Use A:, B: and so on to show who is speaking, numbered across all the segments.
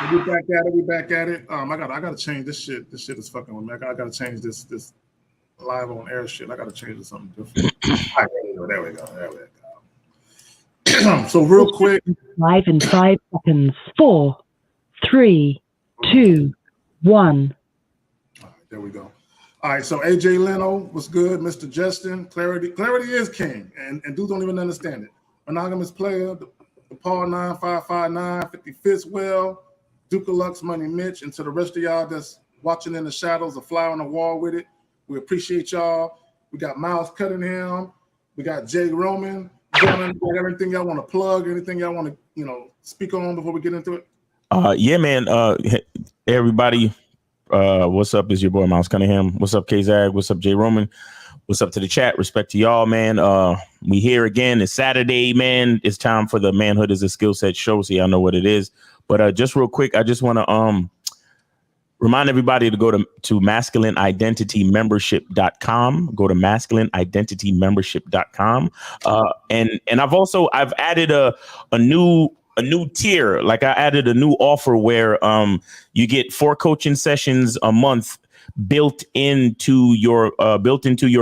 A: We back at it. We back at it. I gotta change this shit. This shit is fucking with me. I gotta change this live on air shit. I gotta change it to something different. All right, there we go. There we go. So real quick.
B: Live in 5 seconds. 4, 3, 2, 1.
A: All right, there we go. All right, so AJ Leno was good. Mr. Justin, clarity is king, and dudes don't even understand it. Monogamous player, the Paul 9559, 55th well, Duke of Lux, Money Mitch, and to the rest of y'all that's watching in the shadows, a fly on the wall with it. We appreciate y'all. We got Miles Cunningham. We got Jay Roman. Everything y'all want to plug, anything y'all want to, speak on before we get into it?
C: Yeah, man. Everybody, what's up? Is your boy Miles Cunningham. What's up, K-Zag? What's up, Jay Roman? What's up to the chat? Respect to y'all, man. We here again. It's Saturday, man. It's time for the Manhood is a Skill Set show, so y'all know what it is. But just real quick, I just want to remind everybody to go to masculineidentitymembership.com. Go to masculineidentitymembership.com. And I've added a new tier. Like I added a new offer where you get 4 coaching sessions a month built into your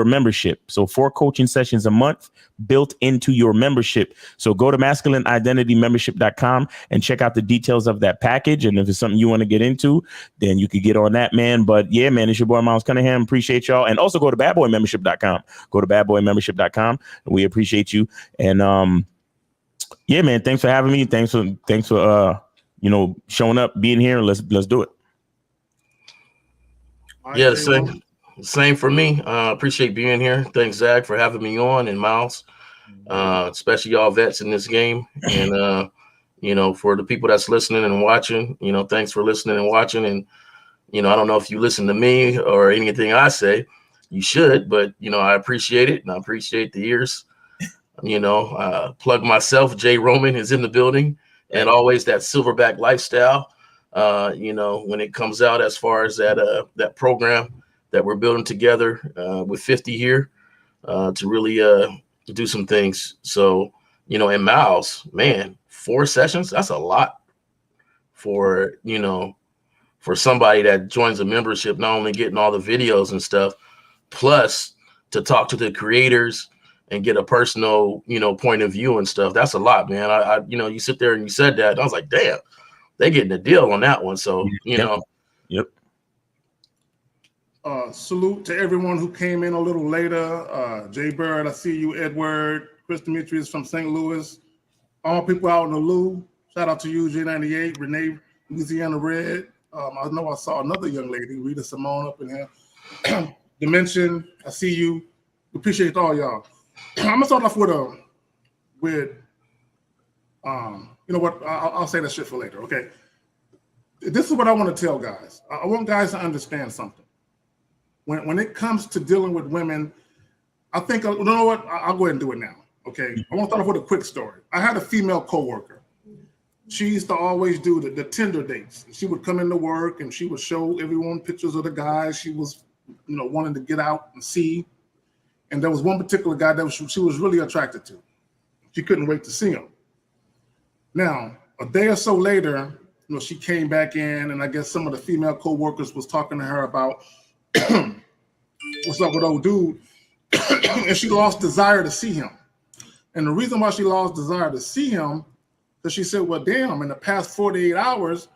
C: membership. So 4 coaching sessions a month built into your membership. So go to masculineidentitymembership.com and check out the details of that package. And if it's something you want to get into, then you could get on that, man. But yeah, man, it's your boy Miles Cunningham. Appreciate y'all. And also go to badboymembership.com. Go to badboymembership.com. We appreciate you. And yeah, man, thanks for having me. Thanks for showing up, being here. Let's do it.
D: Yeah, same for me. Appreciate being here. Thanks, Zach, for having me on, and Miles, especially y'all vets in this game. And for the people that's listening and watching, thanks for listening and watching. And I don't know if you listen to me or anything I say, you should, but I appreciate it, and I appreciate the ears. Plug myself. Jay Roman is in the building, and always that Silverback lifestyle. When it comes out as far as that program that we're building together with 50 here to really do some things. So, and Miles, man, 4 sessions, that's a lot for somebody that joins a membership, not only getting all the videos and stuff, plus to talk to the creators and get a personal, point of view and stuff. That's a lot, man. I you sit there and you said that, and I was like, damn. They getting a deal on that one. So,
C: Yep.
A: Salute to everyone who came in a little later. Jay Bird, I see you. Edward, Chris Demetrius from St. Louis. All people out in the Lou. Shout out to you, J98, Renee, Louisiana Red. I know I saw another young lady, Rita Simone, up in here. Dimension, I see you. Appreciate all y'all. I'm gonna start off with you know what? I'll say that shit for later. Okay. This is what I want to tell guys. I want guys to understand something. When it comes to dealing with women, I think, you know what? I'll go ahead and do it now. Okay. I want to start off with a quick story. I had a female coworker. She used to always do the Tinder dates. She would come into work and she would show everyone pictures of the guys she was, wanting to get out and see. And there was one particular guy that she was really attracted to. She couldn't wait to see him. Now, a day or so later, she came back in, and I guess some of the female co-workers was talking to her about what's up with old dude, and she lost desire to see him. And the reason why she lost desire to see him, because she said, well, damn, in the past 48 hours,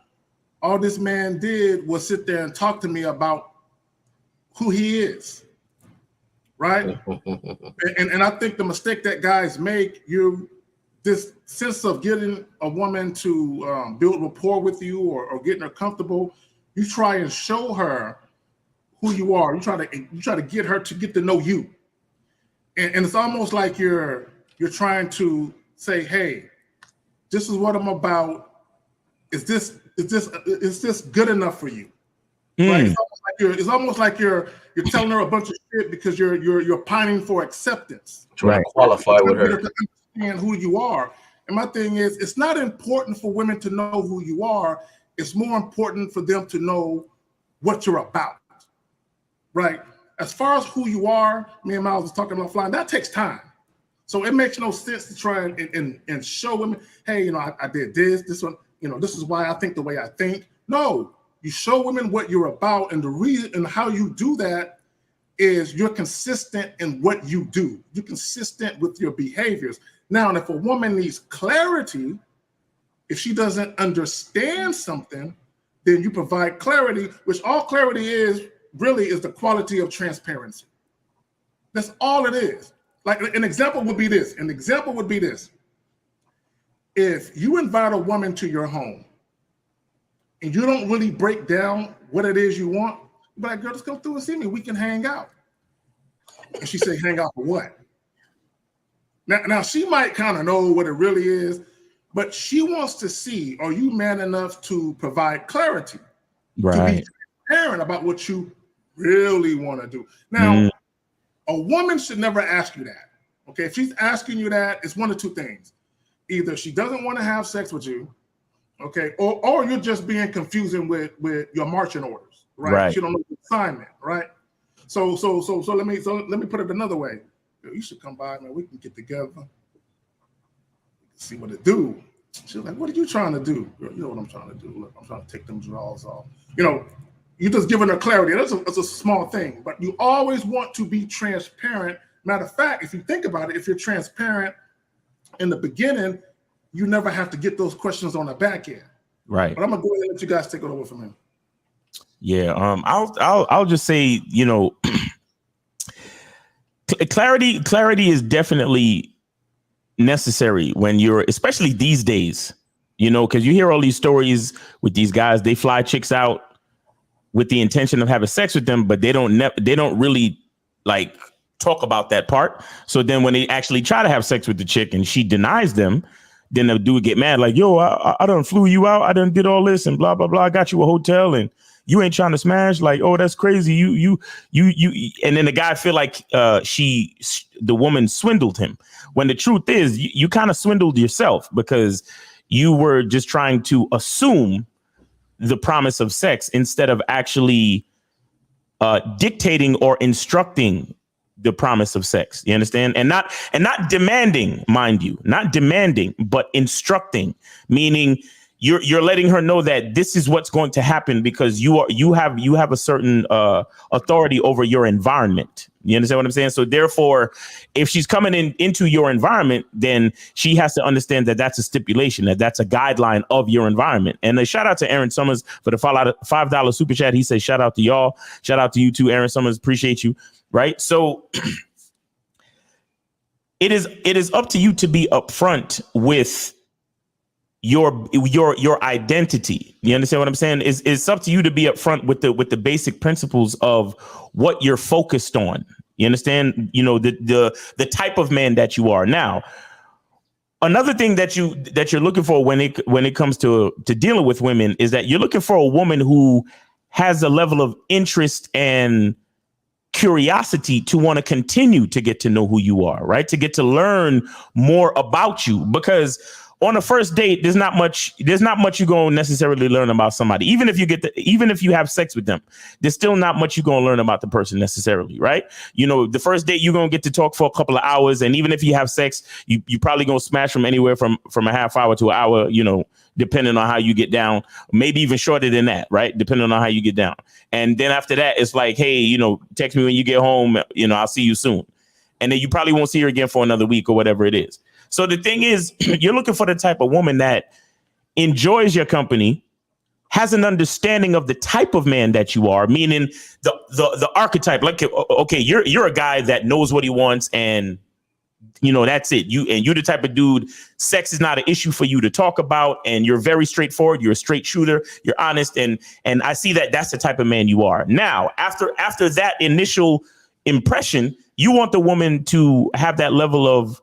A: all this man did was sit there and talk to me about who he is, right? and I think the mistake that guys make, this sense of getting a woman to build rapport with you or getting her comfortable, you try and show her who you are. You try to get her to get to know you, and it's almost like you're trying to say, hey, this is what I'm about. Is this good enough for you? Right? It's almost like you're telling her a bunch of shit because you're pining for acceptance.
D: Trying to qualify with her.
A: And who you are. And my thing is, it's not important for women to know who you are. It's more important for them to know what you're about, right? As far as who you are, me and Miles was talking offline, that takes time. So it makes no sense to try and show women, hey, I did this one. this is why I think the way I think. No, you show women what you're about, and the reason and how you do that is you're consistent in what you do. You're consistent with your behaviors. Now, and if a woman needs clarity, if she doesn't understand something, then you provide clarity, which all clarity is really is the quality of transparency. That's all it is. Like an example would be this. If you invite a woman to your home and you don't really break down what it is you want, you're like, girl, just come through and see me. We can hang out. And she say, hang out for what? Now she might kind of know what it really is, but she wants to see, are you man enough to provide clarity?
C: Right.
A: To be transparent about what you really want to do. Now, a woman should never ask you that. Okay, if she's asking you that, it's one of two things. Either she doesn't want to have sex with you, okay, or you're just being confusing with your marching orders, right? She don't know the assignment, right? So let me put it another way. You should come by, man. We can get together, see what it do. She's like, what are you trying to do? Girl, you know what I'm trying to do. Look, I'm trying to take them drawers off. You're just giving her clarity. That's a small thing, but you always want to be transparent. Matter of fact, if you think about it, if you're transparent in the beginning, you never have to get those questions on the back end.
C: Right.
A: But I'm gonna go ahead and let you guys take it over from him.
C: Yeah. I'll just say, clarity is definitely necessary when you're, especially these days, because you hear all these stories with these guys, they fly chicks out with the intention of having sex with them, but they don't really like talk about that part. So then when they actually try to have sex with the chick and she denies them, then the dude get mad like, yo, I done flew you out. I done did all this and blah, blah, blah. I got you a hotel and you ain't trying to smash. Like, oh, that's crazy. You. And then the guy feel like the woman swindled him. When the truth is you kind of swindled yourself because you were just trying to assume the promise of sex instead of actually dictating or instructing the promise of sex. You understand? And not demanding, mind you, not demanding, but instructing, meaning you're letting her know that this is what's going to happen because you have a certain authority over your environment. You understand what I'm saying? So therefore, if she's coming into your environment, then she has to understand that that's a stipulation, that's a guideline of your environment. And a shout out to Aaron Summers for the $5 super chat. He says, shout out to y'all. Shout out to you too, Aaron Summers. Appreciate you. Right. So it is up to you to be upfront with your identity. You understand what I'm saying? It's up to you to be upfront with the basic principles of what you're focused on. You understand? The type of man that you are. Now, another thing that you're looking for when it comes to dealing with women is that you're looking for a woman who has a level of interest and curiosity to want to continue to get to know who you are, right? To get to learn more about you, because on a first date, there's not much you're going to necessarily learn about somebody. Even if you have sex with them, there's still not much you're going to learn about the person necessarily, right? The first date, you're going to get to talk for a couple of hours. And even if you have sex, you probably going to smash from anywhere from a half hour to an hour, depending on how you get down, maybe even shorter than that, right? Depending on how you get down. And then after that, it's like, hey, text me when you get home, I'll see you soon. And then you probably won't see her again for another week or whatever it is. So the thing is, you're looking for the type of woman that enjoys your company, has an understanding of the type of man that you are, meaning the archetype. Like, okay, you're a guy that knows what he wants, and that's it. You're the type of dude. Sex is not an issue for you to talk about, and you're very straightforward. You're a straight shooter. You're honest, and I see that that's the type of man you are. Now, after that initial impression, you want the woman to have that level of,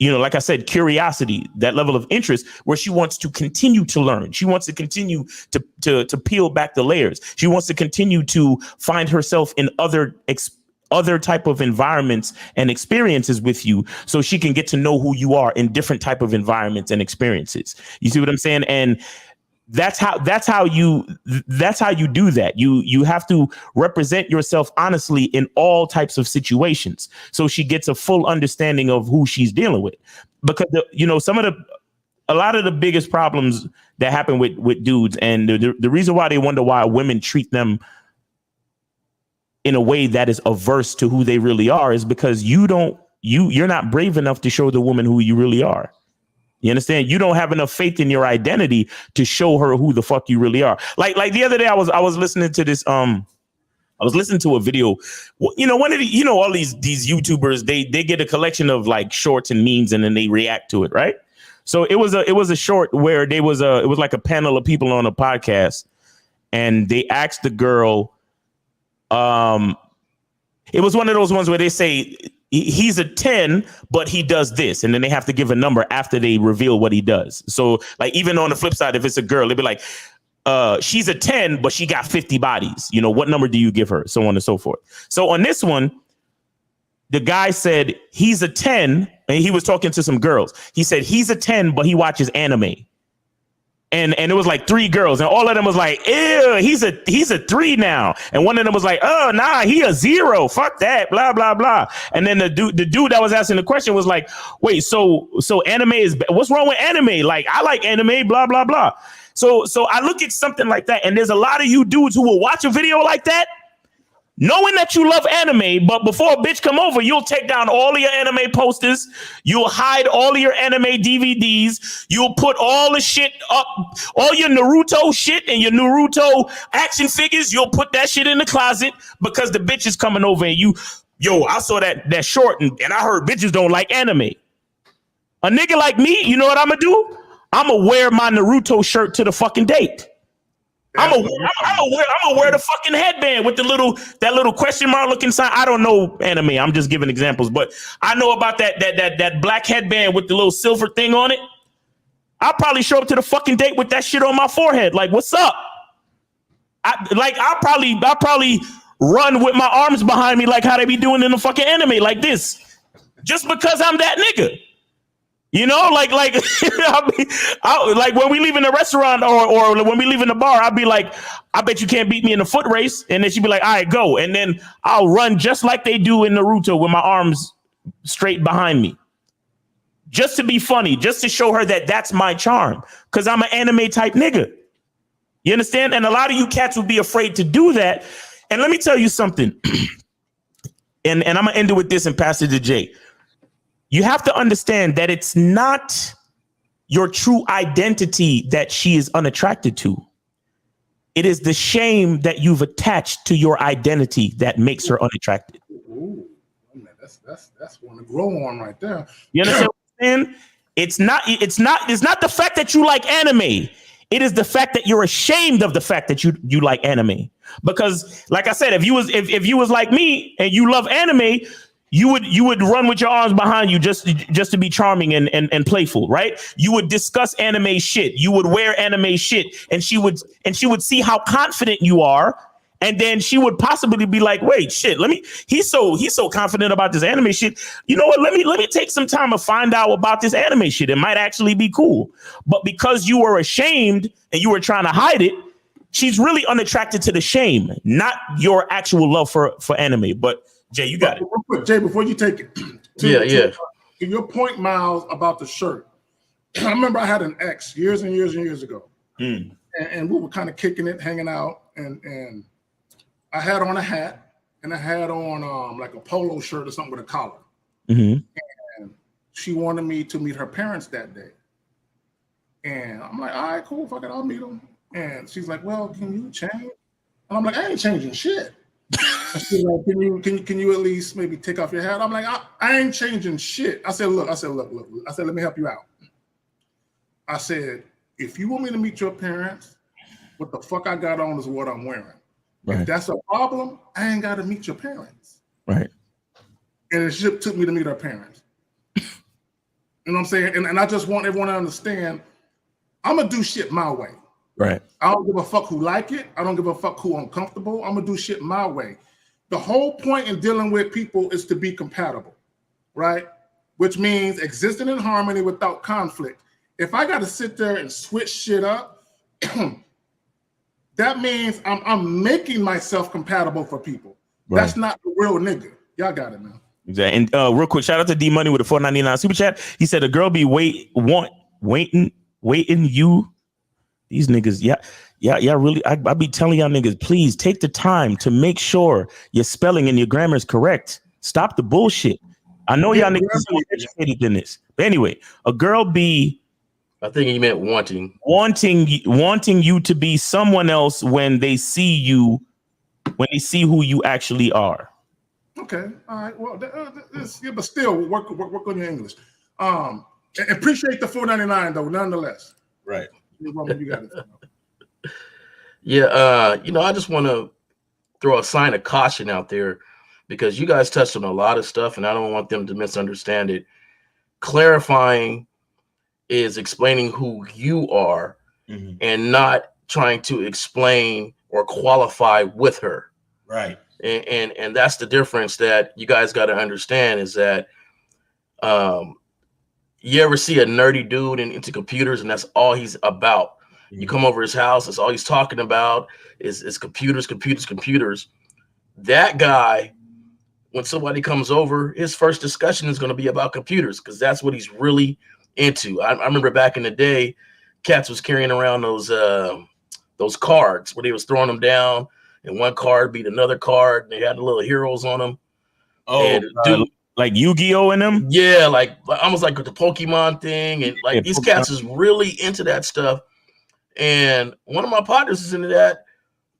C: like I said, curiosity, that level of interest where she wants to continue to learn. She wants to continue to peel back the layers. She wants to continue to find herself in other type of environments and experiences with you, so she can get to know who you are in different type of environments and experiences. You see what I'm saying? And that's how you do that. You have to represent yourself honestly in all types of situations, so she gets a full understanding of who she's dealing with. Because some of a lot of the biggest problems that happen with dudes, and the reason why they wonder why women treat them in a way that is averse to who they really are is because you're not brave enough to show the woman who you really are. You understand? You don't have enough faith in your identity to show her who the fuck you really are. Like the other day, I was listening to this. I was listening to a video. One of the, all these YouTubers, they get a collection of like shorts and memes, and then they react to it, right? So it was a short where it was like a panel of people on a podcast, and they asked the girl. It was one of those ones where they say he's a 10, but he does this. And then they have to give a number after they reveal what he does. So like, even on the flip side, if it's a girl, it'd be like, she's a 10, but she got 50 bodies. What number do you give her? So on and so forth. So on this one, the guy said he's a 10, and he was talking to some girls. He said he's a 10, but he watches anime. And it was like 3 girls, and all of them was like, ew, he's a 3 now. And one of them was like, oh, nah, he a 0. Fuck that, blah, blah, blah. And then the dude that was asking the question was like, wait, so anime is, what's wrong with anime? Like, I like anime, blah, blah, blah. So I look at something like that, and there's a lot of you dudes who will watch a video like that, knowing that you love anime, but before a bitch come over, you'll take down all of your anime posters. You'll hide all of your anime DVDs. You'll put all the shit up, all your Naruto shit and your Naruto action figures. You'll put that shit in the closet because the bitch is coming over and I saw that short and I heard bitches don't like anime. A nigga like me, you know what I'm gonna do? I'm gonna wear my Naruto shirt to the fucking date. I'm gonna wear the fucking headband with that little question mark looking sign. I don't know anime. I'm just giving examples, but I know about that black headband with the little silver thing on it. I'll probably show up to the fucking date with that shit on my forehead. Like, what's up? I'll probably run with my arms behind me like how they be doing in the fucking anime like this, just because I'm that nigga. Like when we leave in the restaurant or when we leave in the bar, I'll be like, I bet you can't beat me in a foot race. And then she'd be like, all right, go. And then I'll run just like they do in Naruto with my arms straight behind me. Just to be funny, just to show her that that's my charm. Because I'm an anime type nigga. You understand? And a lot of you cats would be afraid to do that. And let me tell you something. and I'm going to end it with this and pass it to Jay. You have to understand that it's not your true identity that she is unattracted to. It is the shame that you've attached to your identity that makes her unattracted.
A: Ooh, man, that's one to grow on right there.
C: You understand what I'm saying? It's not the fact that you like anime. It is the fact that you're ashamed of the fact that you like anime. Because, like I said, if you was like me and you love anime, you would run with your arms behind you just to be charming and playful, right? You would discuss anime shit. You would wear anime shit, and she would see how confident you are, and then she would possibly be like, "Wait, shit, he's so confident about this anime shit. You know what? Let me take some time to find out about this anime shit. It might actually be cool." But because you were ashamed and you were trying to hide it, she's really unattracted to the shame, not your actual love for anime. But Jay, you got it.
A: Real quick, Jay, before you take it, to your point, Miles, about the shirt. I remember I had an ex years and years and years ago, and we were kind of kicking it, hanging out, and I had on a hat, and I had on like a polo shirt or something with a collar. Mm-hmm. And she wanted me to meet her parents that day, and I'm like, all right, cool, fuck it, I'll meet them. And she's like, well, can you change? And I'm like, I ain't changing shit. She's like, can you at least maybe take off your hat? I'm like, I ain't changing shit. I said, look. I said, let me help you out. I said, if you want me to meet your parents, what the fuck I got on is what I'm wearing. Right. If that's a problem, I ain't got to meet your parents.
C: Right.
A: And it just took me to meet her parents. You know what I'm saying? And I just want everyone to understand, I'm going to do shit my way.
C: Right.
A: I don't give a fuck who like it. I don't give a fuck who uncomfortable. I'm going to do shit my way. The whole point in dealing with people is to be compatible, right? Which means existing in harmony without conflict. If I got to sit there and switch shit up, that means I'm making myself compatible for people. Right. That's not the real nigga. Y'all got it, man.
C: Exactly. And real quick, shout out to D Money with a $4.99 super chat. He said a girl waiting you. These niggas, yeah, really. I be telling y'all niggas, please take the time to make sure your spelling and your grammar is correct. Stop the bullshit. I know y'all niggas are more educated than this. But anyway, a girl be,
D: I think he meant wanting
C: you to be someone else when they see you, when they see who you actually are.
A: Okay, all right. Well, but still work on your English. Appreciate the $4.99 though, nonetheless.
C: Right.
A: You got it.
D: Yeah, I just want to throw a sign of caution out there because you guys touched on a lot of stuff and I don't want them to misunderstand it. Clarifying is explaining who you are and not trying to explain or qualify with her.
C: Right.
D: And that's the difference that you guys got to understand is that you ever see a nerdy dude into computers and that's all he's about. You come over his house, that's all he's talking about is computers. That guy, when somebody comes over, his first discussion is going to be about computers because that's what he's really into. I remember back in the day, cats was carrying around those cards where they was throwing them down and one card beat another card and they had the little heroes on them.
C: Oh, dude, like Yu-Gi-Oh in them?
D: Yeah, like almost like the Pokemon thing. And like these cats is really into that stuff. And one of my partners is into that.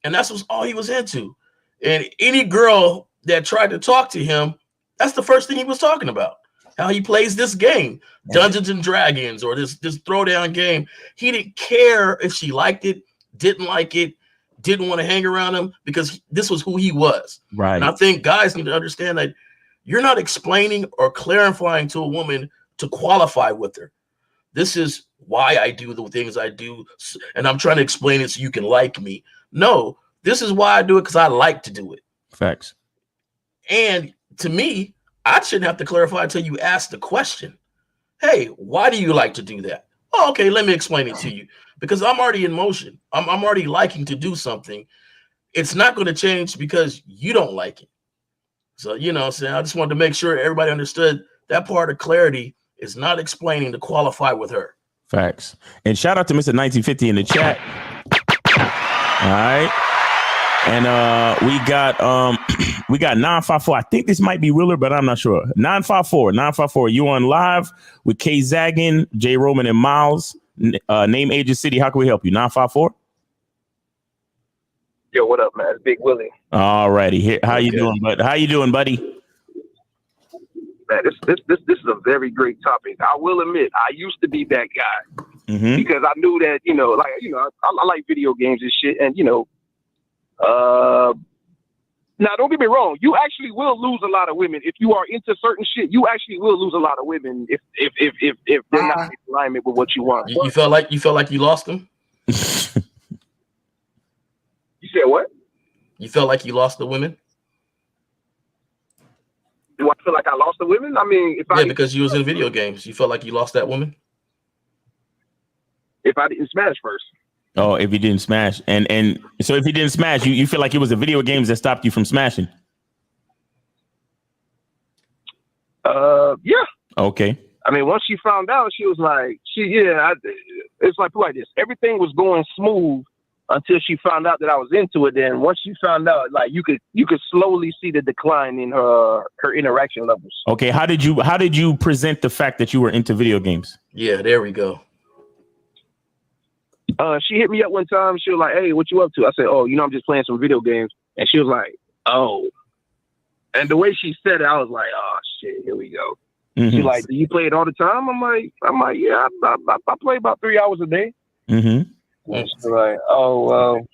D: And that's all he was into. And any girl that tried to talk to him, that's the first thing he was talking about. How he plays this game, Dungeons and Dragons, or this throwdown game. He didn't care if she liked it, didn't like it, didn't want to hang around him because this was who he was.
C: Right.
D: And I think guys need to understand that you're not explaining or clarifying to a woman to qualify with her. This is why I do the things I do, and I'm trying to explain it so you can like me. No, this is why I do it because I like to do it.
C: Facts.
D: And to me, I shouldn't have to clarify until you ask the question. Hey, why do you like to do that? Oh, okay, let me explain it to you. Because I'm already in motion. I'm already liking to do something. It's not going to change because you don't like it. So, I just wanted to make sure everybody understood that part of clarity is not explaining to qualify with her.
C: Facts. And shout out to Mr. 1950 in the chat. All right. And we got 954. I think this might be Wheeler, but I'm not sure. 954. You on live with K Zaggin, J Roman, and Miles. Name, age, and city. How can we help you? 954.
E: Yo, what up, man? It's Big Willie.
C: All righty. How you doing, bud? How you doing, buddy?
E: Man, this is a very great topic. I will admit, I used to be that guy because I knew that I like video games and shit, and now don't get me wrong, you actually will lose a lot of women if you are into certain shit. You actually will lose a lot of women if they're not in alignment with what you want.
D: You felt like you lost them?
E: You said what?
D: You felt like you lost the women?
E: Do I feel like I lost the women? I mean,
D: because you was in video games, you felt like you lost that woman?
E: If I didn't smash first.
C: Oh, if you didn't smash. And so if you didn't smash, you feel like it was the video games that stopped you from smashing?
E: Yeah.
C: Okay.
E: I mean, once she found out, she was like, it's like this. Everything was going smooth until she found out that I was into it. Then once she found out, like you could slowly see the decline in her interaction levels.
C: Okay. How did you present the fact that you were into video games?
D: Yeah, there we go.
E: She hit me up one time. She was like, "Hey, what you up to?" I said, "Oh, I'm just playing some video games." And she was like, "Oh." And the way she said it, I was like, "Oh shit, here we go." She's like, "Do you play it all the time?" I'm like, "Yeah, I play about 3 hours a day." And she's like, "Oh, well."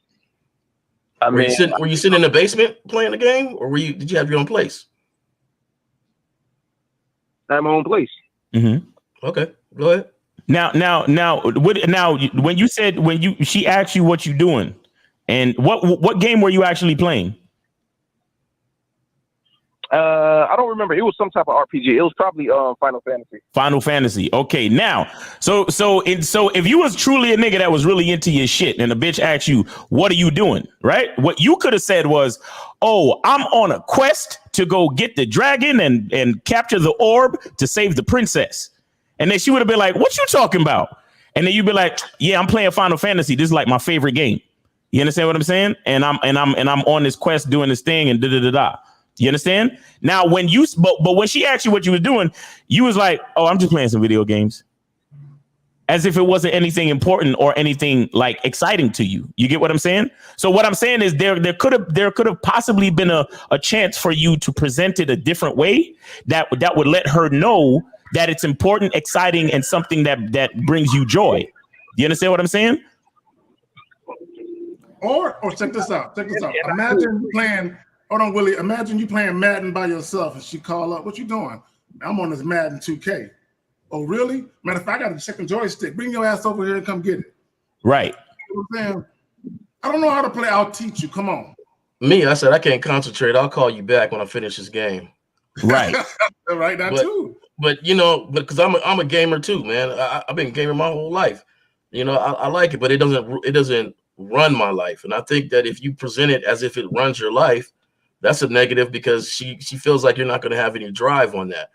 D: Were you sitting in the basement playing the game, or did you have your own place?
E: I have my own place.
D: Okay, go ahead.
C: Now, when she asked you what you doing, and what game were you actually playing?
E: I don't remember. It was some type of RPG. It was probably Final Fantasy.
C: Final Fantasy. Okay, now, so if you was truly a nigga that was really into your shit, and a bitch asked you, "What are you doing?" Right? What you could have said was, "Oh, I'm on a quest to go get the dragon and capture the orb to save the princess." And then she would have been like, what you talking about? And then you'd be like, yeah, I'm playing Final Fantasy. This is like my favorite game. You understand what I'm saying? And I'm on this quest doing this thing and da. You understand? Now, when you but when she asked you what you were doing, you was like, oh, I'm just playing some video games. As if it wasn't anything important or anything like exciting to you. You get what I'm saying? So what I'm saying is there could have possibly been a chance for you to present it a different way that would let her know that it's important, exciting, and something that brings you joy. You understand what I'm saying?
A: Or check this out. Imagine playing. Hold on, Willie. Imagine you playing Madden by yourself, and she call up. What you doing? I'm on this Madden 2K. Oh, really? Matter of fact, I got a second joystick. Bring your ass over here and come get it.
C: Right.
A: You know what I'm saying? I don't know how to play. I'll teach you. Come on.
D: Me, I said I can't concentrate. I'll call you back when I finish this game.
C: Right.
A: Right. That too.
D: But because I'm a gamer too, man. I've been gaming my whole life. I like it, but it doesn't run my life. And I think that if you present it as if it runs your life, that's a negative because she feels like you're not going to have any drive on that.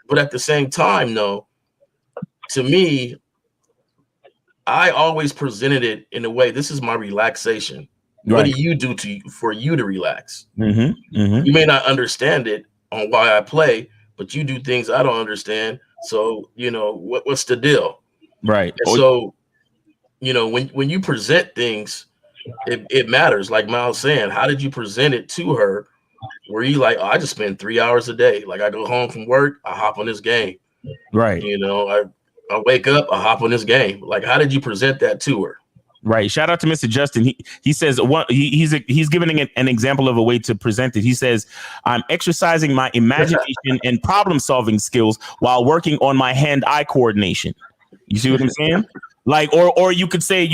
D: But at the same time, though, to me, I always presented it in a way. This is my relaxation. Right. What do you do for you to relax? You may not understand it on why I play, but you do things I don't understand. So what's the deal?
C: Right.
D: And so when you present things, it matters. Like Miles saying, how did you present it to her? Where you like, oh, I just spend 3 hours a day. Like I go home from work, I hop on this game.
C: Right.
D: I wake up, I hop on this game. Like, how did you present that to her?
C: Right. Shout out to Mr. Justin. He says he's giving an example of a way to present it. He says, I'm exercising my imagination and problem solving skills while working on my hand-eye coordination. You see what I'm saying? Like, or you could say,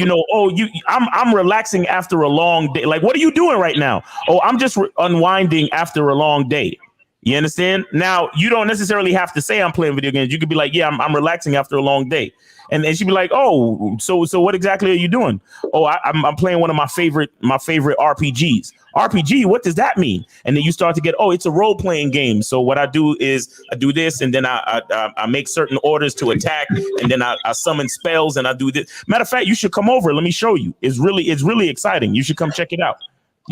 C: I'm relaxing after a long day. Like, what are you doing right now? Oh, I'm just unwinding after a long day. You understand? Now, you don't necessarily have to say I'm playing video games. You could be like, yeah, I'm relaxing after a long day. And she'd be like, oh, so what exactly are you doing? Oh, I'm playing one of my favorite RPGs. RPG, what does that mean? And then you start to get, oh, it's a role-playing game. So what I do is I do this, and then I make certain orders to attack, and then I summon spells, and I do this. Matter of fact, you should come over. Let me show you. It's really exciting. You should come check it out.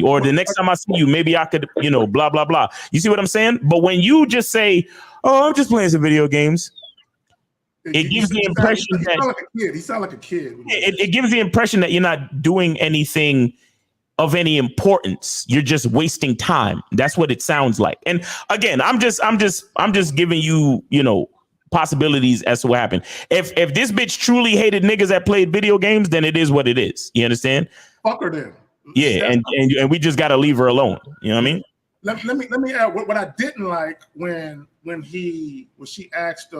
C: Or the next time I see you, maybe I could, blah, blah, blah. You see what I'm saying? But when you just say, oh, I'm just playing some video games, it gives the impression that
A: he sounds like a kid.
C: It gives the impression that you're not doing anything of any importance. You're just wasting time. That's what it sounds like. And again, I'm just giving you, possibilities as to what happened. If this bitch truly hated niggas that played video games, then it is what it is. You understand?
A: Fuck her then.
C: Yeah, and we just got to leave her alone. You know what I mean?
A: Let me add what I didn't like when she asked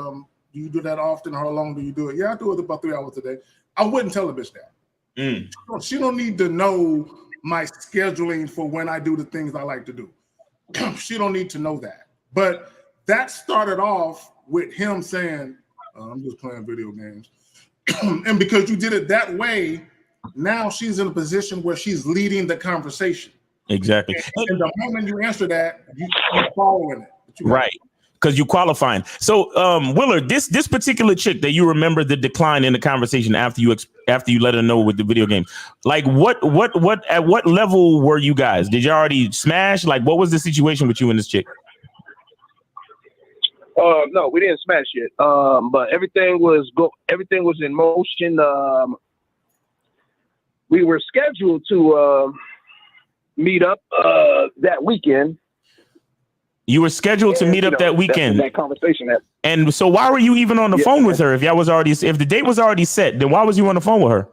A: do you do that often? How long do you do it? Yeah, I do it about 3 hours a day. I wouldn't tell a bitch that. She don't need to know my scheduling for when I do the things I like to do. She don't need to know that. But that started off with him saying, I'm just playing video games. And because you did it that way, now she's in a position where she's leading the conversation.
C: Exactly.
A: And the moment you answer that, you're following it.
C: Right. Because you're qualifying. So, Willard, this particular chick that you remember the decline in the conversation after you let her know with the video game, like what at what level were you guys? Did you already smash? Like, what was the situation with you and this chick?
E: No, we didn't smash it. But everything was in motion. We were scheduled to meet up that weekend.
C: You were scheduled to meet up that weekend.
E: That conversation.
C: And so why were you even on the phone with her if the date was already set? Then why was you on the phone with her?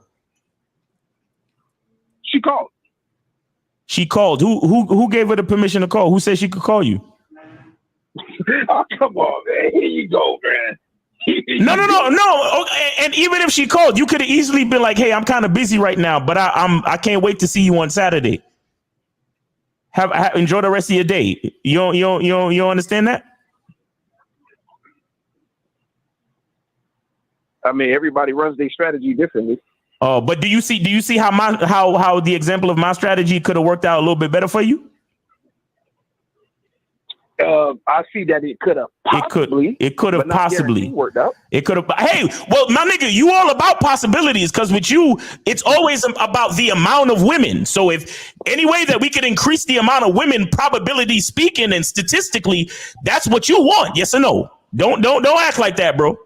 E: She called.
C: She called. Who gave her the permission to call? Who said she could call you?
E: Oh, come on, man. Here you go, man.
C: No. Okay. And even if she called, you could have easily been like, "Hey, I'm kind of busy right now, but I can't wait to see you on Saturday. Have enjoy the rest of your day." You don't understand that?
E: I mean, everybody runs their strategy differently.
C: Oh, but do you see how the example of my strategy could have worked out a little bit better for you?
E: I see that it could have possibly.
C: It could have possibly
E: worked out.
C: It could have. Hey, well, my nigga, you all about possibilities, because with you, it's always about the amount of women. So if any way that we could increase the amount of women, probability speaking and statistically, that's what you want. Yes or no? Don't act like that, bro.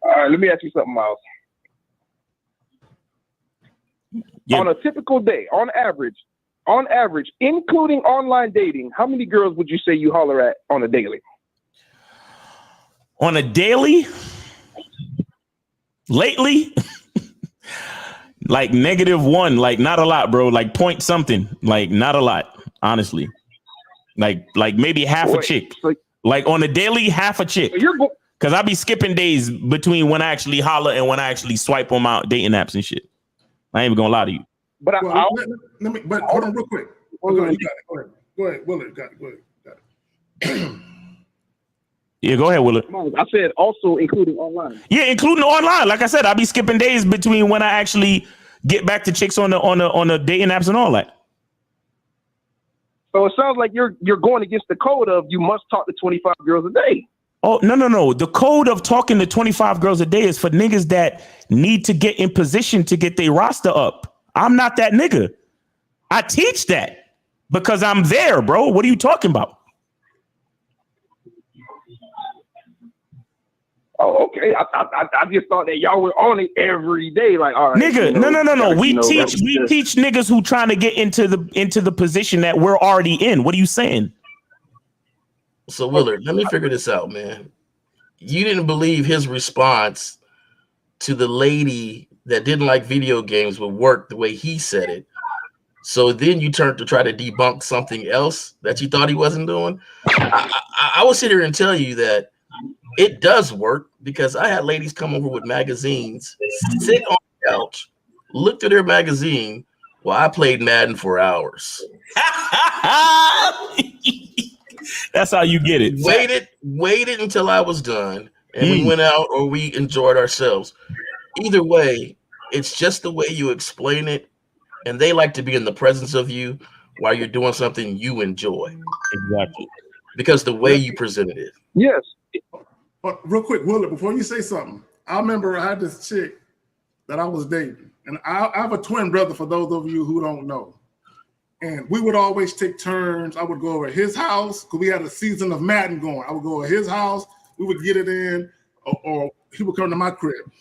E: All right, let me ask you something, Miles.
C: Yeah.
E: On a typical day, on average, including online dating, how many girls would you say you holler at on a daily?
C: On a daily? Lately? Like -1, like not a lot, bro. Like point something, like not a lot, honestly. Like maybe half a chick.
E: So,
C: like on a daily, half a chick.
E: So
C: Because I be skipping days between when I actually holler and when I actually swipe on my dating apps and shit. I ain't even gonna lie to you.
E: But
A: let me hold on real quick. Go ahead, Willard. Go ahead.
C: Yeah, go ahead, Willard.
E: I said also including online.
C: Yeah, including online. Like I said, I be skipping days between when I actually get back to chicks on the dating apps and all that.
E: So it sounds like you're going against the code of you must talk to 25 girls a day.
C: Oh, no. The code of talking to 25 girls a day is for niggas that need to get in position to get their roster up. I'm not that nigga. I teach that because I'm there, bro. What are you talking about?
E: Oh, okay. I just thought that y'all were on it every day. Like, all right,
C: nigga, no. We teach niggas who trying to get into the position that we're already in. What are you saying?
D: So Willard, let me figure this out, man. You didn't believe his response to the lady that didn't like video games would work the way he said it. So then you turned to try to debunk something else that you thought he wasn't doing. I will sit here and tell you that it does work, because I had ladies come over with magazines, sit on the couch, look through their magazine while I played Madden for hours.
C: That's how you get it.
D: Waited until I was done, and we went out or we enjoyed ourselves. Either way, it's just the way you explain it, and they like to be in the presence of you while you're doing something you enjoy.
C: Exactly.
D: Because the way you presented it.
E: Yes.
A: But real quick, Willard, before you say something, I remember I had this chick that I was dating, and I have a twin brother, for those of you who don't know. And we would always take turns. I would go over his house because we had a season of Madden going. I would go over his house. We would get it in, or he would come to my crib.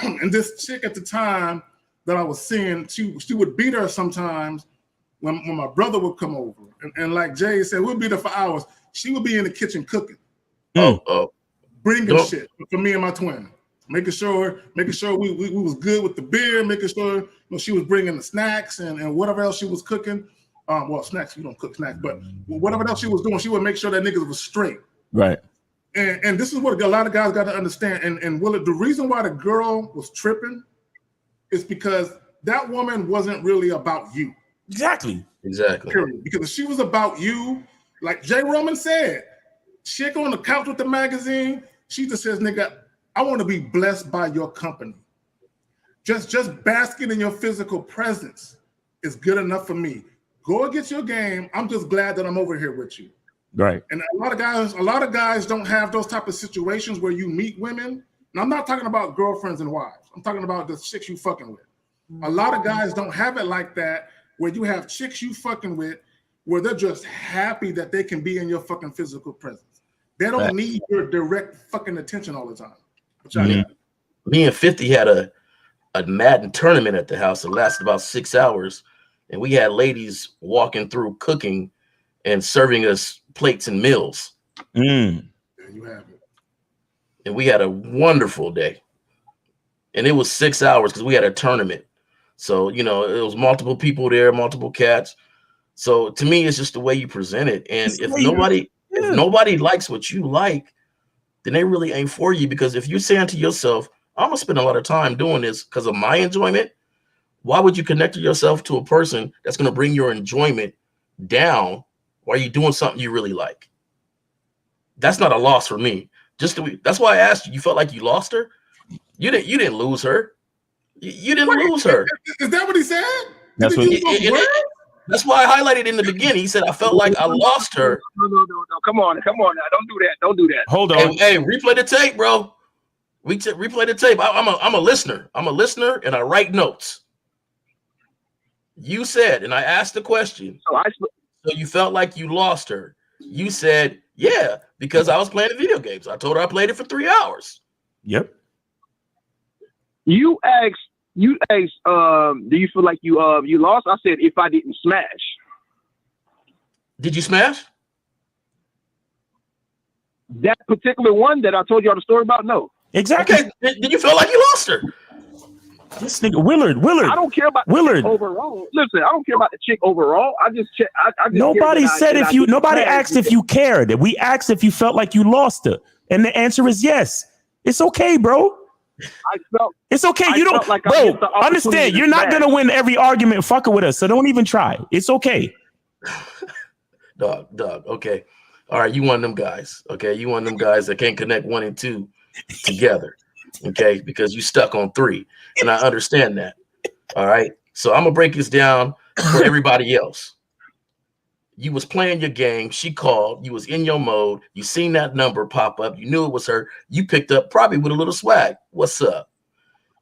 A: And this chick at the time that I was seeing, she would beat her sometimes when my brother would come over. And like Jay said, we'd be there for hours. She would be in the kitchen cooking. Bringing shit for me and my twin. Making sure we was good with the beer, making sure she was bringing the snacks and whatever else she was cooking. Well, snacks, you don't cook snacks, but whatever else she was doing, she would make sure that niggas was straight.
C: Right.
A: And this is what a lot of guys got to understand. And Willard, the reason why the girl was tripping is because that woman wasn't really about you.
C: Exactly.
A: Period. Because if she was about you, like Jay Roman said, chick on the couch with the magazine, she just says, nigga, I want to be blessed by your company. Just basking in your physical presence is good enough for me. Go and get your game. I'm just glad that I'm over here with you.
C: Right.
A: And a lot of guys don't have those type of situations where you meet women. And I'm not talking about girlfriends and wives. I'm talking about the chicks you fucking with. A lot of guys don't have it like that, where you have chicks you fucking with, where they're just happy that they can be in your fucking physical presence. They don't need your direct fucking attention all the time.
D: Me and 50 had a Madden tournament at the house that lasted about 6 hours. And we had ladies walking through cooking and serving us plates and meals.
A: There you have it.
D: And we had a wonderful day. And it was 6 hours because we had a tournament. So, it was multiple people there, multiple cats. So to me, it's just the way you present it. And if nobody likes what you like, then they really ain't for you. Because if you're saying to yourself, I'm gonna spend a lot of time doing this because of my enjoyment, why would you connect yourself to a person that's gonna bring your enjoyment down while you're doing something you really like? That's not a loss for me. That's why I asked you. You felt like you lost her? You didn't lose her. You didn't lose her.
A: Is that what he said?
C: That's what
D: That's why I highlighted in the beginning. He said I felt like I lost her.
E: No. Come on now. Don't do that.
C: Hold on.
D: Hey, replay the tape, bro. Replay the tape. I'm a listener. I'm a listener, and I write notes. You said, and I asked the question. So you felt like you lost her. You said, yeah, because I was playing the video games. I told her I played it for 3 hours.
C: Yep.
E: You asked, do you feel like you lost? I said, if I didn't smash.
D: Did you smash?
E: That particular one that I told y'all the story about? No.
C: Exactly.
D: Okay. Did you feel like you lost her?
C: This nigga Willard.
E: I don't care about
C: Willard.
E: overall. Listen, I don't care about the chick overall. I just check.
C: Nobody said if you. Nobody asked if you cared. We asked if you felt like you lost her, and the answer is yes. It's okay, bro. It's okay. You don't, like, bro. Understand? You're not gonna win every argument fucking with us, so don't even try. It's okay.
D: Dog. Okay. All right. You one of them guys. Okay. You one of them guys that can't connect 1 and 2 together. Okay, because you stuck on 3, and I understand that. All right, so I'm gonna break this down for everybody else. You was playing your game. She called. You was in your mode. You seen that number pop up. You knew it was her. You picked up probably with a little swag. What's up?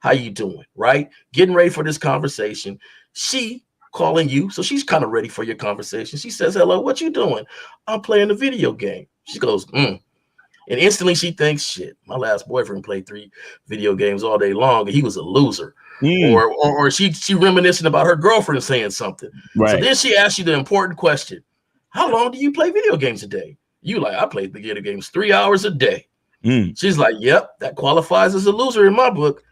D: How you doing? Right? Getting ready for this conversation. She calling you, so she's kind of ready for your conversation. She says, "Hello, what you doing?" "I'm playing a video game." She goes, And instantly she thinks, shit, my last boyfriend played 3 video games all day long and he was a loser. Or she reminiscing about her girlfriend saying something. Right. So then she asks you the important question. How long do you play video games a day? You like, I play video games 3 hours a day. She's like, yep, that qualifies as a loser in my book.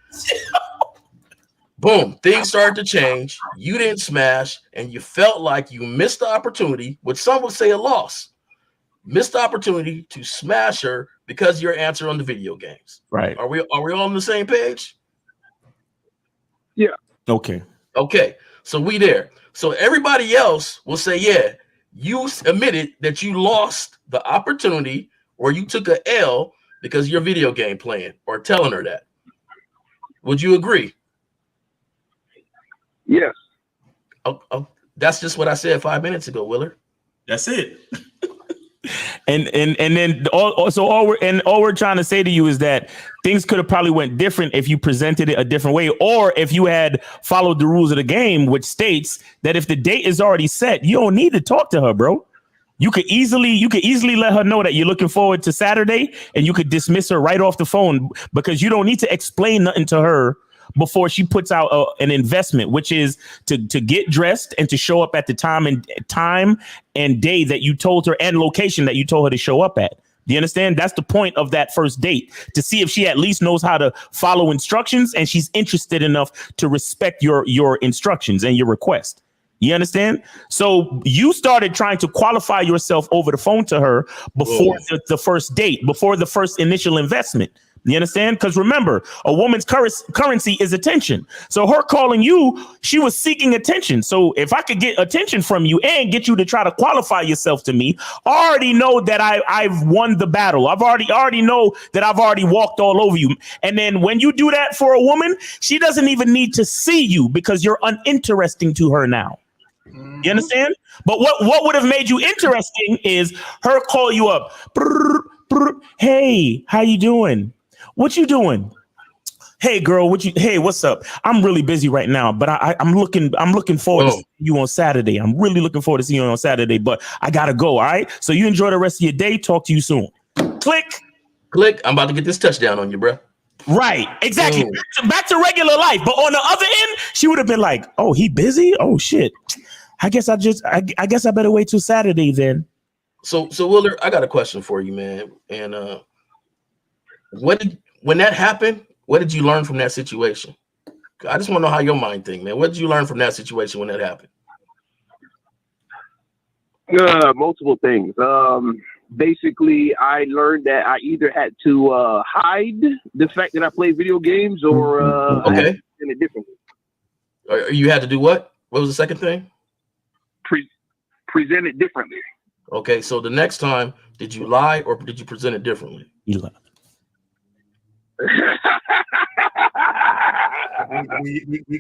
D: Boom, things started to change. You didn't smash and you felt like you missed the opportunity, which some would say a loss. Missed the opportunity to smash her because your answer on the video games.
C: Right.
D: Are we all on the same page?
E: Yeah.
C: Okay.
D: So we there. So everybody else will say, yeah, you admitted that you lost the opportunity or you took a L because you're video game playing or telling her that. Would you agree?
E: Yes.
D: Oh, that's just what I said 5 minutes ago, Willard.
C: That's it. And then all we're trying to say to you is that things could have probably went different if you presented it a different way, or if you had followed the rules of the game, which states that if the date is already set, you don't need to talk to her, bro. You could easily let her know that you're looking forward to Saturday, and you could dismiss her right off the phone because you don't need to explain nothing to her before she puts out an investment, which is to get dressed and to show up at the time and day that you told her and location that you told her to show up at. Do you understand? That's the point of that first date, to see if she at least knows how to follow instructions and she's interested enough to respect your instructions and your request. You understand? So you started trying to qualify yourself over the phone to her before the first date, before the first initial investment. You understand? Because remember, a woman's currency is attention. So her calling you, she was seeking attention. So if I could get attention from you and get you to try to qualify yourself to me, I already know that I've won the battle. I've already know that I've already walked all over you. And then when you do that for a woman, she doesn't even need to see you because you're uninteresting to her now. You understand? But what would have made you interesting is her call you up. Hey, how you doing? What you doing? Hey, girl, hey, what's up? I'm really busy right now, but I'm looking forward to seeing you on Saturday. I'm really looking forward to seeing you on Saturday, but I gotta go. All right. So you enjoy the rest of your day. Talk to you soon. Click.
D: I'm about to get this touchdown on you, bro.
C: Right. Exactly. Back to regular life. But on the other end, she would have been like, oh, he busy? Oh shit. I guess I better wait till Saturday then.
D: So Willard, I got a question for you, man. And when that happened, what did you learn from that situation? I just want to know how your mind think, man. What did you learn from that situation when that happened?
E: Multiple things. Basically, I learned that I either had to hide the fact that I play video games or I had to present it differently.
D: You had to do what? What was the second thing?
E: Present it differently.
D: Okay, so the next time, did you lie or did you present it differently?
C: You lied.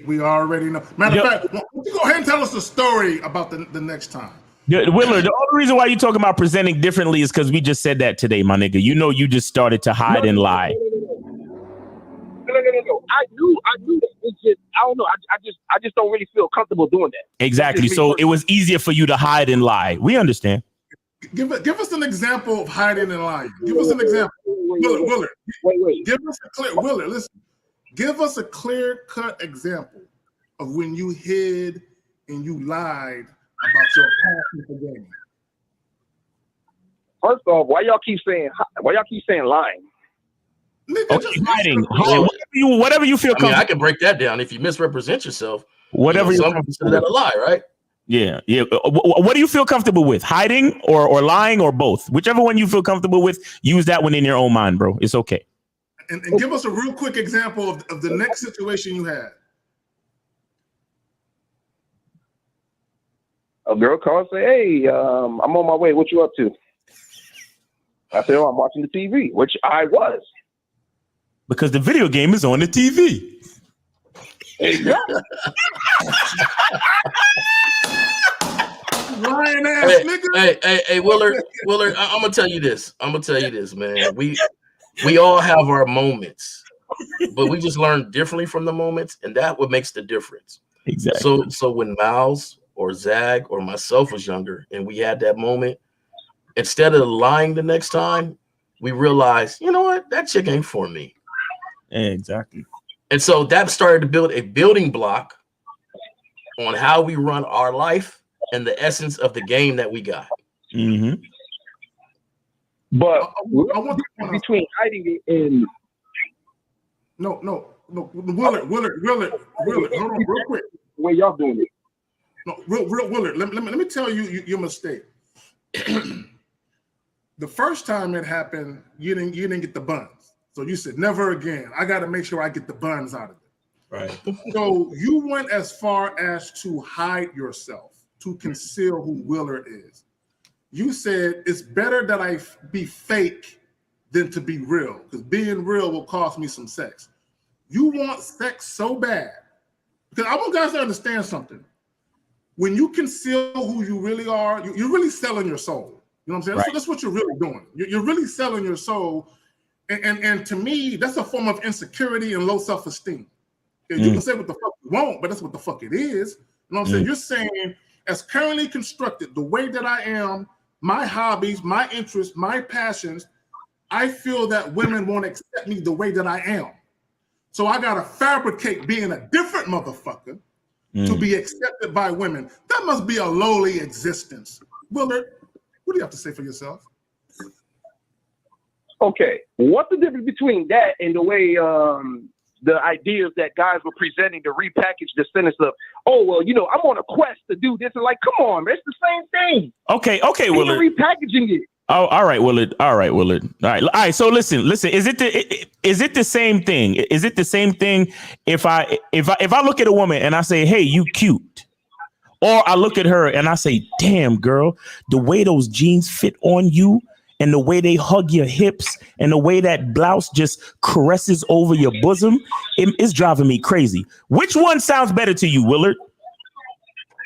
A: We already know. Matter of fact, why don't you go ahead and tell us the story about the next time.
C: Yeah, Willard, the only reason why you talking about presenting differently is because we just said that today, my nigga. You know, you just started to hide and lie.
E: No. I knew that. It's just, I don't know. I just don't really feel comfortable doing that.
C: Exactly. So it was easier for you to hide and lie. We understand.
A: Give us an example of hiding and lying. Give us an example. Willard.
E: Wait.
A: Give us a clear, Willard, listen. Give us a clear-cut example of when you hid and you lied about your passion for gaming.
E: First off, why y'all keep saying lying?
A: Nigga,
C: just hiding. Whatever you feel comfortable.
D: I can break that down. If you misrepresent yourself,
C: whatever
D: some consider that a lie, right?
C: Yeah. What do you feel comfortable with? Hiding or lying or both? Whichever one you feel comfortable with, use that one in your own mind, bro. It's okay.
A: And give us a real quick example of the next situation you had.
E: A girl called and say, "Hey, I'm on my way. What you up to?" I said, "Oh, I'm watching the TV," which I was.
C: Because the video game is on the TV.
E: Exactly.
A: Lying ass nigga.
D: Hey, Willard, I'm gonna tell you this. Man. We all have our moments, but we just learn differently from the moments, and that what makes the difference.
C: Exactly.
D: So when Miles or Zag or myself was younger and we had that moment, instead of lying the next time, we realized, you know what, that chick ain't for me.
C: Exactly.
D: And so that started to build a building block on how we run our life and the essence of the game that we got.
C: Mm-hmm.
E: But I want between hiding it and
A: no. Willard. Hold on, real quick.
E: Where y'all doing it?
A: No, real Willard. Let me tell you your mistake. The first time it happened, you didn't get the buns. So you said, never again. I got to make sure I get the buns out of it.
D: Right.
A: So you went as far as to hide yourself, to conceal who Willard is. You said it's better that I be fake than to be real, because being real will cost me some sex. You want sex so bad, because I want guys to understand something. When you conceal who you really are, you're really selling your soul. You know what I'm saying? Right. So that's what you're really doing. You're really selling your soul. And to me, that's a form of insecurity and low self-esteem. You can say what the fuck you want, but that's what the fuck it is. You know what I'm saying? You're saying, as currently constructed, the way that I am, my hobbies, my interests, my passions, I feel that women won't accept me the way that I am. So I gotta fabricate being a different motherfucker to be accepted by women. That must be a lowly existence. Willard, what do you have to say for yourself?
E: Okay, what's the difference between that and the way the ideas that guys were presenting to repackage the sentence of, oh, well, you know, I'm on a quest to do this, and like, come on, man, it's the same thing.
C: Okay, Willard.
E: Repackaging it.
C: Oh, all right, Willard. All right. So listen. Is it the same thing? Is it the same thing if I look at a woman and I say, hey, you cute, or I look at her and I say, damn, girl, the way those jeans fit on you, and the way they hug your hips, and the way that blouse just caresses over your bosom, it's driving me crazy. Which one sounds better to you, Willard?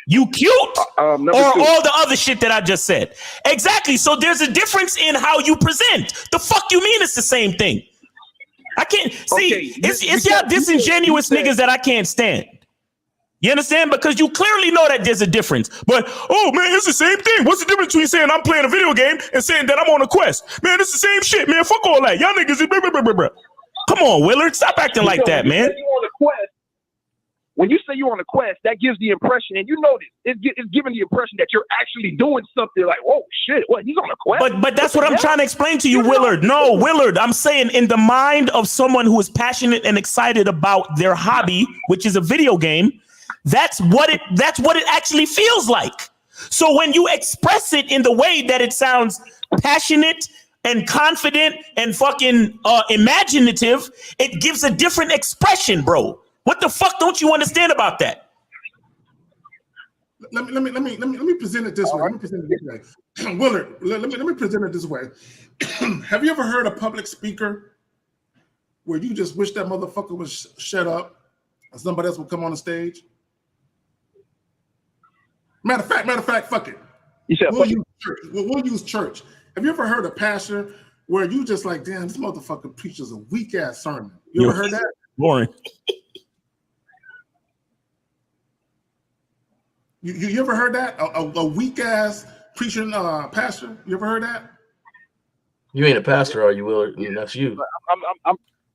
C: You cute or all the other shit that I just said? Exactly. So there's a difference in how you present. The fuck you mean it's the same thing? I can't see. It's y'all disingenuous niggas that I can't stand. You understand? Because you clearly know that there's a difference. But, oh, man, it's the same thing. What's the difference between saying I'm playing a video game and saying that I'm on a quest? Man, it's the same shit, man. Fuck all that. Y'all niggas. Come on, Willard. Stop acting like that, man.
E: When you say you're on a quest, that gives the impression, and you notice, it's giving the impression that you're actually doing something like, whoa, shit, what, he's on a quest?
C: But that's what I'm trying to explain to you, Willard. No, Willard, I'm saying in the mind of someone who is passionate and excited about their hobby, which is a video game, that's what it actually feels like. So when you express it in the way that it sounds passionate and confident and fucking imaginative, it gives a different expression, bro. What the fuck don't you understand about that?
A: Let me present it this way. Willard, let me present it this way. Have you ever heard a public speaker where you just wish that motherfucker would shut up and somebody else will come on the stage? Matter of fact, fuck it. We'll use church. We'll use church. Have you ever heard a pastor where you just like, damn, this motherfucker preaches a weak ass sermon? You ever heard that?
C: Boring.
A: You ever heard that? A weak ass preaching pastor? You ever heard that?
D: You ain't a pastor, are you, Willard? Yeah. That's you.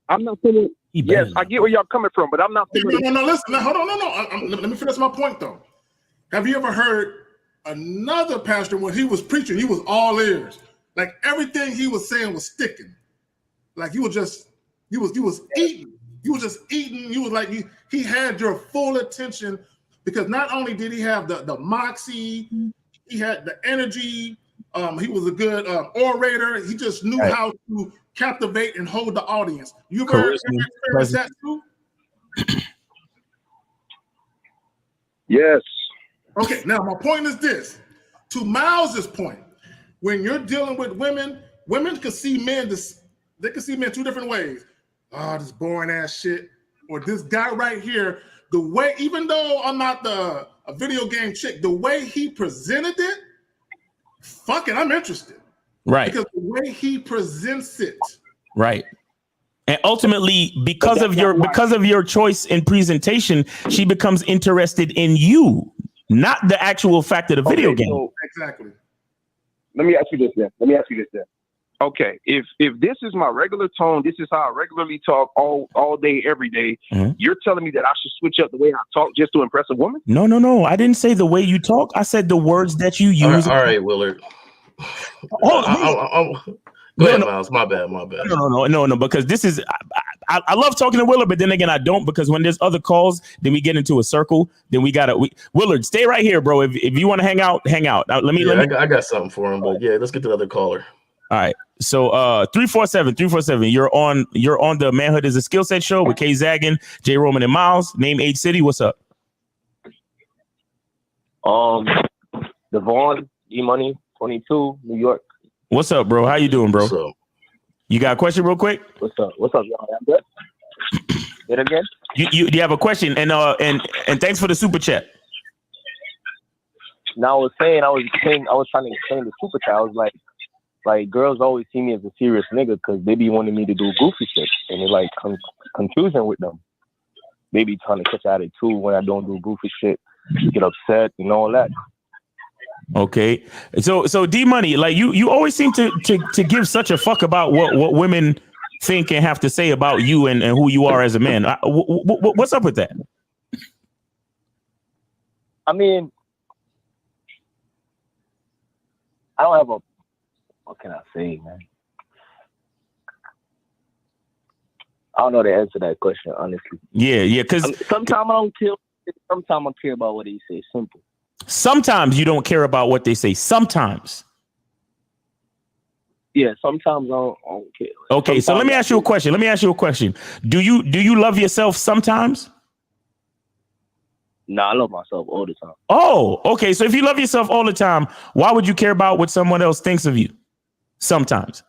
E: I'm not feeling. Yes, I get where y'all coming from, but I'm not feeling.
A: No, listen. No, hold on. No. Let me finish my point though. Have you ever heard another pastor when he was preaching? He was all ears. Like everything he was saying was sticking. Like he was eating. You was just eating. You was like he had your full attention because not only did he have the moxie, he had the energy. He was a good orator. He just knew how to captivate and hold the audience. You ever experienced that too?
E: Yes.
A: Okay. Now my point is this: to Miles's point, when you're dealing with women can see men. They can see men two different ways. Oh, this boring ass shit, or this guy right here. The way, even though I'm not a video game chick, the way he presented it, fuck it, I'm interested.
C: Right.
A: Because the way he presents it.
C: Right. And ultimately, because of your choice in presentation, she becomes interested in you, not the actual fact of the video game.
E: So
A: exactly.
E: Let me ask you this then. Okay, if this is my regular tone, this is how I regularly talk all day, every day.
C: Mm-hmm.
E: You're telling me that I should switch up the way I talk just to impress a woman?
C: No. I didn't say the way you talk. I said the words that you use.
D: All right, Willard. Go ahead, Miles. My bad.
C: No. Because this is, I love talking to Willard, but then again, I don't, because when there's other calls, then we get into a circle. Then Willard, stay right here, bro. If you want to hang out, hang out. Now,
D: I got something for him, but yeah, let's get to the other caller.
C: All right. So 347, you're on the Manhood is a Skill Set show with Kay Zaggin, J Roman, and Miles. Name, age, city. What's up?
E: Devon, E-Money, 22, New York.
C: What's up, bro? How you doing, bro?
D: What's up?
C: You got a question real quick?
E: What's up, y'all? I'm good. It again?
C: You have a question, and thanks for the super chat.
E: Now I was trying to explain the super chat. I was like girls always see me as a serious nigga because they be wanting me to do goofy shit, and it like confusing with them. They be trying to catch at it too when I don't do goofy shit, get upset and all that.
C: Okay, so D Money, like you always seem to give such a fuck about what women think and have to say about you and who you are as a man. What's up with that?
E: I mean, I don't have a. What can I say, man? I don't know the answer to that question, honestly.
C: Yeah, because
E: sometimes I don't care. Sometimes I care about what they say. Simple.
C: Sometimes you don't care about what they say. Sometimes.
E: Yeah, sometimes I don't care.
C: Okay,
E: sometimes
C: so let me ask you a question. Do you love yourself sometimes?
E: Nah, I love myself all the time.
C: Oh, okay. So if you love yourself all the time, why would you care about what someone else thinks of you? Sometimes.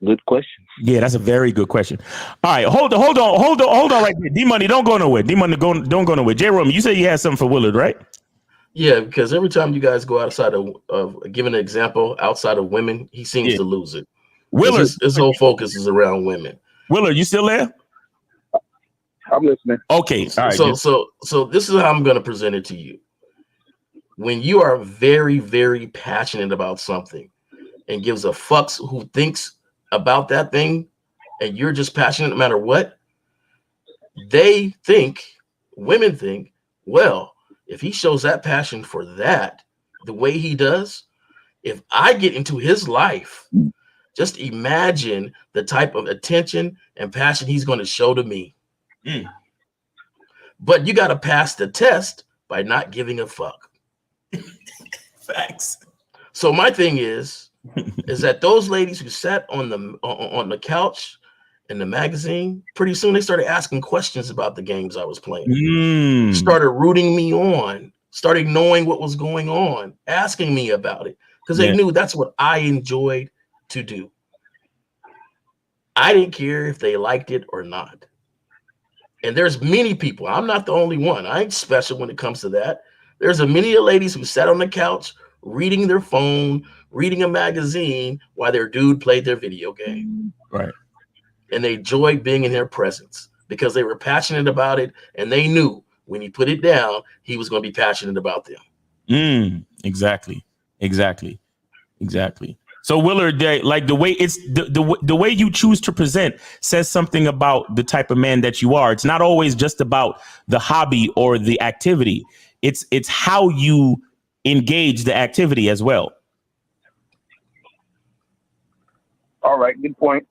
E: Good question.
C: Yeah, that's a very good question. All right, hold on right there. D Money, don't go nowhere. D Money, don't go nowhere. J Roman, you said you had something for Willard, right?
D: Yeah, because every time you guys go outside of giving an example outside of women, he seems to lose it.
C: Willard,
D: his whole focus is around women.
C: Willard, you still there?
E: I'm listening.
C: Okay, all right.
D: So this is how I'm going to present it to you. When you are very, very passionate about something and gives a fucks who thinks about that thing, and you're just passionate no matter what, women think, well, if he shows that passion for that the way he does, if I get into his life, just imagine the type of attention and passion he's going to show to me. But you got to pass the test by not giving a fuck.
C: Facts.
D: So my thing is that those ladies who sat on the couch in the magazine, pretty soon they started asking questions about the games I was playing. Started rooting me on, started knowing what was going on, asking me about it, because they knew that's what I enjoyed to do. I didn't care if they liked it or not. And there's many people. I'm not the only one. I ain't special when it comes to that. There's a many ladies who sat on the couch reading their phone, reading a magazine while their dude played their video game.
C: Right.
D: And they enjoyed being in their presence because they were passionate about it, and they knew when he put it down, he was going to be passionate about them.
C: Exactly. So Willard, like the way it's the way you choose to present says something about the type of man that you are. It's not always just about the hobby or the activity. It's how you engage the activity as well.
E: All right, good point.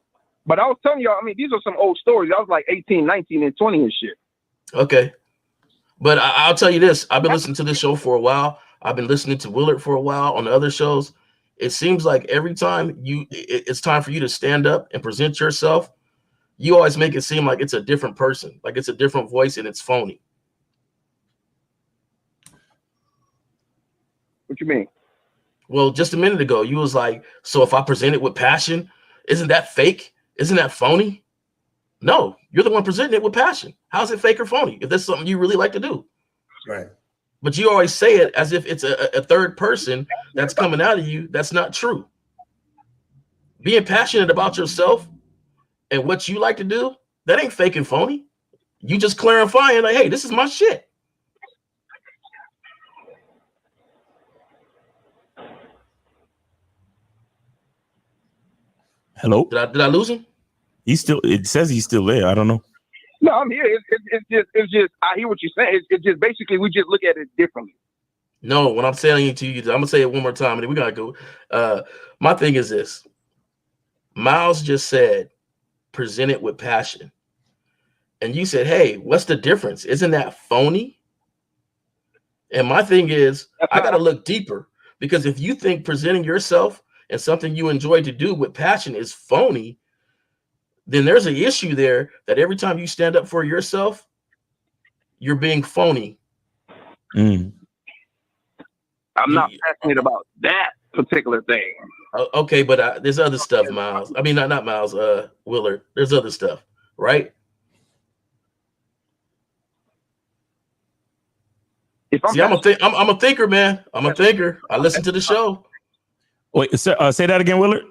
E: But I was telling y'all, I mean, these are some old stories. I was like 18, 19, and 20 and shit.
D: Okay. But I'll tell you this. I've been listening to this show for a while. I've been listening to Willard for a while on the other shows. It seems like every time it's time for you to stand up and present yourself, you always make it seem like it's a different person, like it's a different voice and it's phony.
E: What you mean?
D: Well, just a minute ago, you was like, so if I present it with passion, isn't that fake? Isn't that phony? No, you're the one presenting it with passion. How's it fake or phony if that's something you really like to do?
A: Right.
D: But you always say it as if it's a third person that's coming out of you. That's not true. Being passionate about yourself and what you like to do, that ain't fake and phony. You just clarifying like, hey, this is my shit.
C: Hello?
D: Did I lose him?
C: It says he's still there. I don't know.
E: No, I'm here. It's just. I hear what you're saying. It's just basically we just look at it differently.
D: No, when I'm saying it to you, I'm gonna say it one more time, and then we gotta go. My thing is this: Miles just said, "Present it with passion," and you said, "Hey, what's the difference? Isn't that phony?" And my thing is, I gotta look deeper because if you think presenting yourself and something you enjoy to do with passion is phony, then there's an issue there that every time you stand up for yourself, you're being phony.
E: I'm not passionate about that particular thing.
D: Okay, but there's other stuff, Miles. I mean, not Miles, Willard. There's other stuff, right? See, I'm a thinker, man. I'm a thinker. I listen to the show.
C: Wait, say that again, Willard.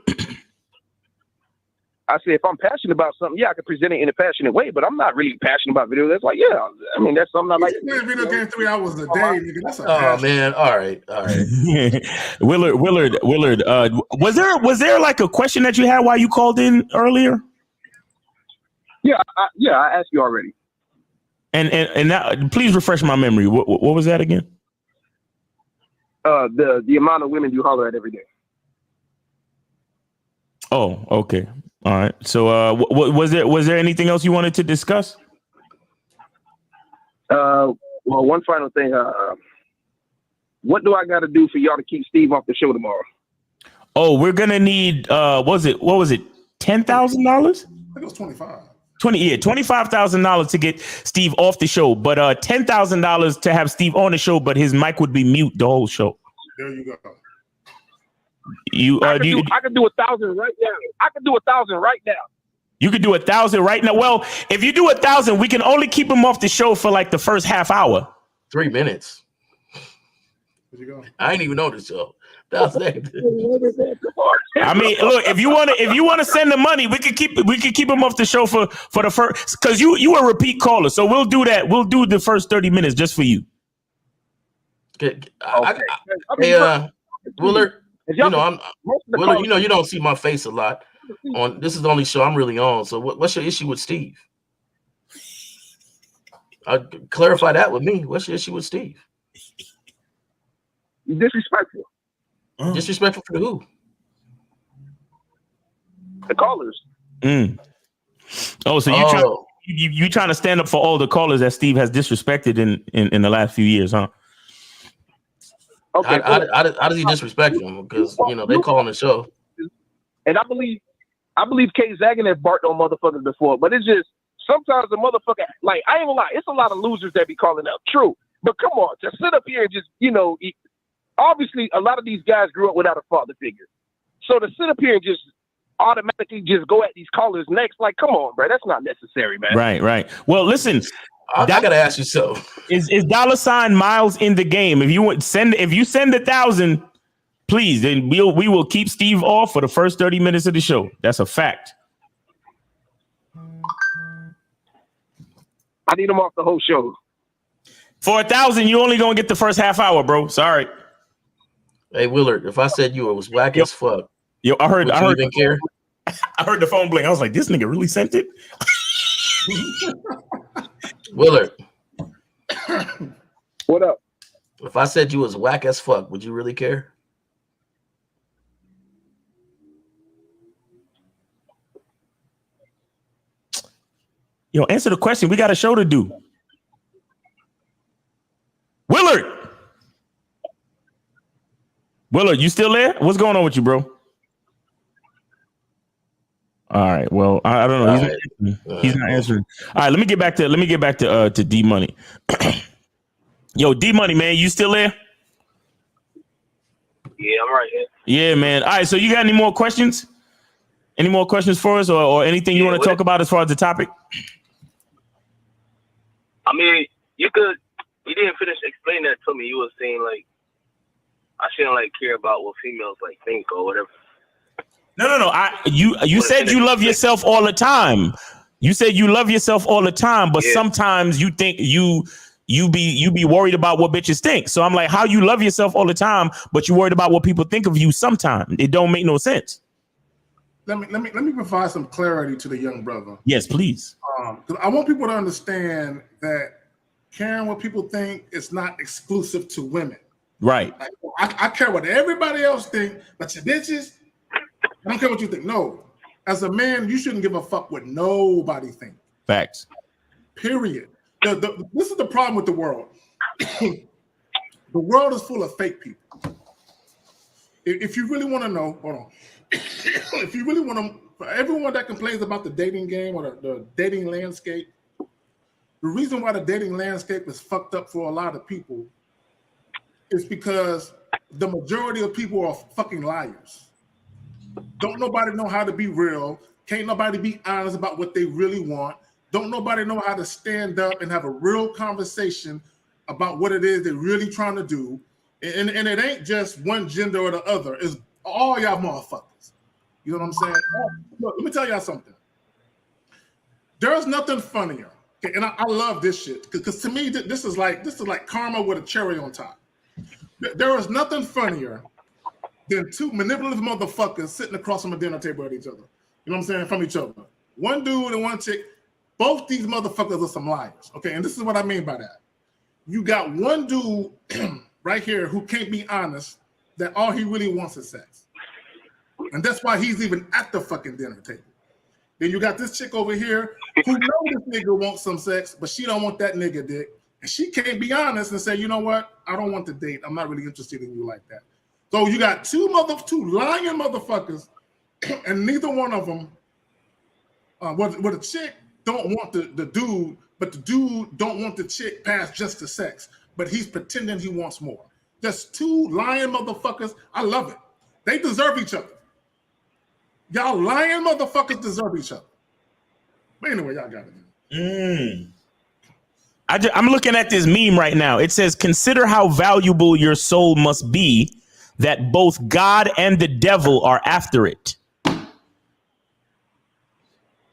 E: I say if I'm passionate about something, yeah, I can present it in a passionate way, but I'm not really passionate about video. That's like, yeah, I mean, that's something I like.
A: Video game 3 hours a day, nigga. That's
D: man. All right.
C: Willard. Was there like a question that you had while you called in earlier?
E: Yeah, I asked you already.
C: And now, please refresh my memory. What was that again?
E: The amount of women you holler at every day.
C: Oh, okay. All right. So, was there anything else you wanted to discuss?
E: Well, one final thing. What do I got to do for y'all to keep Steve off the show tomorrow?
C: Oh, we're gonna need. What was it? $10,000?
A: I think it was 25.
C: $25,000 to get Steve off the show, but $10,000 to have Steve on the show, but his mic would be mute the whole show.
A: There you go.
E: I could do 1,000 right now. I could do 1,000 right now.
C: You could do 1,000 right now. Well, if you do 1,000, we can only keep him off the show for like the first half hour.
D: 3 minutes.
A: Where'd you go?
D: I ain't even know this, y'all. That's that.
C: I mean, look, if you want to send the money, we could keep him off the show for the first, because you a repeat caller, so we'll do that. We'll do the first 30 minutes just for you.
D: Hey, Willard. Willard, you don't see my face a lot. This is the only show I'm really on. So what's your issue with Steve? Clarify that with me. What's your issue with Steve?
E: You're disrespectful.
D: Disrespectful for who?
E: The callers.
C: Oh, so you trying to stand up for all the callers that Steve has disrespected in the last few years, huh?
D: Okay. How does he disrespect them? Because they call on the show.
E: And I believe Kay Zagan has barked on motherfuckers before, but it's just sometimes the motherfucker, like, I ain't gonna lie, it's a lot of losers that be calling up. True. But come on, to sit up here and just, obviously a lot of these guys grew up without a father figure. So to sit up here and just automatically just go at these callers next. Like, come on, bro. That's not necessary, man.
C: Right. Well, listen,
D: I gotta ask you so.
C: Is $ Miles in the game? If you send 1,000, please, then we will keep Steve off for the first 30 minutes of the show. That's a fact.
E: I need him off the whole show.
C: For 1,000, you only gonna get the first half hour, bro. Sorry.
D: Hey Willard, if I said you was whack as fuck,
C: I heard
D: even care?
C: I heard the phone blink. I was like, this nigga really sent it.
D: Willard,
E: what up?
D: If I said you was whack as fuck, would you really care?
C: Yo, answer the question. We got a show to do. Willard, you still there? What's going on with you, bro? All right. Well, I don't know. He's not answering. All right. Let me get back to D Money. Yo, D Money, man, you still there?
E: Yeah, I'm right here.
C: Yeah, man. All right. So you got any more questions? Any more questions for us, or anything you want to talk about as far as the topic?
F: I mean, you didn't finish explaining that to me. You were saying like I shouldn't like care about what females like think or whatever. No. You said you love yourself all the time. You said you love yourself all the time, but sometimes you think you be worried about what bitches think. So I'm like, how you love yourself all the time, but you worried about what people think of you sometimes? It don't make no sense.
A: Let me provide some clarity to the young brother.
C: Yes, please.
A: Because I want people to understand that caring what people think is not exclusive to women.
C: Right.
A: Like, I care what everybody else think, but you bitches, I don't care what you think. No, as a man, you shouldn't give a fuck what nobody thinks.
C: Facts.
A: Period. This is the problem with the world. The world is full of fake people. If you really want to know, hold on. If you really want to, for everyone that complains about the dating game or the dating landscape, the reason why the dating landscape is fucked up for a lot of people is because the majority of people are fucking liars. Don't nobody know how to be real. Can't nobody be honest about what they really want. Don't nobody know how to stand up and have a real conversation about what it is they're really trying to do. And it ain't just one gender or the other. It's all y'all motherfuckers. You know what I'm saying? Look, let me tell y'all something. There's nothing funnier. Okay, and I love this shit because to me this is like karma with a cherry on top. There is nothing funnier than two manipulative motherfuckers sitting across from a dinner table at each other. You know what I'm saying? From each other. One dude and one chick. Both these motherfuckers are some liars. Okay, and this is what I mean by that. You got one dude right here who can't be honest that all he really wants is sex. And that's why he's even at the fucking dinner table. Then you got this chick over here who knows this nigga wants some sex, but she don't want that nigga dick. And she can't be honest and say, you know what? I don't want to date. I'm not really interested in you like that. So you got two lying motherfuckers, and neither one of them, with a chick, don't want the dude, but the dude don't want the chick past just the sex, but he's pretending he wants more. Just two lying motherfuckers. I love it. They deserve each other. Y'all lying motherfuckers deserve each other. But anyway, y'all got it.
C: I'm looking at this meme right now. It says, consider how valuable your soul must be that both God and the devil are after it.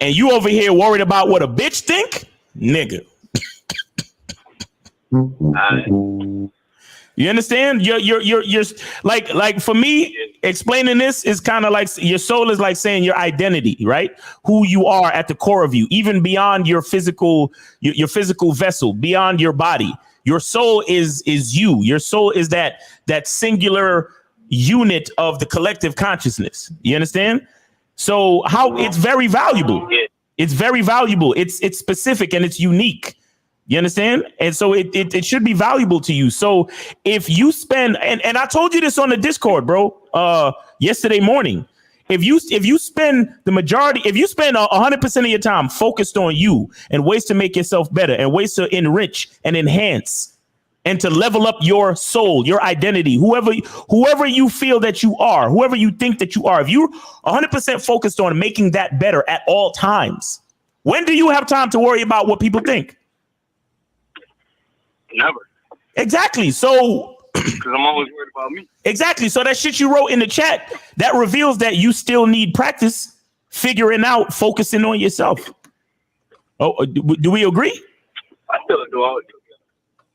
C: And you over here worried about what a bitch think? Nigga. You understand? You're like for me, explaining this is kind of like your soul is like saying your identity, right? Who you are at the core of you, even beyond your physical vessel, beyond your body. Your soul is you. Your soul is that singular unit of the collective consciousness. You understand? So how it's very valuable. It's very valuable. It's specific and it's unique. You understand? And so it should be valuable to you. So if you spend, and I told you this on the Discord, bro, yesterday morning, if you spend the majority, if you spend 100% of your time focused on you and ways to make yourself better and ways to enrich and enhance and to level up your soul, your identity, whoever you feel that you are, whoever you think that you are, if you're 100% focused on making that better at all times, when do you have time to worry about what people think?
F: Never.
C: Exactly. So,
F: because I'm always worried about me.
C: Exactly. So that shit you wrote in the chat, that reveals that you still need practice figuring out, focusing on yourself. Oh, do we agree?
F: I still do.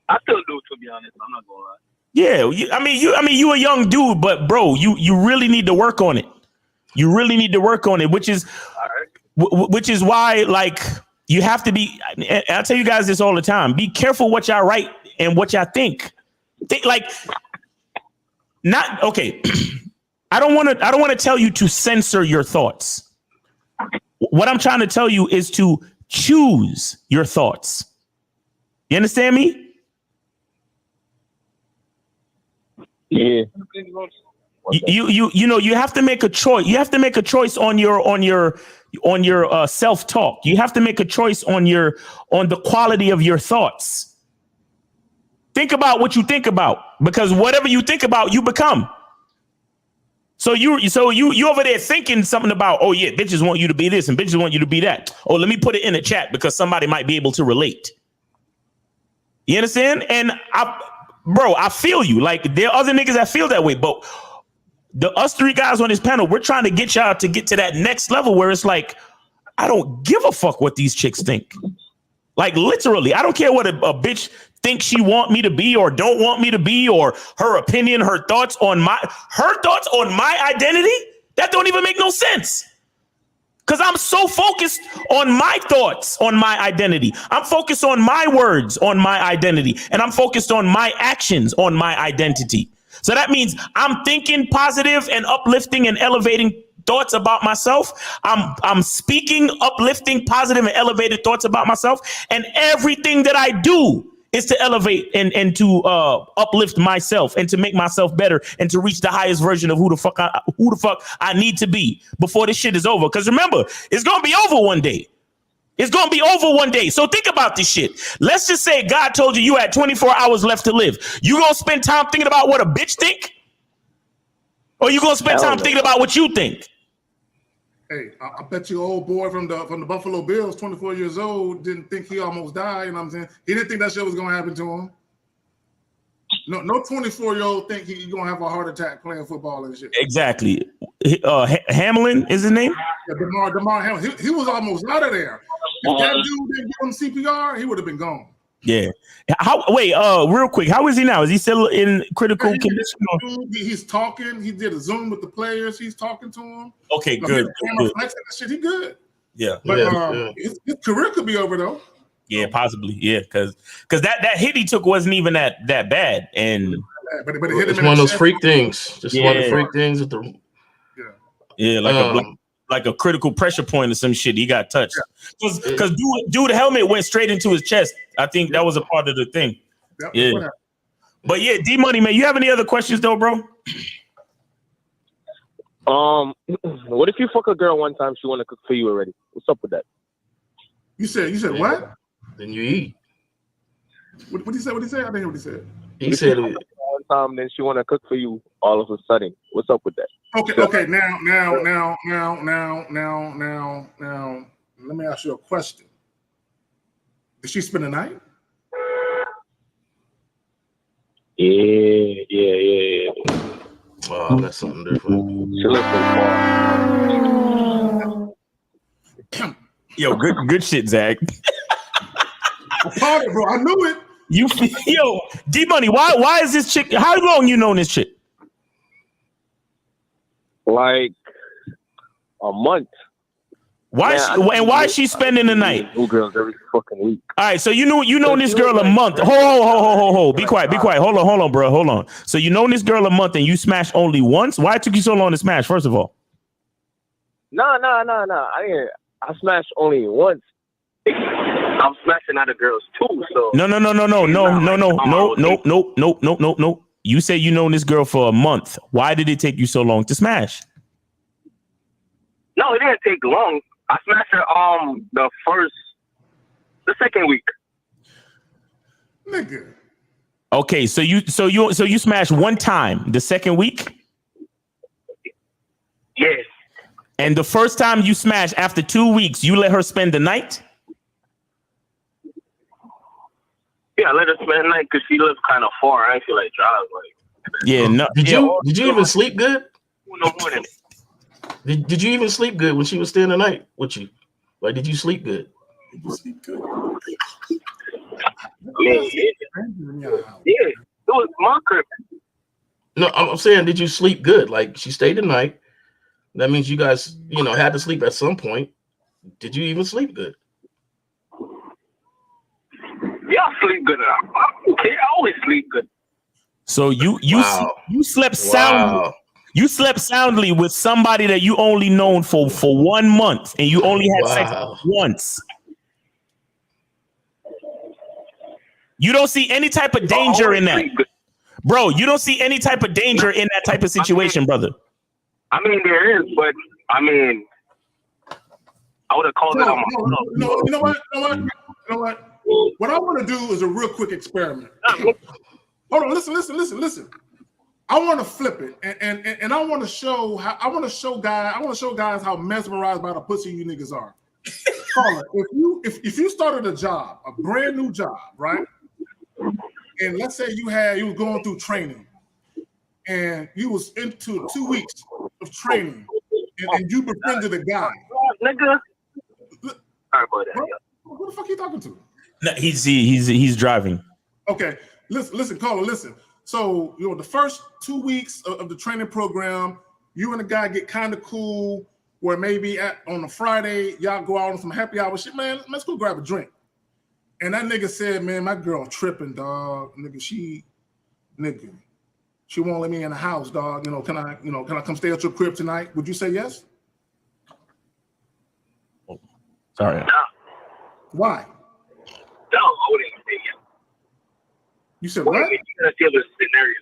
F: I still do, to be honest. I'm not gonna lie.
C: Yeah, you a young dude, but bro, you really need to work on it. You really need to work on it, which is why, like, you have to be. I tell you guys this all the time: be careful what y'all write and what y'all think. Not okay. I don't want to tell you to censor your thoughts. What I'm trying to tell you is to choose your thoughts. You understand me?
E: Yeah.
C: You have to make a choice. You have to make a choice on your self-talk. You have to make a choice on the quality of your thoughts. Think about what you think about, because whatever you think about, you become. So you over there thinking something about, oh yeah, bitches want you to be this and bitches want you to be that. Oh, let me put it in the chat because somebody might be able to relate. You understand? And I feel you. Like, there are other niggas that feel that way, but us three guys on this panel, we're trying to get y'all to get to that next level where it's like, I don't give a fuck what these chicks think. Like, literally, I don't care what a bitch thinks she want me to be or don't want me to be, or her opinion, her thoughts on my identity. That don't even make no sense. Because I'm so focused on my thoughts, on my identity. I'm focused on my words, on my identity. And I'm focused on my actions, on my identity. So that means I'm thinking positive and uplifting and elevating thoughts about myself. I'm speaking uplifting, positive and elevated thoughts about myself. And everything that I do is to elevate and to uplift myself and to make myself better and to reach the highest version of who the fuck I need to be before this shit is over. Because remember, it's going to be over one day. It's going to be over one day. So think about this shit. Let's just say God told you had 24 hours left to live. You going to spend time thinking about what a bitch think? Or you going to spend time thinking about what you think?
A: Hey, I bet you old boy from the Buffalo Bills, 24 years old, didn't think he almost died. You know what I'm saying? He didn't think that shit was going to happen to him. No 24-year-old think he's going to have a heart attack playing football and shit.
C: Exactly. Hamlin is his name?
A: Yeah, DeMar Hamlin. He was almost out of there. If that dude didn't give him CPR, he would have been gone.
C: Yeah. Real quick, how is he now? Is he still in critical condition?
A: He's talking. He did a Zoom with the players. He's talking to him.
C: Okay, good.
A: Shit, he good.
C: Yeah.
A: But his career could be over though.
C: Yeah, possibly. Yeah, because that hit he took wasn't even that bad, and
A: but it hit him.
D: It's one of those freak things. Just one of the freak things with the.
C: Yeah, like a critical pressure point or some shit. He got touched because dude helmet went straight into his chest. I think that was a part of the thing. Yep, yeah, but yeah, D Money, man. You have any other questions though, bro?
E: What if you fuck a girl one time, she want to cook for you already? What's up with that?
A: You said what?
D: Then you eat.
A: What did he say? I didn't hear what he said.
D: He said
E: one time, then she want to cook for you all of a sudden. What's up with that?
A: Okay. Now. Let me ask you a question. Did she spend the night?
E: Yeah.
D: Oh, that's something different.
E: She lives so far.
C: Yo, good shit, Zach.
A: I caught it, bro. I knew it.
C: Yo, D Money, why is this chick? How long you known this chick?
E: Like a month.
C: Why is she spending the night?
E: New girls every fucking week.
C: All right, so you know this girl a month. Hold. Be quiet. Hold on, bro. Hold on. So you know this girl a month and you smashed only once? Why it took you so long to smash? First of all.
E: No. I smashed only once.
F: I'm smashing other girls too. So
C: No. You say you known this girl for a month. Why did it take you so long to smash?
F: No, it didn't take long. I smashed her the second week.
A: Nigga.
C: Okay, so you smashed one time. The second week?
F: Yes.
C: And the first time you smashed after 2 weeks, you let her spend the night?
F: Yeah, I let her spend the night because she lives kind of far. I ain't feel like drive. Like,
C: Yeah, no.
D: Did you even sleep good?
F: No morning.
D: Did you even sleep good when she was staying the night with you? Like, did you sleep good?
A: Did you sleep good?
F: Yeah, it was my crib.
D: No, I'm saying, did you sleep good? Like, she stayed the night. That means you guys, had to sleep at some point. Did you even sleep good?
F: Yeah, I sleep good. I always sleep good.
C: So you
D: Wow.
C: slept soundly.
D: Wow.
C: You slept soundly with somebody that you only known for 1 month, and you only had sex once. You don't see any type of danger in that, bro. You don't see any type of danger in that type of situation, brother.
F: I mean, there is, but I mean, I would have called it on my.
A: No, you know what? What I want to do is a real quick experiment. Hold on, listen. I want to flip it, and I want to show guys how mesmerized by the pussy you niggas are. Caller, if you started a job, a brand new job, right? And let's say you was going through training, and you was into 2 weeks of training, and you befriended a guy.
F: Nigga. Sorry about that.
A: Who the fuck are you talking to?
C: No, he's driving.
A: Okay, listen, caller, listen. So, the first 2 weeks of the training program, you and the guy get kind of cool, where maybe on a Friday, y'all go out on some happy hour shit. Man, let's go grab a drink. And that nigga said, man, my girl tripping, dog. Nigga, she won't let me in the house, dog. Can I come stay at your crib tonight? Would you say yes?
C: Sorry.
F: No.
A: Why?
F: No, I wouldn't say yes.
A: You said what?
F: You gotta give a scenario.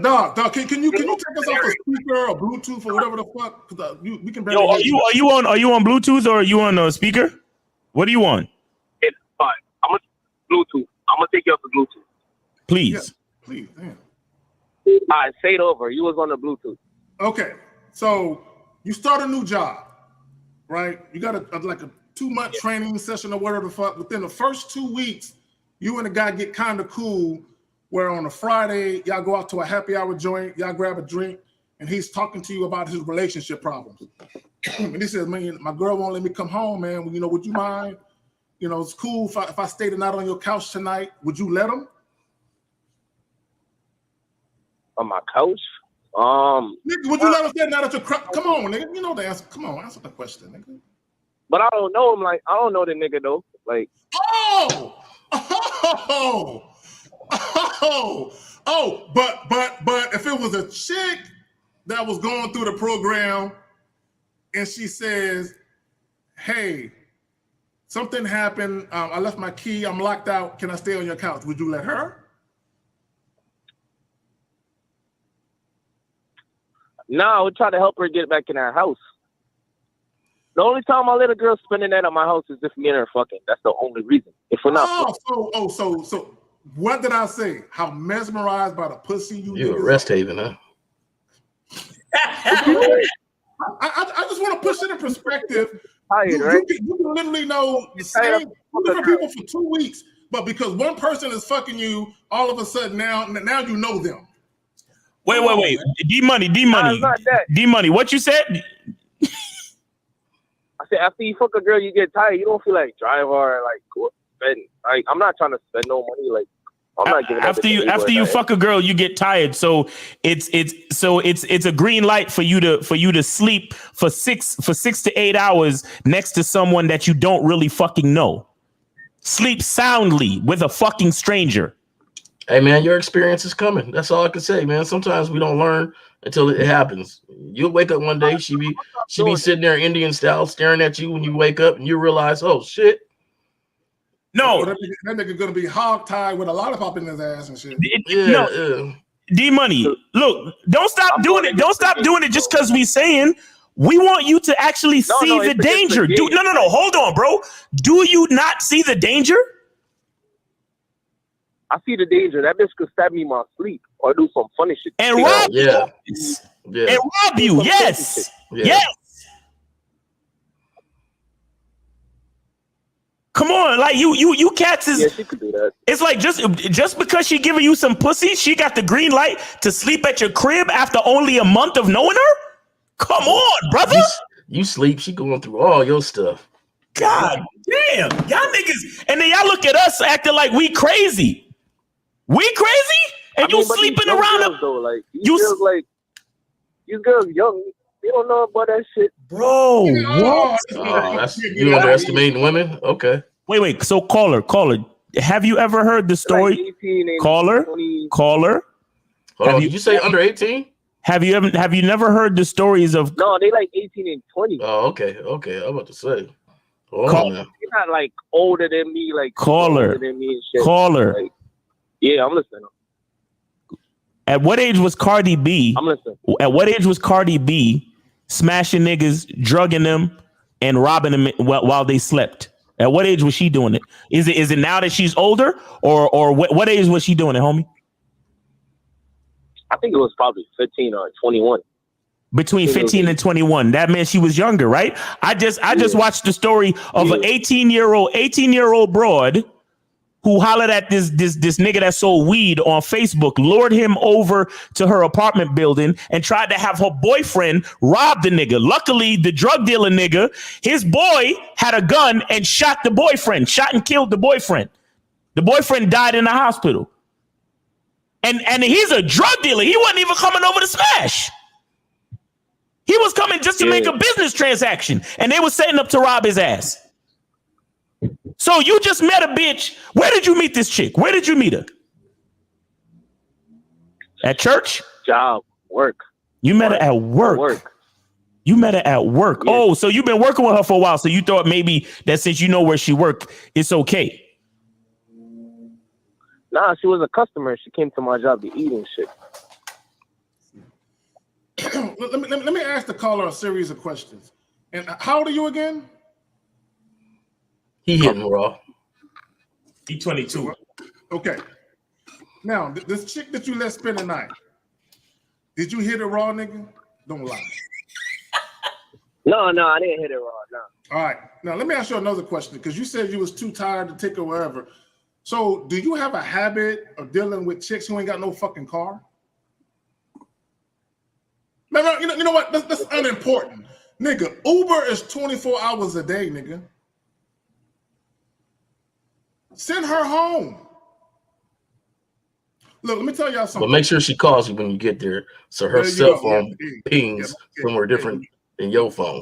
A: Dog, can you take us off a speaker or Bluetooth or whatever the fuck? Because we can barely.
C: Yo, are you on Bluetooth or are you on a speaker? What do you want?
F: It's fine. I'm gonna Bluetooth. I'm gonna take you off the Bluetooth.
C: Please.
A: Yeah, please, damn.
F: All right, say it over. You was on the Bluetooth.
A: Okay, so you start a new job, right? You got a 2-month training session or whatever the fuck. Within the first 2 weeks, you and the guy get kind of cool, where on a Friday, y'all go out to a happy hour joint, y'all grab a drink, and he's talking to you about his relationship problems. And he says, man, my girl won't let me come home, man. Would you mind? It's cool if I stay the night on your couch tonight. Would you let him?
F: On my couch?
A: Nigga, would you let him stay the night at your crap? Come on, nigga. You know the answer. Come on, answer the question, nigga.
F: But I don't know him. Like, I don't know the nigga, though. Like, but if it was a chick that was going through the program and she says, hey, something happened, I left my key, I'm locked out, can I stay on your couch? Would you let her? No, I would try to help her get back in her house. The only time I let a girl spend the night at my house is if me and her fucking. That's the only reason. If we're not.
A: So what did I say? How mesmerized by the pussy you
D: a rest haven, huh?
A: I just want to push it in perspective.
F: Tired, right?
A: You can literally know the same different people for 2 weeks, but because one person is fucking you, all of a sudden now you know them.
C: Wait. D Money. What you said?
F: I said after you fuck a girl, you get tired. You don't feel like drive or spend. Like, I'm not trying to spend no money. Like, I'm not giving.
C: After you fuck a girl, you get tired. So it's a green light for you to sleep for 6 to 8 hours next to someone that you don't really fucking know. Sleep soundly with a fucking stranger.
D: Hey man, your experience is coming. That's all I can say, man. Sometimes we don't learn until it happens. You'll wake up one day, she be sitting there Indian style staring at you when you wake up and you realize, oh shit.
A: No, that nigga gonna be hog-tied with a lollipop in his ass and shit.
C: D Money, look, don't stop doing it. Don't stop doing it just because we saying. We want you to actually see the danger. No. Hold on, bro. Do you not see the danger?
E: I see the danger. That bitch could stab me in my sleep or do some funny shit.
C: And rob you.
D: Yeah.
C: And rob you. Yes.
D: Yeah.
C: Yes. Come on, like you cats is.
E: Yeah, she could do that.
C: It's like just because she giving you some pussy, she got the green light to sleep at your crib after only a month of knowing her. Come on, brother.
D: You sleep. She going through all your stuff.
C: God damn, y'all niggas, and then y'all look at us acting like we crazy. We crazy, and you sleeping around
E: girls, though, like these girls young. They don't know about that shit,
C: bro. What?
D: You underestimating women? Okay.
C: Wait. So caller, have you ever heard the story?
E: Like 18 and
C: Caller.
E: 20.
C: Hold on,
D: did you say under 18?
C: Have you never heard the stories of?
E: No, they like 18 and 20.
D: Oh, okay. I'm about to say. Hold on now.
E: They're not like older than me, like
C: Caller.
E: older than me and shit.
C: Caller.
E: Like, yeah, I'm listening.
C: At what age was Cardi B?
E: I'm listening.
C: At what age was Cardi B smashing niggas, drugging them, and robbing them while they slept? At what age was she doing it? Is it now that she's older, or what age was she doing it, homie?
E: I think it was probably 15 or 21.
C: Between 15 and 21. That meant she was younger, right? I just watched the story of an 18-year-old broad who hollered at this nigga that sold weed on Facebook, lured him over to her apartment building and tried to have her boyfriend rob the nigga. Luckily, the drug dealer nigga, his boy had a gun and shot and killed the boyfriend. The boyfriend died in the hospital. And he's a drug dealer. He wasn't even coming over to smash. He was coming just to make a business transaction, and they were setting up to rob his ass. So you just met a bitch. Where did you meet this chick? Where did you meet her? At church?
E: Job, work.
C: You met her at work. You met her at work. Yeah. Oh, so you've been working with her for a while. So you thought maybe that since you know where she worked, it's okay.
E: Nah, she was a customer. She came to my job to eat and shit.
A: Let me ask the caller a series of questions. And how old are you again?
D: He hitting raw.
C: He 22.
A: Okay. Now, this chick that you let spend the night, did you hit her raw, nigga? Don't lie.
E: No, I didn't hit it raw. No.
A: All right. Now, let me ask you another question, because you said you was too tired to take her wherever. So, do you have a habit of dealing with chicks who ain't got no fucking car? No, you know what? That's unimportant. Nigga, Uber is 24 hours a day, nigga. Send her home. Look, let me tell y'all something.
D: But make sure she calls you when you get there, so her cell phone pings somewhere different than your phone,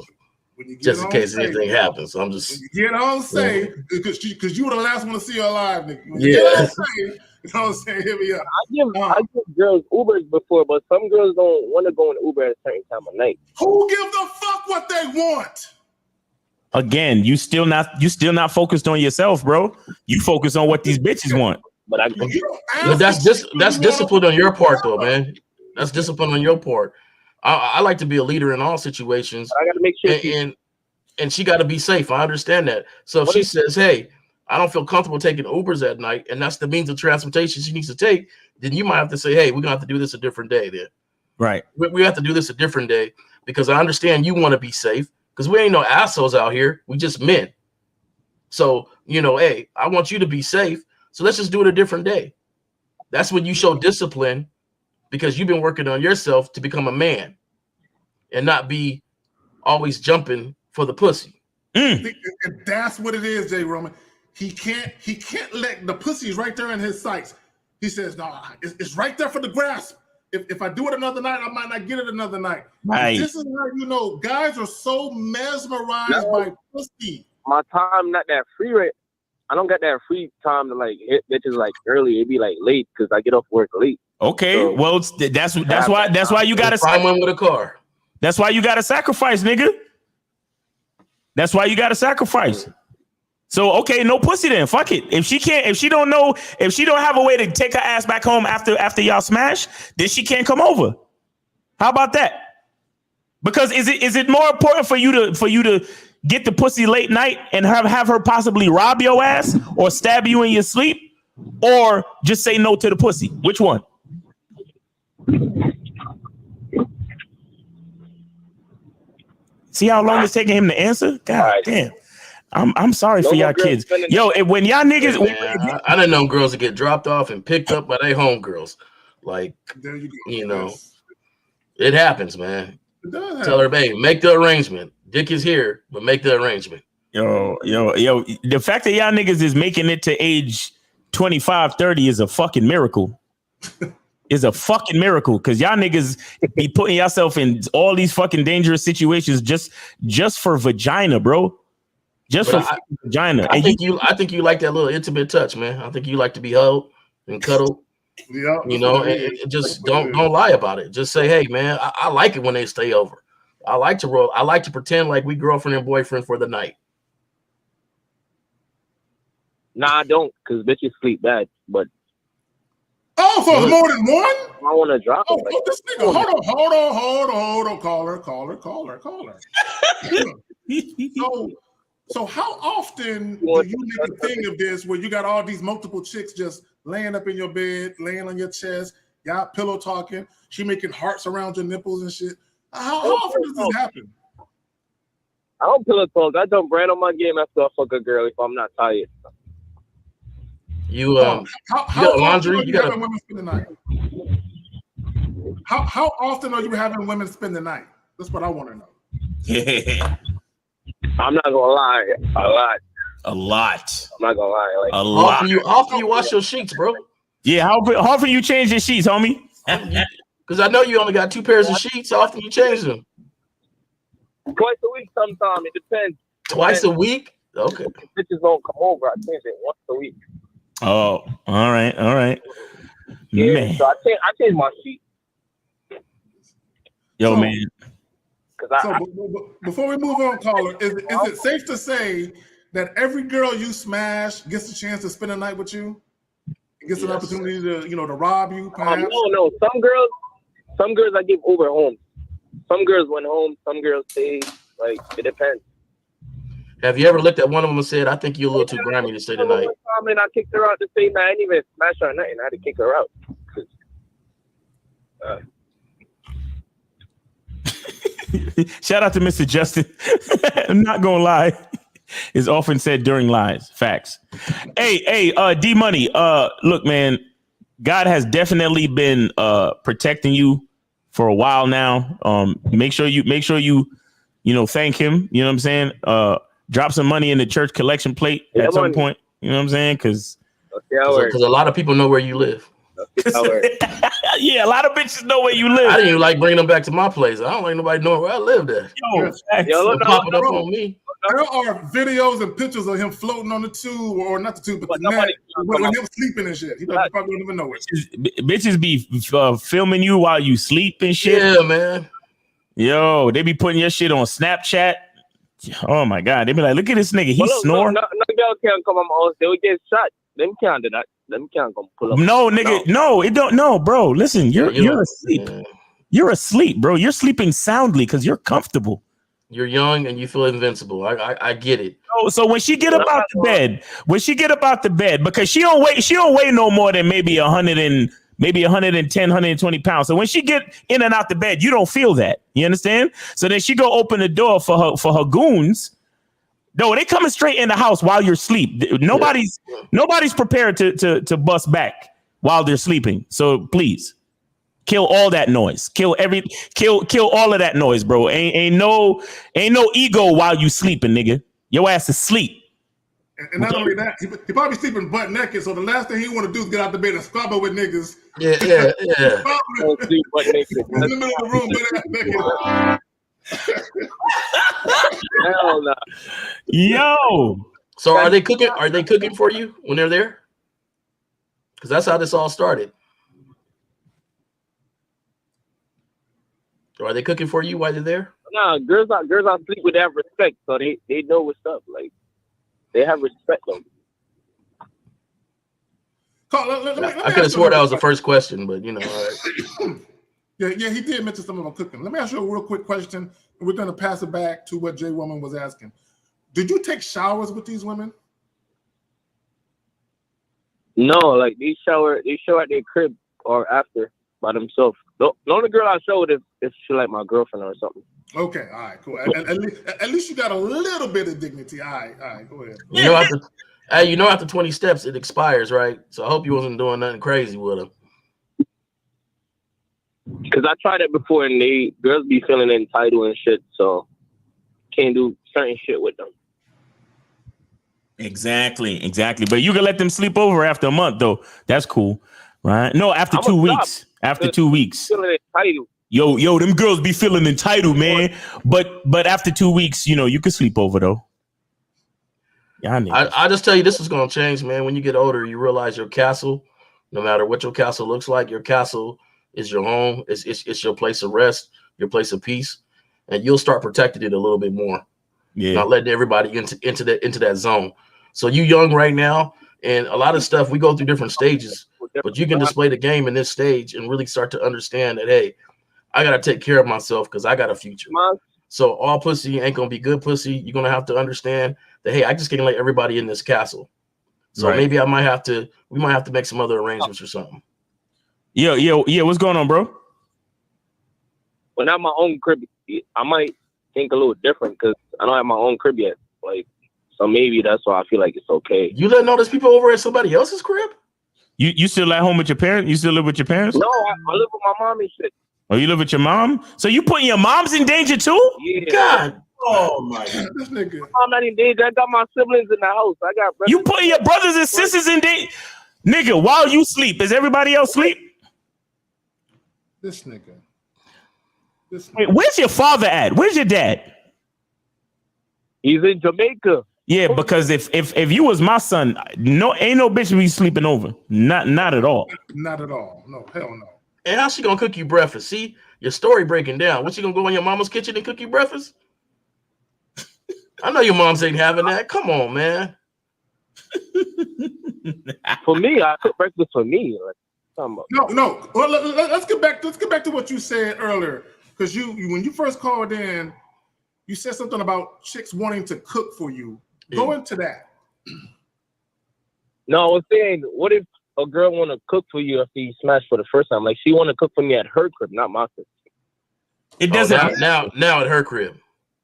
D: just in case anything happens. So I'm just
A: when you get on say, because you were the last one to see her alive, nigga. When
D: you
A: get on say, you know what I'm saying? Hit me up.
E: I give girls Ubers before, but some girls don't want to go in Uber at a certain time of night.
A: Who gives a fuck what they want?
C: Again, you still not focused on yourself, bro. You focus on what these bitches want.
E: But
D: that's discipline on your part, though, man. That's discipline on your part. I like to be a leader in all situations.
E: I got to make sure,
D: and she got to be safe. I understand that. So if she says, "Hey, I don't feel comfortable taking Ubers at night," and that's the means of transportation she needs to take, then you might have to say, "Hey, we're gonna have to do this a different day." Then,
C: right?
D: We have to do this a different day because I understand you want to be safe. Because we ain't no assholes out here. We just men. So, hey, I want you to be safe. So let's just do it a different day. That's when you show discipline because you've been working on yourself to become a man and not be always jumping for the pussy.
A: And that's what it is, J. Roman. He can't let the pussy's right there in his sights. He says, no, it's right there for the grasp. If I do it another night, I might not get it another night.
C: Right.
A: This is how you know guys are so mesmerized by pussy.
E: My time not that free right. I don't got that free time to like hit bitches like early. It'd be like late because I get off work late.
C: Okay, so, well that's why you gotta
D: find one with a car.
C: That's why you gotta sacrifice, nigga. That's why you gotta sacrifice. So okay, no pussy then. Fuck it. If she don't have a way to take her ass back home after y'all smash, then she can't come over. How about that? Because is it more important for you to get the pussy late night and have her possibly rob your ass or stab you in your sleep, or just say no to the pussy? Which one? See how long it's taking him to answer? God damn. I'm sorry for y'all kids. Yo, when y'all niggas,
D: I didn't know girls to get dropped off and picked up by their homegirls. Like,
A: there you go.
D: you know,
A: Yes.
D: it happens, man.
A: It does happen.
D: Tell her, babe, make the arrangement. Dick is here, but make the arrangement.
C: Yo, the fact that y'all niggas is making it to age 25, 30 is a fucking miracle. Is a fucking miracle, because y'all niggas be putting yourself in all these fucking dangerous situations just for vagina, bro. Just for vagina.
D: I think you like that little intimate touch, man. I think you like to be held and cuddled.
A: Yeah,
D: you know, and just don't lie about it. Just say, hey, man, I like it when they stay over. I like to pretend like we girlfriend and boyfriend for the night.
E: Nah, I don't, because bitches sleep bad. But
A: so it's more than one?
E: I want to drop it.
A: Oh, this nigga, hold on. Caller. So how often do you make a thing of this where you got all these multiple chicks just laying up in your bed, laying on your chest, y'all pillow talking, she making hearts around your nipples and shit? How often does this happen?
E: I don't pillow talk. I don't brand on my game after I fuck a girl if I'm not tired.
D: You
A: how
D: got laundry?
A: Often are you having women spend the night? How often are you having women spend the night? That's what I want to know.
E: I'm not gonna lie,
C: a lot.
E: I'm not gonna lie, like
C: a lot.
D: How often you wash your sheets, bro?
C: Yeah, how often you change your sheets, homie?
D: Because I know you only got 2 pairs of sheets. How often you change them?
E: Twice a week sometime. It depends.
D: Twice a week? Okay.
E: If bitches don't come over, I change it once a week.
C: Oh, all right.
E: Yeah,
C: Man.
E: so I change my sheet.
C: Yo, man.
A: Before we move on, caller, is it safe to say that every girl you smash gets a chance to spend a night with you? It gets an opportunity to, to rob you, perhaps?
E: No. Some girls I give over home. Some girls went home. Some girls stayed. Like, it depends.
D: Have you ever looked at one of them and said, I think you're a little too grimy to stay tonight?
E: And I kicked her out the same night. I didn't even smash her or nothing. I had to kick her out.
C: Shout out to Mr. Justin. I'm not gonna lie. Is often said during lies. Facts. Hey, D Money. Look, man, God has definitely been protecting you for a while now. Make sure you thank him. You know what I'm saying? Drop some money in the church collection plate at some point. You know what I'm saying? Because
D: a lot of people know where you live.
C: Yeah, a lot of bitches know where you live.
D: I didn't even like bringing them back to my place. I don't like nobody knowing where I lived at. Popping up on me.
A: There are videos and pictures of him floating on the tube, or not the tube, but the net, when him sleeping and shit. He probably don't even know it.
C: Bitches be filming you while you sleep and shit.
D: Yeah, man.
C: Yo, they be putting your shit on Snapchat. Oh my God, they be like, look at this nigga, he snoring.
E: No girl can't come on my house. They would get shot. Them can't do that. Them can't come pull up.
C: No, nigga, no, it don't. No, bro, listen, you're asleep. Man. You're asleep, bro. You're sleeping soundly because you're comfortable.
D: You're young and you feel invincible. I get it.
C: So when she get up out the bed, because she don't weigh no more than maybe 110, 120 pounds. So when she get in and out the bed, you don't feel that. You understand? So then she go open the door for her goons. No, they coming straight in the house while you're asleep. Nobody's prepared to bust back while they're sleeping. So please kill all that noise. Kill all of that noise, bro. Ain't no ego while you sleeping, nigga. Your ass is asleep.
A: And not only that, he probably sleeping butt naked. So the last thing he want to do is get out the bed and squabble with niggas.
D: Yeah.
E: Sleep butt naked.
A: In the middle of the room, butt naked.
E: Hell no.
C: Yo.
D: So are they cooking? Are they cooking for you when they're there? Because that's how this all started. So are they cooking for you while they're there?
E: Nah, girls on sleep with that respect, so they know what's up. Like, they have respect though.
D: I could have swore that was the first question, but all right.
A: Yeah, he did mention something about cooking. Let me ask you a real quick question, and we're going to pass it back to what Jay Woman was asking. Did you take showers with these women?
E: No, like they shower at their crib or after by themselves. The only girl I show it if she like my girlfriend or something.
A: Okay, all right, cool. At least you got a little bit of dignity. All right, go ahead.
D: After 20 steps it expires, right? So I hope you wasn't doing nothing crazy with them.
E: Because I tried it before and girls be feeling entitled and shit, so can't do certain shit with them.
C: Exactly. But you can let them sleep over after a month, though. That's cool, right? No, after 2 weeks. After 2 weeks.
E: Feeling entitled.
C: Yo, them girls be feeling entitled, man. But after 2 weeks, you can sleep over though. Yeah,
D: I just tell you, this is gonna change, man. When you get older, you realize your castle, no matter what your castle looks like, your castle is your home. It's your place of rest, your place of peace, and you'll start protecting it a little bit more.
C: Yeah,
D: not letting everybody into that zone. So you young right now, and a lot of stuff we go through different stages, but you can display the game in this stage and really start to understand that, hey, I gotta take care of myself because I got a future. So all pussy ain't gonna be good pussy. You're gonna have to understand that, hey, I just can't let everybody in this castle. So maybe we might have to make some other arrangements or something.
C: Yeah. What's going on, bro?
E: When I have my own crib, I might think a little different because I don't have my own crib yet. Like, so maybe that's why I feel like it's okay.
D: You letting all these people over at somebody else's crib?
C: You still at home with your parents? You still live with your parents?
E: No, I live with my mom and shit.
C: Oh, you live with your mom? So you putting your moms in danger too?
E: Yeah.
D: God. Oh my God.
A: This nigga.
E: I'm not in danger. I got my siblings in the house. I got brothers.
C: You putting your brothers and sisters in danger? Nigga, while you sleep, is everybody else sleep?
A: This nigga.
C: Wait, where's your father at? Where's your dad?
E: He's in Jamaica.
C: Yeah, because if you was my son, ain't no bitch be sleeping over. Not at all.
A: Not at all. No, hell no.
D: And how's she gonna cook you breakfast? See, your story breaking down. What, you gonna go in your mama's kitchen and cook you breakfast? I know your moms ain't having that. Come on, man.
E: For me, I cook breakfast for me. Like,
A: No. Well, let's get back to what you said earlier. Because you when you first called in, you said something about chicks wanting to cook for you. Go into that.
E: No, I was saying, what if a girl want to cook for you after you smash for the first time? Like, she want to cook for me at her crib, not my crib.
C: It doesn't.
D: Now at her crib.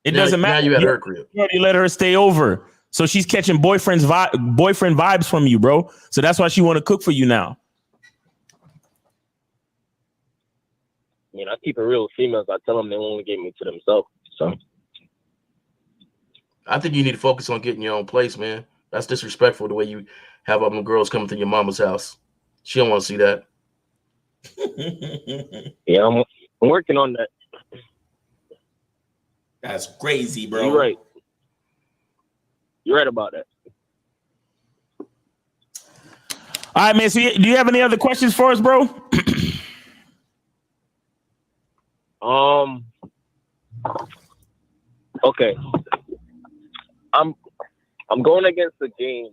C: It doesn't matter.
D: Now you at her crib.
C: You already let her stay over, so she's catching boyfriend vibes from you, bro. So that's why she want to cook for you now.
E: I keep it real with females. I tell them they only get me to themselves. So
D: I think you need to focus on getting your own place, man. That's disrespectful the way you have all them girls coming to your mama's house. She don't want to see that.
E: Yeah, I'm working on that.
C: That's crazy, bro.
E: You're right. You're right about that.
C: All right, man. So do you have any other questions for us, bro?
E: Okay. I'm going against the game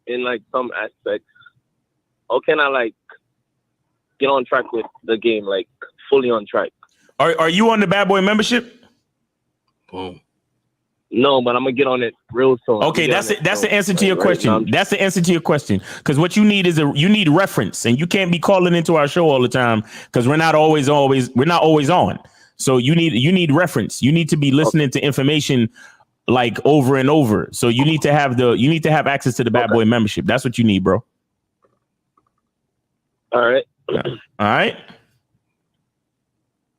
E: in like some aspects. How can I like get on track with the game, like fully on track?
C: Are you on the Bad Boy membership?
D: Boom.
E: No, but I'm gonna get on it real soon.
C: Okay, that's it. That's the answer to your question. That's the answer to your question. Because what you need is you need reference, and you can't be calling into our show all the time because we're not always on. So you need reference. You need to be listening to information like over and over. So you need to have access to the Bad Boy membership. That's what you need, bro.
E: All right.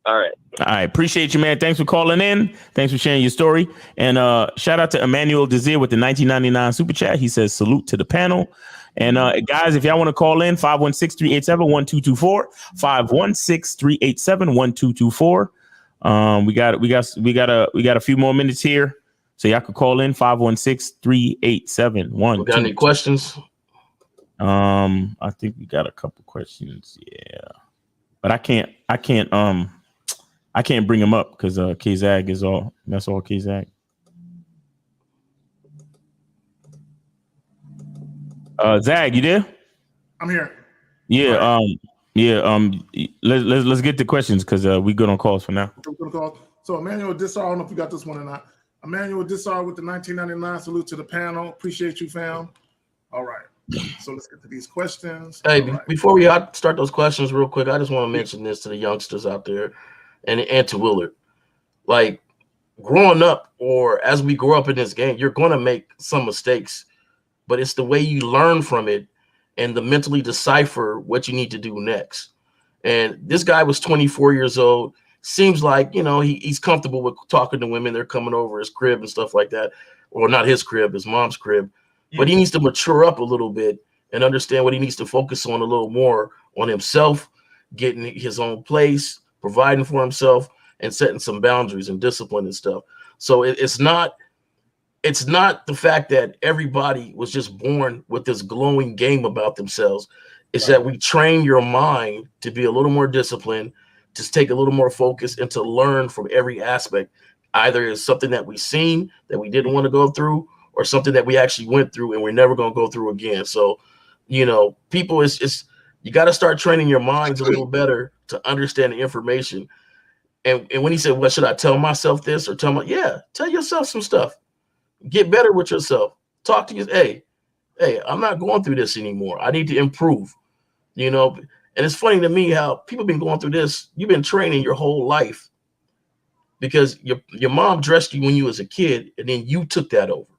E: All right. Appreciate you, man.
C: Thanks for calling in. Thanks for sharing your story. And shout out to Emmanuel Desir with the 1999 super chat. He says salute to the panel. And guys, if y'all want to call in, 516-387-1224, 516-387-1224. We got a few more minutes here. So y'all can call in 516-387-1224.
D: Got any questions?
C: I think we got a couple questions. Yeah. But I can't bring him up because K-Zag is all. That's all K-Zag. Zag, you there?
A: I'm here.
C: Yeah. Let's get to questions because we good on calls for now.
A: So Emmanuel Dissar, I don't know if you got this one or not. Emmanuel Dissar with the 1999 salute to the panel. Appreciate you, fam. All right. So let's get to these questions.
D: Hey,
A: All right.
D: before we start those questions real quick, I just want to mention this to the youngsters out there and to Willard. Like, growing up, or as we grow up in this game, you're going to make some mistakes, but it's the way you learn from it and the mentally decipher what you need to do next. And this guy was 24 years old. Seems like, he's comfortable with talking to women. They're coming over his crib and stuff like that. Or not his crib, his mom's crib. But he needs to mature up a little bit and understand what he needs to focus on a little more on himself, getting his own place, providing for himself, and setting some boundaries and discipline and stuff. So it's not the fact that everybody was just born with this glowing game about themselves. It's that we train your mind to be a little more disciplined, to take a little more focus, and to learn from every aspect. Either it's something that we've seen that we didn't want to go through, or something that we actually went through and we're never going to go through again. So, people, it's you got to start training your minds a little better to understand the information. And when he said, "What should I tell myself this or tell yourself some stuff. Get better with yourself. Talk to you. Hey, I'm not going through this anymore. I need to improve." And it's funny to me how people have been going through this. You've been training your whole life because your mom dressed you when you was a kid, and then you took that over.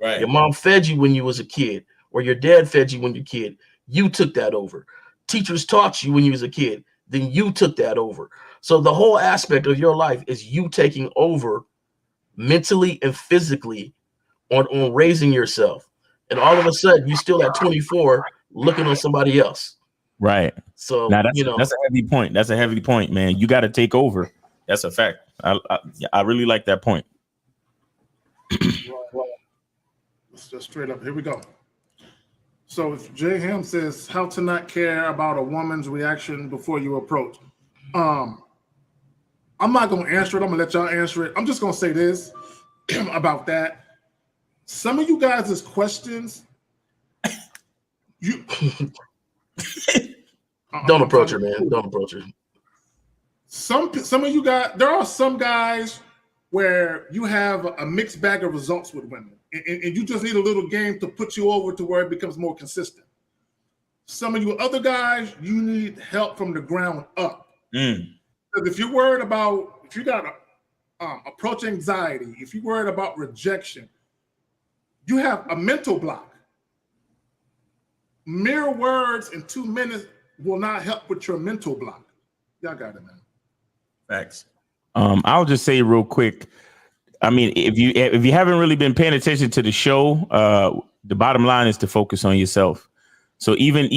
C: Right.
D: Your mom fed you when you was a kid, or your dad fed you when you're a kid. You took that over. Teachers taught you when you was a kid, then you took that over. So the whole aspect of your life is you taking over mentally and physically on raising yourself. And all of a sudden, you still at 24 looking on somebody else.
C: Right.
D: So
C: now that's a heavy point. That's a heavy point, man. You got to take over. That's a fact. I really like that point.
A: Let's just straight up. Here we go. So if Jay Ham says how to not care about a woman's reaction before you approach. I'm not going to answer it. I'm going to let y'all answer it. I'm just going to say this about that. Some of you guys' questions,
D: don't approach her, man. Don't approach her.
A: Some of you guys, there are some guys where you have a mixed bag of results with women, and you just need a little game to put you over to where it becomes more consistent. Some of you other guys, you need help from the ground up. Because if you're worried about, if you got approach anxiety, if you're worried about rejection, you have a mental block. Mere words in 2 minutes will not help with your mental block. Y'all got it, man.
C: Facts. I'll just say real quick. I mean, if you haven't really been paying attention to the show, the bottom line is to focus on yourself. So even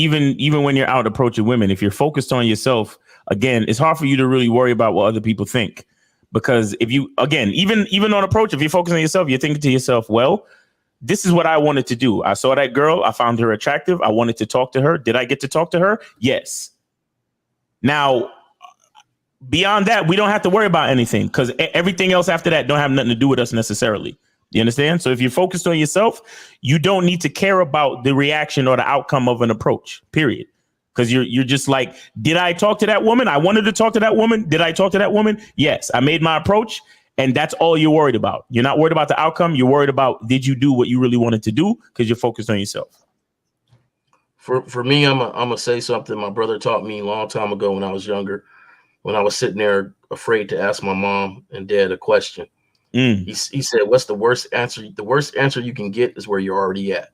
C: when you're out approaching women, if you're focused on yourself, again, it's hard for you to really worry about what other people think. Because if you, again, even on approach, if you're focusing on yourself, you're thinking to yourself, well, this is what I wanted to do. I saw that girl. I found her attractive. I wanted to talk to her. Did I get to talk to her? Yes. Now, beyond that, we don't have to worry about anything because everything else after that don't have nothing to do with us necessarily. You understand? So if you're focused on yourself, you don't need to care about the reaction or the outcome of an approach, period. Because you're just like, did I talk to that woman? I wanted to talk to that woman. Did I talk to that woman? Yes, I made my approach. And that's all you're worried about. You're not worried about the outcome. You're worried about, did you do what you really wanted to do? Because you're focused on yourself.
D: For me, I'm gonna say something my brother taught me a long time ago when I was younger, when I was sitting there afraid to ask my mom and dad a question. He said, what's the worst answer? The worst answer you can get is where you're already at.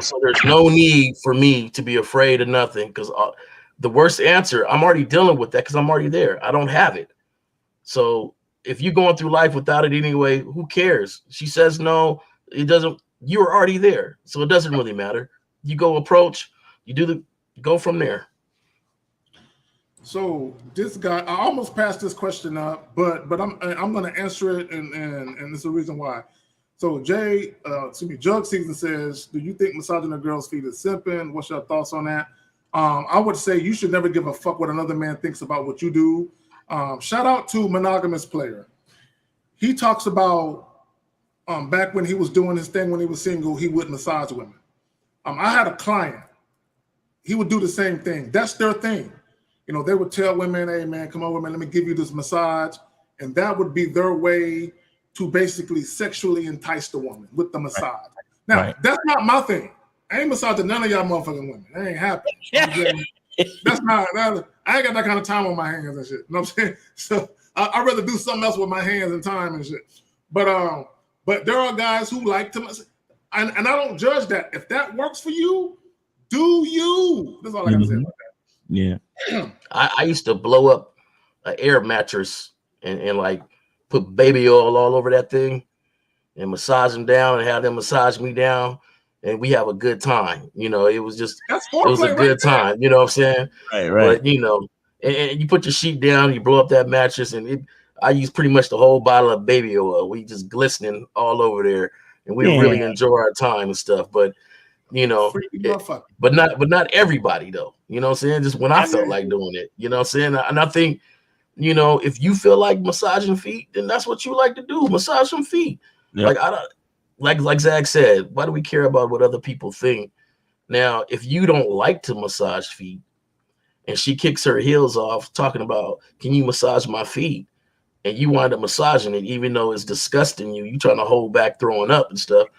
D: So there's no need for me to be afraid of nothing because the worst answer, I'm already dealing with that because I'm already there. I don't have it. So if you're going through life without it anyway, who cares? She says no, it doesn't. You're already there. So it doesn't really matter. You go approach, go from there.
A: So this guy, I almost passed this question up, but I'm going to answer it, and there's the reason why. So Jug Season says, do you think massaging a girl's feet is simping? What's your thoughts on that? I would say you should never give a fuck what another man thinks about what you do. Shout out to Monogamous Player. He talks about back when he was doing his thing when he was single, he would massage women. I had a client. He would do the same thing. That's their thing. You know, they would tell women, hey, man, come over, man, let me give you this massage. And that would be their way to basically sexually entice the woman with the massage. Now, that's not my thing. I ain't massaging none of y'all motherfucking women. That ain't happening. That's not. I ain't got that kind of time on my hands and shit. You know what I'm saying? So I'd rather do something else with my hands and time and shit. But there are guys who like to, and I don't judge that. If that works for you, do you? That's all I gotta say about that.
C: Yeah.
D: I used to blow up an air mattress and like put baby oil all over that thing and massage them down and have them massage me down. And we have a good time. You know, it was just, it was a good time. You know what I'm saying?
C: Right.
D: But, you know, and you put your sheet down, you blow up that mattress, and I use pretty much the whole bottle of baby oil. We just glistening all over there, and we really enjoy our time and stuff. But, you know, but not everybody, though. You know what I'm saying? Just when I felt like doing it. You know what I'm saying? And I think, you know, if you feel like massaging feet, then that's what you like to do. Massage some feet. Yep. Like Zach said, why do we care about what other people think? Now, if you don't like to massage feet and she kicks her heels off talking about, can you massage my feet? And you wind up massaging it, even though it's disgusting you trying to hold back throwing up and stuff,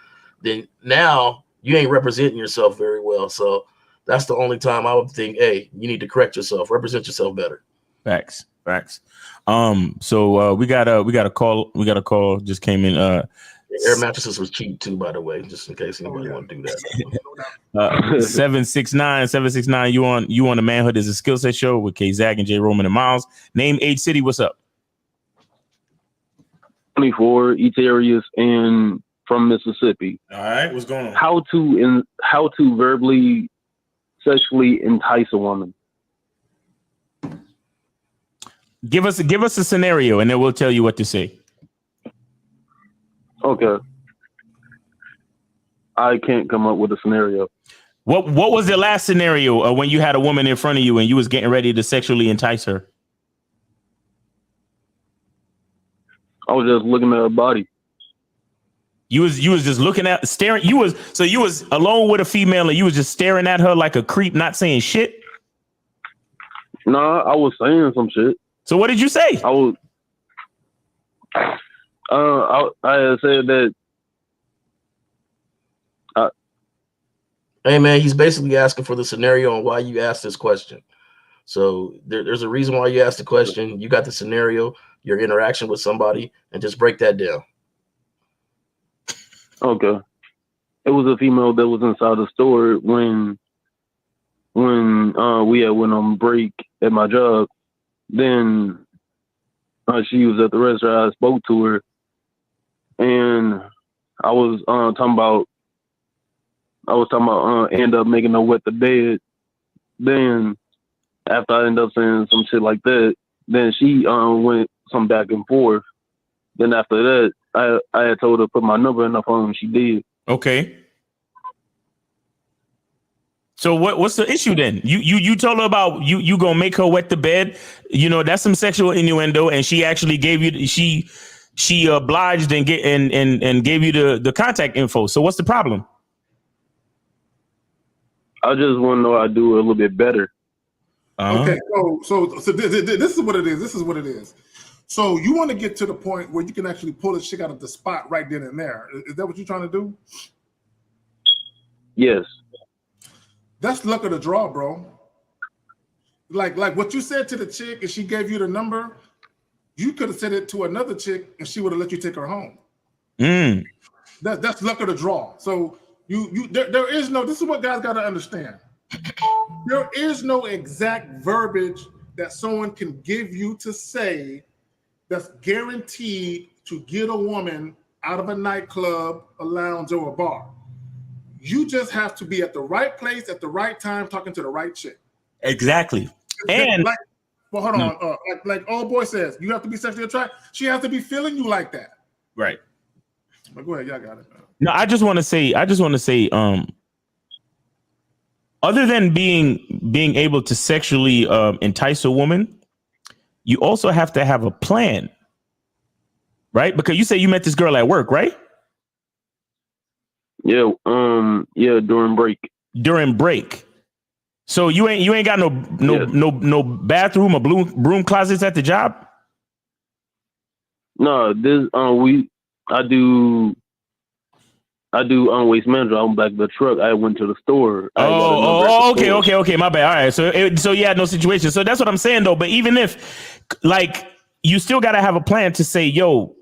D: then now you ain't representing yourself very well. So that's the only time I would think, hey, you need to correct yourself, represent yourself better.
C: Facts. So we got a call just came in.
D: Air mattresses was cheap too, by the way, just in case anybody want to do that.
C: 769, you on the Manhood is a Skill Set show with K Zach and J Roman and Miles. Name, age, city. What's up?
G: 24, East Areas, and from Mississippi.
C: All right, what's going on?
G: How to verbally, sexually entice a woman.
C: Give us a scenario, and then we'll tell you what to say.
G: Okay. I can't come up with a scenario.
C: What was the last scenario when you had a woman in front of you and you was getting ready to sexually entice her?
G: I was just looking at her body.
C: You was just staring. You was alone with a female and you was just staring at her like a creep, not saying shit.
G: Nah, I was saying some shit.
C: So what did you say?
G: I said that.
D: Hey man, he's basically asking for the scenario on why you asked this question. So there's a reason why you asked the question. You got the scenario, your interaction with somebody, and just break that down.
G: Okay. It was a female that was inside the store when we had went on break at my job. Then she was at the restaurant. I spoke to her, and I was talking about end up making her wet the bed. Then after I ended up saying some shit like that, then she went some back and forth. Then after that, I had told her to put my number in her phone. She did.
C: Okay. So what's the issue then? You told her about you gonna make her wet the bed. You know, that's some sexual innuendo, and she actually gave you she obliged and gave you the contact info. So what's the problem?
G: I just want to know how to do it a little bit better.
A: Okay, so this is what it is. This is what it is. So you want to get to the point where you can actually pull the shit out of the spot right then and there. Is that what you're trying to do?
G: Yes.
A: That's luck of the draw, bro. Like what you said to the chick and she gave you the number, you could have said it to another chick and she would have let you take her home. That's luck of the draw. So there is no, this is what guys got to understand. There is no exact verbiage that someone can give you to say that's guaranteed to get a woman out of a nightclub, a lounge, or a bar. You just have to be at the right place at the right time, talking to the right chick.
C: Exactly. And
A: hold on. Like old boy says, you have to be sexually attracted. She has to be feeling you like that.
C: Right.
A: But go ahead, y'all got it.
C: No, I just want to say, other than being able to sexually entice a woman, you also have to have a plan, right? Because you say you met this girl at work, right?
G: Yeah, during break.
C: During break. So you ain't got no bathroom or broom closets at the job?
G: No, this I I do waste management. I'm back of the truck. I went to the store.
C: Okay. My bad. All right. So you had no situation. So that's what I'm saying, though. But even if, like, you still got to have a plan to say, yo,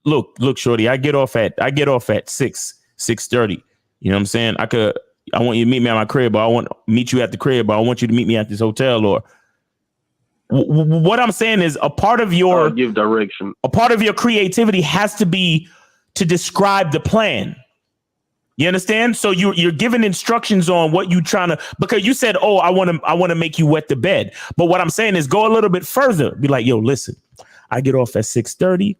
C: look, shorty, I get off at 6:30. You know what I'm saying? I want you to meet me at my crib, or I want to meet you at the crib, or I want you to meet me at this hotel, or what I'm saying is a part of your
G: give direction.
C: A part of your creativity has to be to describe the plan. You understand? So you're giving instructions on what you trying to, because you said, oh, I want to make you wet the bed. But what I'm saying is go a little bit further. Be like, yo, listen, I get off at 6:30.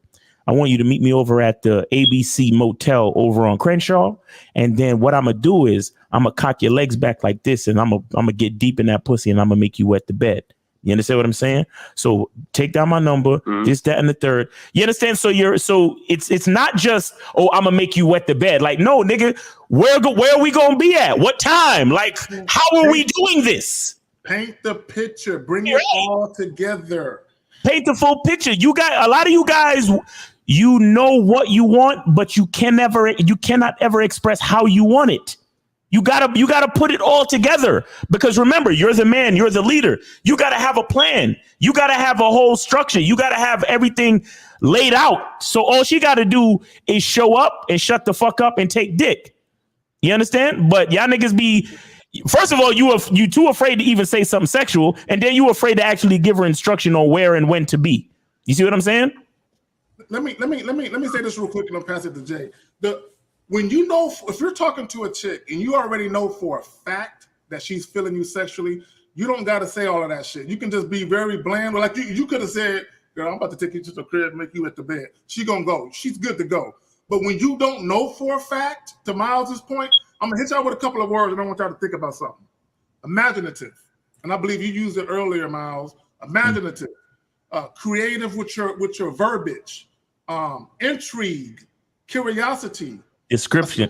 C: I want you to meet me over at the ABC Motel over on Crenshaw. And then what I'm going to do is I'm going to cock your legs back like this, and I'm going to get deep in that pussy, and I'm going to make you wet the bed. You understand what I'm saying? So take down my number, this, that, and the third. You understand? So it's not just, oh, I'm gonna make you wet the bed. Like, no, nigga, where are we gonna be at? What time? Like, how are we doing this?
A: Paint the picture. Bring it all together.
C: Paint the full picture. You got a lot of you guys. You know what you want, but you cannot ever express how you want it. You gotta put it all together, because remember, you're the man, you're the leader. You gotta have a plan. You gotta have a whole structure. You gotta have everything laid out. So all she gotta do is show up and shut the fuck up and take dick. You understand? But y'all niggas be, first of all, you too afraid to even say something sexual, and then you afraid to actually give her instruction on where and when to be. You see what I'm saying?
A: Let me say this real quick, and I'll pass it to Jay. When you know, if you're talking to a chick and you already know for a fact that she's feeling you sexually, you don't got to say all of that shit. You can just be very bland. Like you could have said, girl, I'm about to take you to the crib and make you at the bed. She gonna go. She's good to go. But when you don't know for a fact, to Miles's point, I'm gonna hit y'all with a couple of words, and I want y'all to think about something. Imaginative, and I believe you used it earlier, Miles. Imaginative, creative with your verbiage, intrigue, curiosity.
C: Descriptive.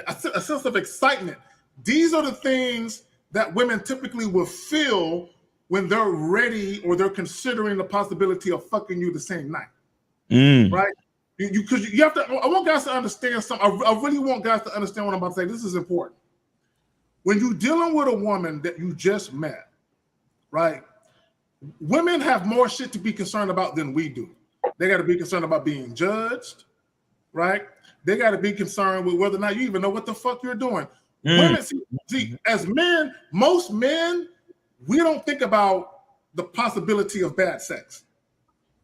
A: A sense of excitement. These are the things that women typically will feel when they're ready or they're considering the possibility of fucking you the same night. Right? Because you have to. I want guys to understand something. I really want guys to understand what I'm about to say. This is important. When you're dealing with a woman that you just met, right? Women have more shit to be concerned about than we do. They got to be concerned about being judged. Right? They got to be concerned with whether or not you even know what the fuck you're doing. Women, see, as men, most men, we don't think about the possibility of bad sex.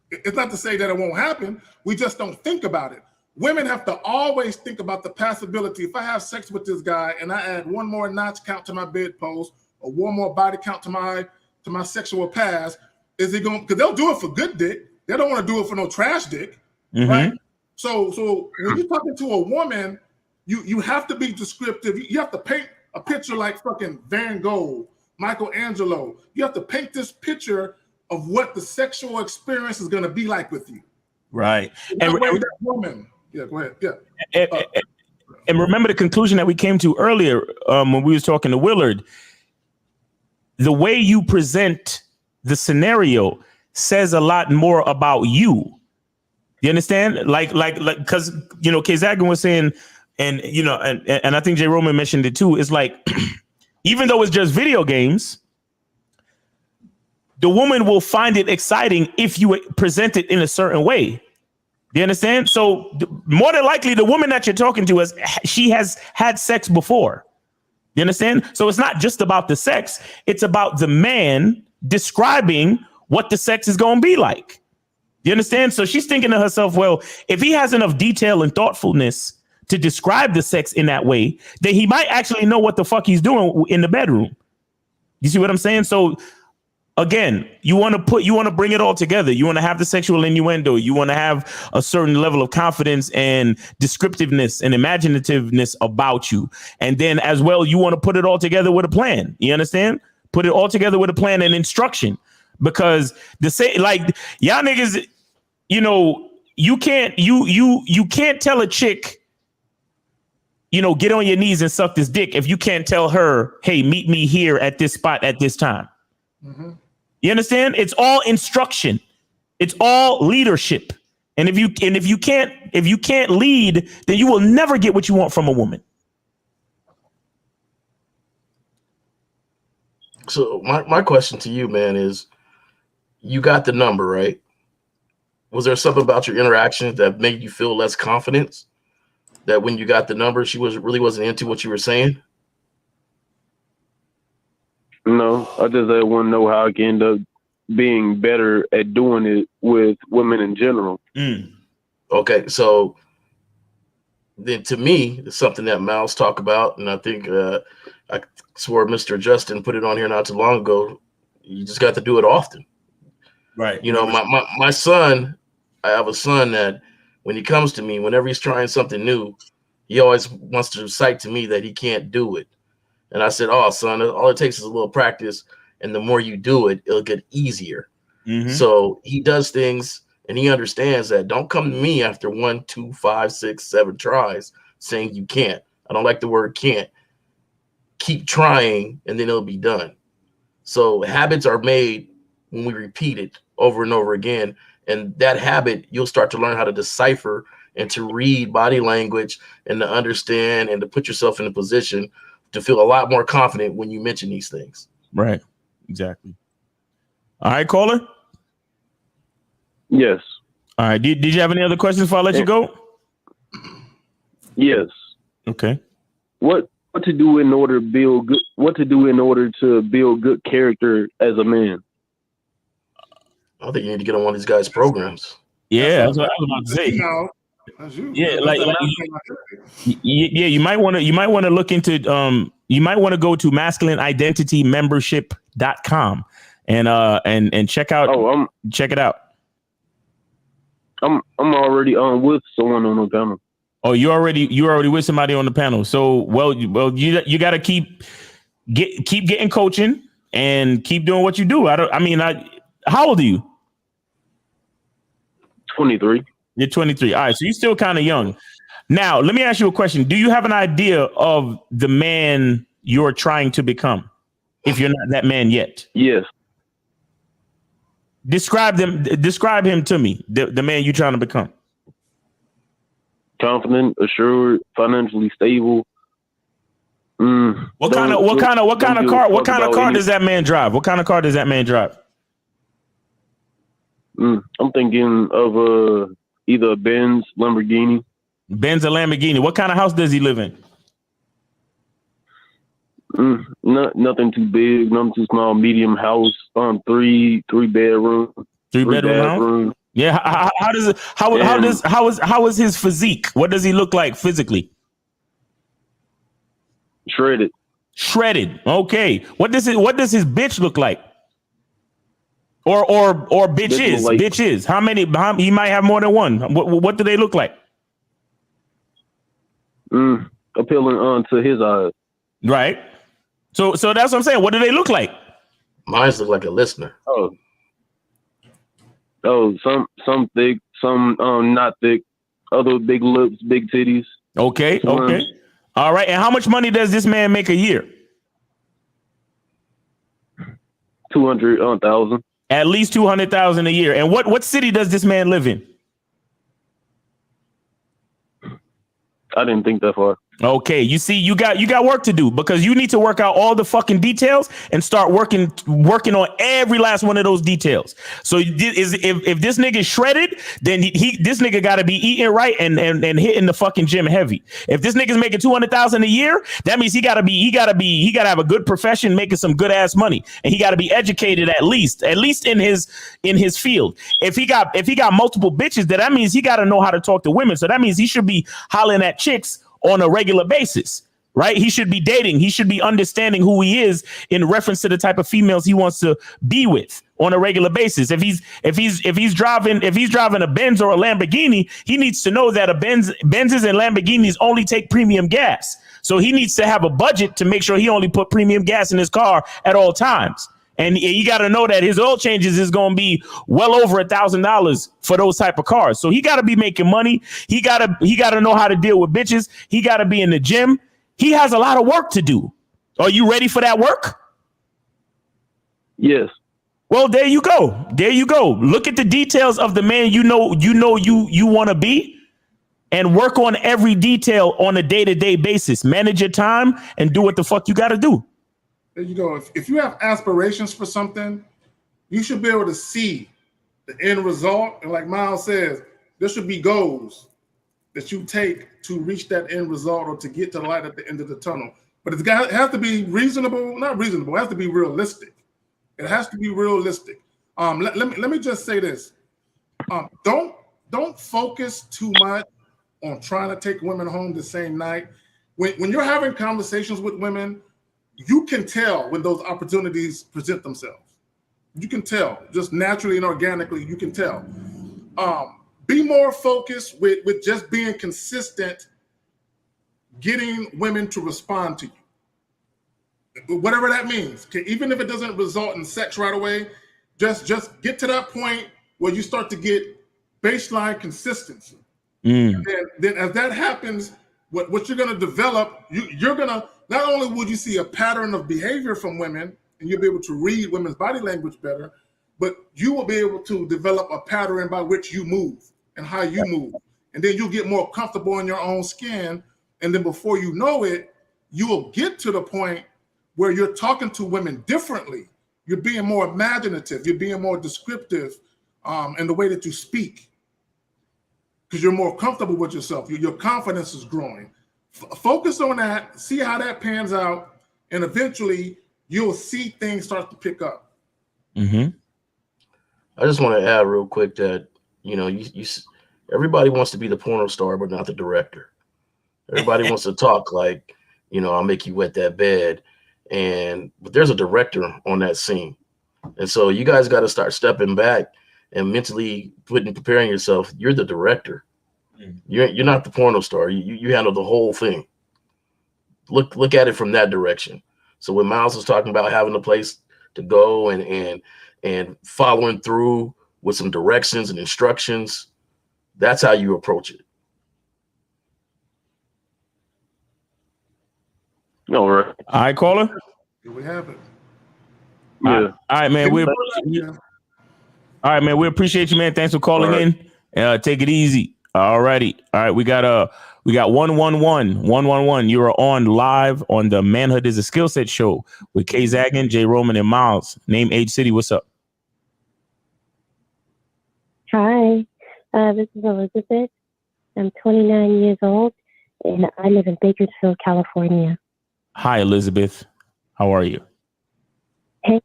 A: It's not to say that it won't happen. We just don't think about it. Women have to always think about the possibility. If I have sex with this guy and I add one more notch count to my bedpost or one more body count to my sexual past, is it going? Because they'll do it for good dick. They don't want to do it for no trash dick, right? So when you're talking to a woman, you have to be descriptive. You have to paint a picture like fucking Van Gogh, Michelangelo. You have to paint this picture of what the sexual experience is going to be like with you.
C: Right.
A: And that woman. Yeah, go ahead. Yeah.
C: And remember the conclusion that we came to earlier when we was talking to Willard. The way you present the scenario says a lot more about you. You understand? Like, because, you know, K-Zagan was saying, and, you know, and I think J. Roman mentioned it too. It's like, even though it's just video games, the woman will find it exciting if you present it in a certain way. Do you understand? So more than likely, the woman that you're talking to she has had sex before. You understand? So it's not just about the sex. It's about the man describing what the sex is going to be like. You understand? So she's thinking to herself, well, if he has enough detail and thoughtfulness to describe the sex in that way, then he might actually know what the fuck he's doing in the bedroom. You see what I'm saying? So again, you want to bring it all together. You want to have the sexual innuendo. You want to have a certain level of confidence and descriptiveness and imaginativeness about you. And then as well, you want to put it all together with a plan. You understand? Put it all together with a plan and instruction. Because y'all niggas, you know, you can't tell a chick, you know, get on your knees and suck this dick if you can't tell her, hey, meet me here at this spot at this time. You understand? It's all instruction. It's all leadership. And if you can't can't lead, then you will never get what you want from a woman.
D: So my question to you, man, is you got the number, right? Was there something about your interaction that made you feel less confidence? That when you got the number, she really wasn't into what you were saying?
G: No, I just want to know how I can end up being better at doing it with women in general.
D: Okay, so then to me, it's something that Miles talk about, and I think I swore Mr. Justin put it on here not too long ago. You just got to do it often.
C: Right.
D: You know, my son, I have a son that when he comes to me, whenever he's trying something new, he always wants to cite to me that he can't do it. And I said, oh, son, all it takes is a little practice. And the more you do it, it'll get easier. So he does things and he understands that don't come to me after 1, 2, 5, 6, 7 tries saying you can't. I don't like the word can't. Keep trying and then it'll be done. So habits are made when we repeat it over and over again. And that habit, you'll start to learn how to decipher and to read body language and to understand and to put yourself in a position to feel a lot more confident when you mention these things.
C: Right. Exactly. All right, caller.
G: Yes.
C: All right. Did you have any other questions before I let you go?
G: Yes.
C: Okay.
G: What to do in order to build good? What to do in order to build good character as a man?
D: I think you need to get on one of these guys' programs.
C: Yeah, that's what I was about to say.
A: That's you.
C: Yeah,
A: That's
C: you might want to look into you might want to go to masculineidentitymembership.com and check out check it out.
G: I'm already with someone on the panel.
C: Oh, you already with somebody on the panel. So you got to keep getting coaching and keep doing what you do. How old are you?
G: 23.
C: You're 23. All right, so you're still kind of young. Now, let me ask you a question. Do you have an idea of the man you're trying to become if you're not that man yet?
G: Yes.
C: Describe him to me, the man you're trying to become.
G: Confident, assured, financially stable.
C: What kind of car does that man drive? What kind of car does that man drive?
G: I'm thinking of either a Benz, Lamborghini.
C: Benz or Lamborghini. What kind of house does he live in?
G: Nothing too big, nothing too small. Medium house. 3 bedroom.
C: 3 bedroom house. Yeah. How is his physique? What does he look like physically?
G: Shredded.
C: Okay. What does his bitch look like? Or bitches?
G: Like,
C: bitches. How many? He might have more than one. What do they look like?
G: Appealing to his eyes.
C: Right. So that's what I'm saying. What do they look like?
D: Mine look like a listener.
G: Some thick, some not thick. Other big lips, big titties.
C: Okay. All right. And how much money does this man make a year?
G: 200,000.
C: At least 200,000 a year. And what city does this man live in?
G: I didn't think that far.
C: Okay, you see, you got work to do because you need to work out all the fucking details and start working on every last one of those details. So if this nigga is shredded, then this nigga got to be eating right and hitting the fucking gym heavy. If this nigga's making 200,000 a year, that means he got to have a good profession, making some good ass money, and he got to be educated at least in his field. If he got multiple bitches, that means he got to know how to talk to women. So that means he should be hollering at chicks on a regular basis, right? He should be dating. He should be understanding who he is in reference to the type of females he wants to be with on a regular basis. If he's driving a Benz or a Lamborghini, he needs to know that Benzes and Lamborghinis only take premium gas. So he needs to have a budget to make sure he only put premium gas in his car at all times. And you got to know that his oil changes is going to be well over $1,000 for those type of cars. So he got to be making money. He got to know how to deal with bitches. He got to be in the gym. He has a lot of work to do. Are you ready for that work?
G: Yes.
C: Well, there you go. Look at the details of the man you want to be. and work on every detail on a day-to-day basis. Manage your time and do what the fuck you got to do.
A: There you go. If you have aspirations for something, you should be able to see the end result. And like Miles says, there should be goals that you take to reach that end result or to get to the light at the end of the tunnel. But it has to be reasonable, not reasonable, it has to be realistic. It has to be realistic. Let me just say this. Don't focus too much on trying to take women home the same night. When you're having conversations with women, you can tell when those opportunities present themselves. You can tell, just naturally and organically, you can tell. Be more focused with just being consistent, getting women to respond to you. Whatever that means. Even if it doesn't result in sex right away, just get to that point where you start to get baseline consistency. And then as that happens, what you're going to develop, you're going to, not only would you see a pattern of behavior from women, and you'll be able to read women's body language better, but you will be able to develop a pattern by which you move and how you move. And then you'll get more comfortable in your own skin. And then before you know it, you will get to the point where you're talking to women differently. You're being more imaginative. You're being more descriptive in the way that you speak, because you're more comfortable with yourself. Your confidence is growing. Focus on that, see how that pans out, and eventually you'll see things start to pick up.
D: I just want to add real quick that, everybody wants to be the porno star, but not the director. Everybody wants to talk like, I'll make you wet that bed. But there's a director on that scene. And so you guys got to start stepping back and mentally preparing yourself. You're the director. You're not the porno star. You handle the whole thing. Look at it from that direction. So when Miles was talking about having a place to go and following through with some directions and instructions, that's how you approach it.
G: All right.
C: All right, caller.
A: Here we have it.
G: Yeah.
C: All right, man. All right, man. We appreciate you, man. Thanks for calling in. Take it easy. All righty. All right. We got 111. You are on live on the Manhood is a Skill Set show with Kay Zagan, Jay Roman, and Miles. Name, age, city. What's up?
H: Hi, this is Elizabeth. I'm 29 years old, and I live in Bakersfield, California.
C: Hi, Elizabeth. How are you?
H: Hey,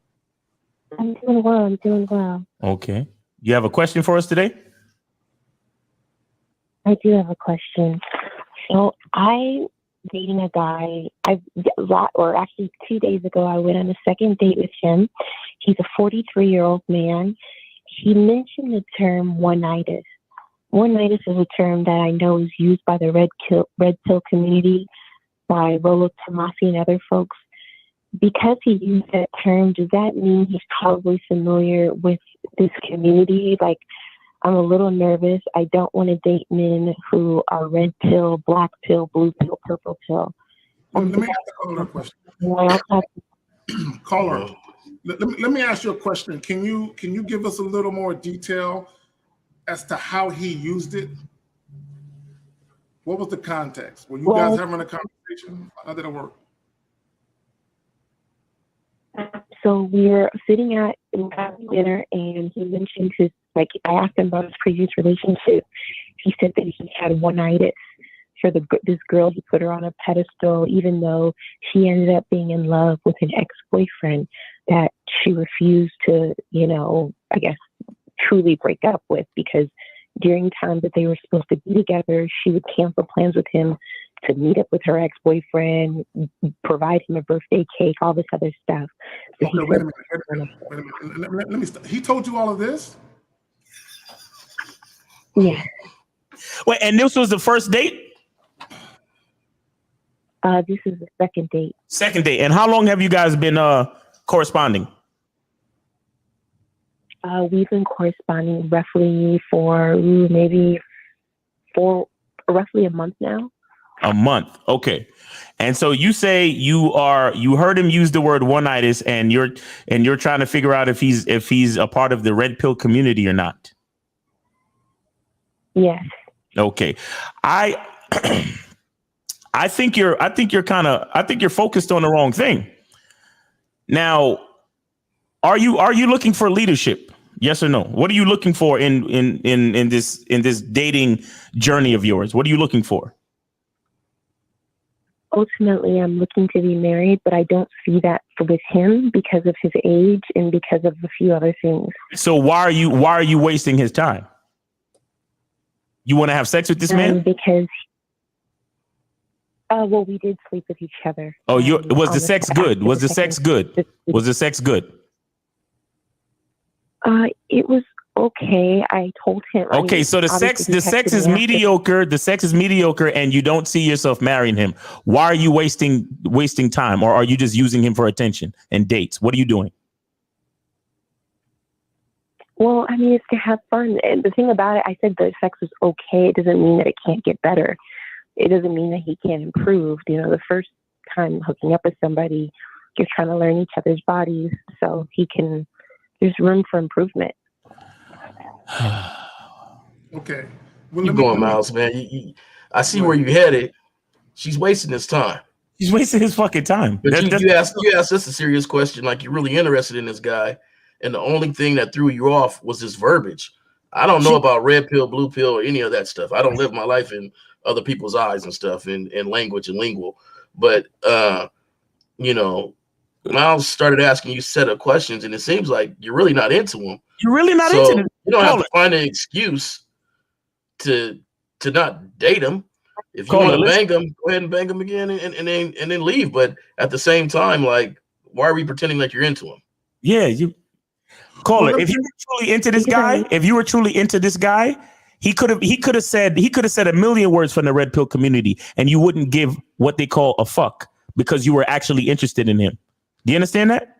H: I'm doing well.
C: Okay. You have a question for us today?
H: I do have a question. So I'm dating a guy. Actually 2 days ago, I went on a second date with him. He's a 43-year-old man. He mentioned the term one-nitis. One-nitis is a term that I know is used by the red pill community, by Rolo Tomasi and other folks. Because he used that term, does that mean he's probably familiar with this community? Like, I'm a little nervous. I don't want to date men who are red pill, black pill, blue pill, purple pill.
A: Let me ask the caller a question. Caller, let me ask you a question. Can you give us a little more detail as to how he used it? What was the context? Were you guys having a conversation? How did it work?
H: So we were sitting at dinner, and he mentioned I asked him about his previous relationship. He said that he had one-nitis for this girl. He put her on a pedestal, even though she ended up being in love with an ex-boyfriend that she refused to, I guess, truly break up with, because during times that they were supposed to be together, she would cancel plans with him to meet up with her ex-boyfriend, provide him a birthday cake, all this other stuff. So
A: okay, wait a minute. Let me stop. He told you all of this?
H: Yeah.
C: Wait, and this was the first date?
H: This is the second date.
C: Second date. And how long have you guys been corresponding?
H: We've been corresponding roughly for roughly a month now.
C: A month. Okay. And so you say you heard him use the word one-nitis, and you're trying to figure out if he's a part of the red pill community or not.
H: Yes.
C: Okay. I think you're focused on the wrong thing. Now, are you looking for leadership? Yes or no? What are you looking for in this dating journey of yours? What are you looking for?
H: Ultimately, I'm looking to be married, but I don't see that with him because of his age and because of a few other things.
C: So why are you wasting his time? You want to have sex with this man?
H: Because, well, we did sleep with each other.
C: Oh, was the sex good? Was the sex good? Was the sex good?
H: It was okay. I told him.
C: Okay, so the sex is mediocre. The sex is mediocre, and you don't see yourself marrying him. Why are you wasting time, or are you just using him for attention and dates? What are you doing?
H: Well, I mean, it's to have fun. And the thing about it, I said the sex was okay. It doesn't mean that it can't get better. It doesn't mean that he can't improve. You know, the first time hooking up with somebody, you're trying to learn each other's bodies, so there's room for improvement.
A: Okay.
D: Well, keep going, Miles, man. I see where you headed. She's wasting his time.
C: He's wasting his fucking time.
D: But you asked us a serious question, like you're really interested in this guy, and the only thing that threw you off was his verbiage. I don't know about red pill, blue pill, or any of that stuff. I don't live my life in other people's eyes and stuff, in language and lingual. But Miles started asking you set of questions, and it seems like you're really not into him.
C: You're really not into him.
D: You don't have to find an excuse to not date him. If you want to bang him, go ahead and bang him again, and then leave. But at the same time, like, why are we pretending like you're into him?
C: Yeah, Caller. If you were truly into this guy, he could have said a million words from the red pill community, and you wouldn't give what they call a fuck because you were actually interested in him. Do you understand that?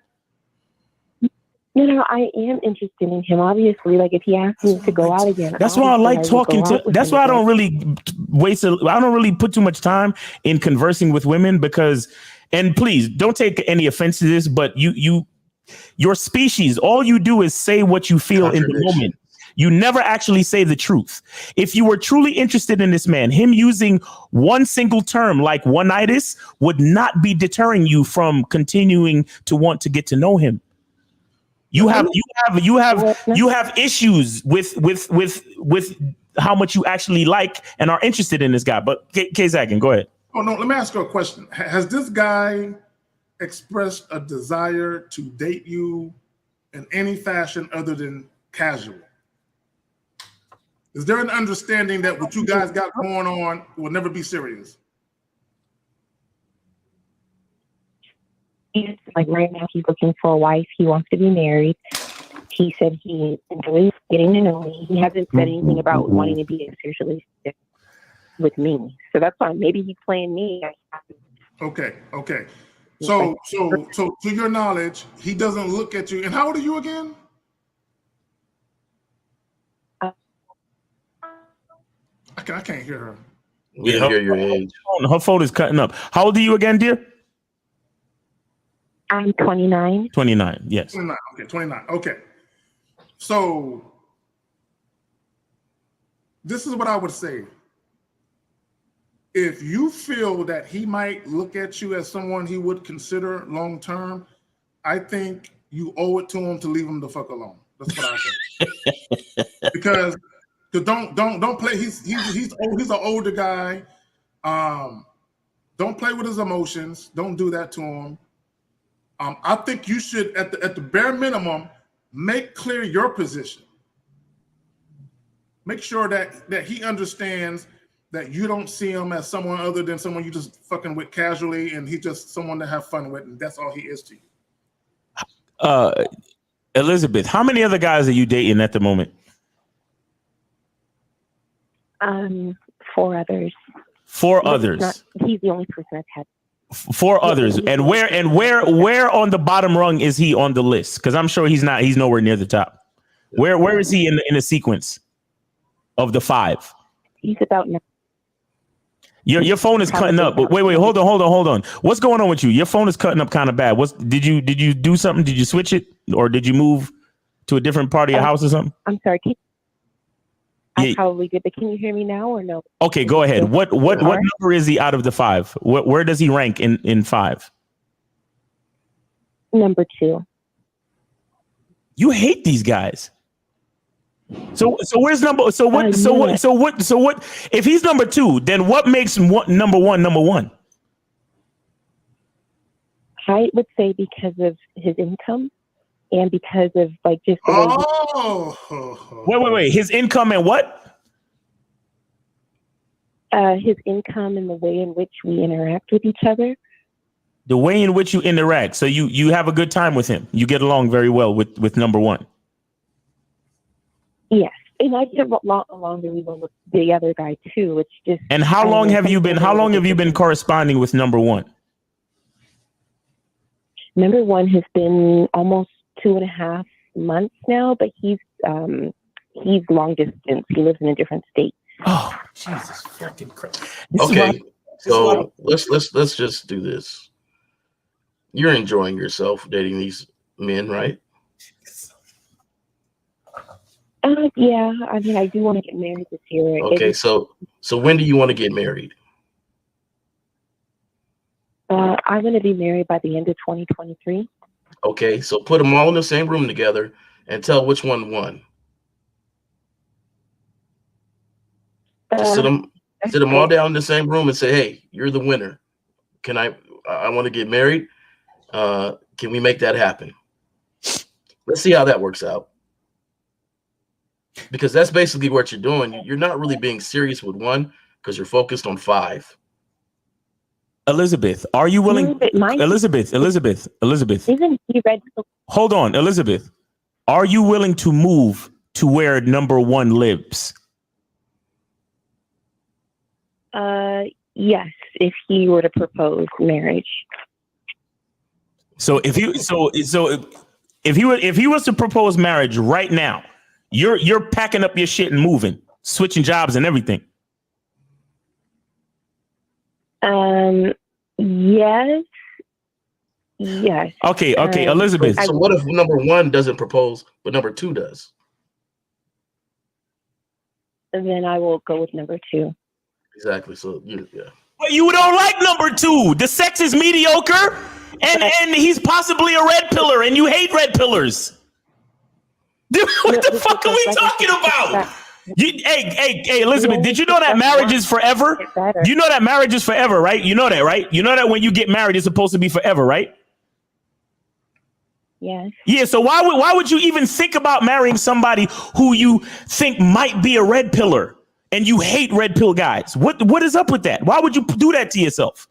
H: No, I am interested in him. Obviously, like if he asks me to go out again,
C: that's why I like talking to. That's why I don't really I don't really put too much time in conversing with women because. And please don't take any offense to this, but your species, all you do is say what you feel in the moment. You never actually say the truth. If you were truly interested in this man, him using one single term like one-itis would not be deterring you from continuing to want to get to know him. You have issues with how much you actually like and are interested in this guy. But K-Zagan, go ahead.
A: Oh no, let me ask you a question. Has this guy expressed a desire to date you in any fashion other than casual? Is there an understanding that what you guys got going on will never be serious?
H: Like right now, he's looking for a wife. He wants to be married. He said he enjoys getting to know me. He hasn't said anything about wanting to be in a serious relationship with me. So that's fine. Maybe he's playing me.
A: Okay. So to your knowledge, he doesn't look at you. And how old are you again? I can't hear her.
D: We didn't hear your age.
C: Her phone is cutting up. How old are you again, dear?
H: I'm 29.
C: 29, yes.
A: 29. Okay, 29. Okay. So this is what I would say. If you feel that he might look at you as someone he would consider long term, I think you owe it to him to leave him the fuck alone. That's what I think. Because don't play. He's an older guy. Don't play with his emotions. Don't do that to him. I think you should, at the bare minimum, make clear your position. Make sure that he understands that you don't see him as someone other than someone you just fucking with casually, and he's just someone to have fun with, and that's all he is to you.
C: Elizabeth, how many other guys are you dating at the moment?
H: 4 others.
C: 4 others.
H: He's the only person I've had.
C: 4 others. And where on the bottom rung is he on the list? Because I'm sure he's nowhere near the top. Where is he in the sequence of the 5?
H: He's about 9.
C: Your phone is cutting up. But wait, hold on. What's going on with you? Your phone is cutting up kind of bad. Did you do something? Did you switch it, or did you move to a different part of your house or something?
H: I'm sorry. I'm probably good, but can you hear me now or no?
C: Okay, go ahead. What number is he out of the 5? Where does he rank in 5?
H: Number 2.
C: You hate these guys. So where's number? So what? If he's number 2, then what makes him number one?
H: I would say because of his income and because of like just the way
C: Wait. His income and what?
H: His income and the way in which we interact with each other.
C: The way in which you interact. So you have a good time with him. You get along very well with number 1.
H: Yes. And I get along really well with the other guy too. It's just.
C: And how long have you been corresponding with number 1?
H: Number 1 has been almost 2.5 months now, but he's long distance. He lives in a different state.
C: Oh, Jesus fucking Christ.
D: Okay. So let's just do this. You're enjoying yourself dating these men, right?
H: Yeah. I mean, I do want to get married this year.
D: Okay. So when do you want to get married?
H: I'm going to be married by the end of 2023.
D: Okay. So put them all in the same room together and tell which one won. Sit them all down in the same room and say, "Hey, you're the winner. I want to get married. Can we make that happen?" Let's see how that works out. Because that's basically what you're doing. You're not really being serious with one because you're focused on 5.
C: Elizabeth, are you willing? Elizabeth.
H: Isn't he red?
C: Hold on, Elizabeth. Are you willing to move to where number 1 lives?
H: Yes, if he were to propose marriage.
C: So if he was to propose marriage right now, you're packing up your shit and moving, switching jobs and everything.
H: Yes.
C: Okay, Elizabeth.
D: So what if number 1 doesn't propose, but number 2 does?
H: And then I will go with number 2.
D: Exactly. So
C: But you don't like number 2. The sex is mediocre, and he's possibly a red pillar, and you hate red pillars. Dude, what the fuck are we talking about? Hey, Elizabeth, did you know that marriage is forever? You know that marriage is forever, right? You know that, right? You know that when you get married, it's supposed to be forever, right?
H: Yes.
C: Yeah, so why would you even think about marrying somebody who you think might be a red pillar and you hate red pill guys? What is up with that? Why would you do that to yourself?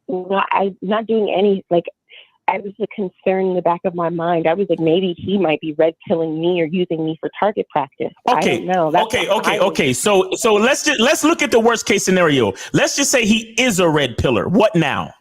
H: No, I'm not doing any, I was a concern in the back of my mind. I was like, maybe he might be red pilling me or using me for target practice.
C: Okay.
H: I don't know.
C: Okay. So let's look at the worst case scenario. Let's just say he is a red pillar. What now?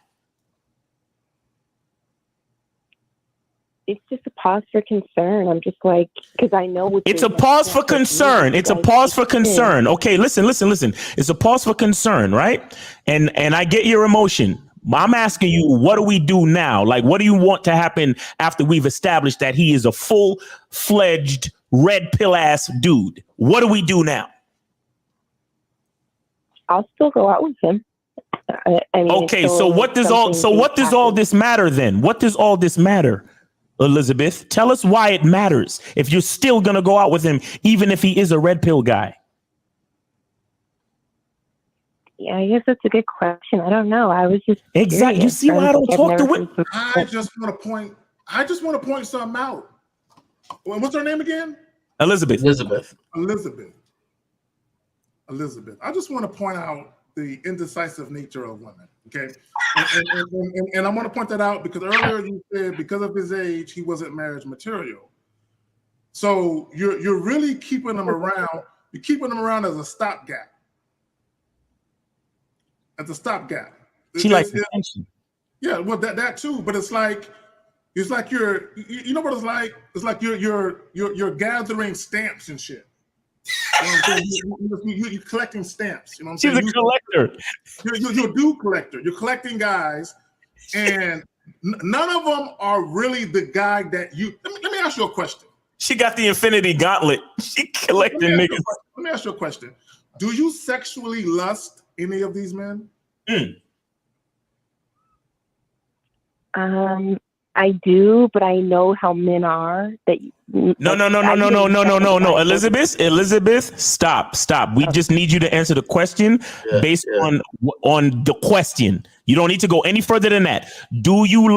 H: It's just a pause for concern. I'm just like, because I know
C: it's a pause for concern. It's a pause for concern. Okay, listen. It's a pause for concern, right? And I get your emotion. I'm asking you, what do we do now? Like, what do you want to happen after we've established that he is a full-fledged red pill ass dude? What do we do now?
H: I'll still go out with him.
C: Okay, so what does all this matter then? What does all this matter, Elizabeth? Tell us why it matters if you're still gonna go out with him, even if he is a red pill guy.
H: Yeah, I guess that's a good question. I don't know. I was just
C: exactly. You see why I don't talk to women?
A: I just want to point something out. What's her name again?
C: Elizabeth.
A: I just want to point out the indecisive nature of women. Okay, and I want to point that out because earlier you said because of his age he wasn't marriage material. So you're really keeping him around. You're keeping him around as a stopgap.
C: She likes attention.
A: Yeah, well, that too. But it's like you're, you know what it's like? It's like you're gathering stamps and shit. You're collecting stamps. You know what I'm saying?
C: She's a collector.
A: You're a dude collector. You're collecting guys, and none of them are really the guy that you. Let me ask you a question.
C: She got the infinity gauntlet. She collecting niggas.
A: Let me ask you a question. Do you sexually lust any of these men?
H: I do, but I know how men are. That
C: No. Elizabeth, stop. We just need you to answer the question based on the question. You don't need to go any further than that. Do you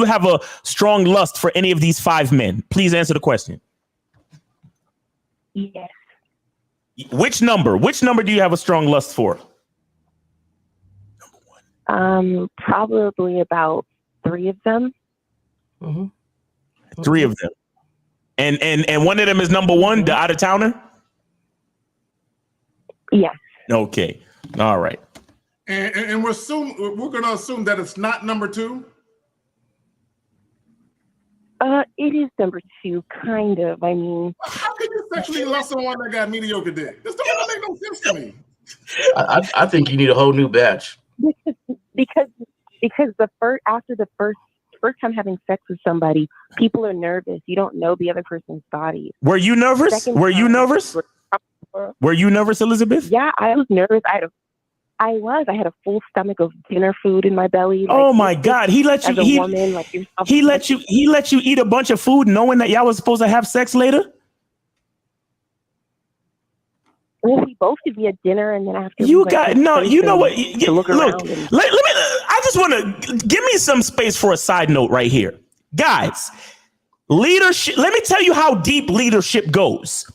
C: have a strong lust for any of these 5 men? Please answer the question.
H: Yes.
C: Which number do you have a strong lust for?
H: Probably about 3 of them.
C: 3 of them. And one of them is number 1, the out-of-towner?
H: Yes.
C: Okay. All right.
A: And we're going to assume that it's not number 2?
H: It is number 2, kind of. I mean,
A: how can you sexually lust someone that got mediocre dick? This doesn't make no sense to me.
D: I think you need a whole new batch.
H: because after the first time having sex with somebody, people are nervous. You don't know the other person's body.
C: Were you nervous? Were you nervous, Elizabeth?
H: Yeah, I was nervous. I had a full stomach of dinner food in my belly.
C: Oh my God! He let you. He let you eat a bunch of food, knowing that y'all was supposed to have sex later.
H: Well, we both did. We had dinner, and then after
C: you know what?
H: Look,
C: let me. I just want to give me some space for a side note right here, guys. Leadership. Let me tell you how deep leadership goes.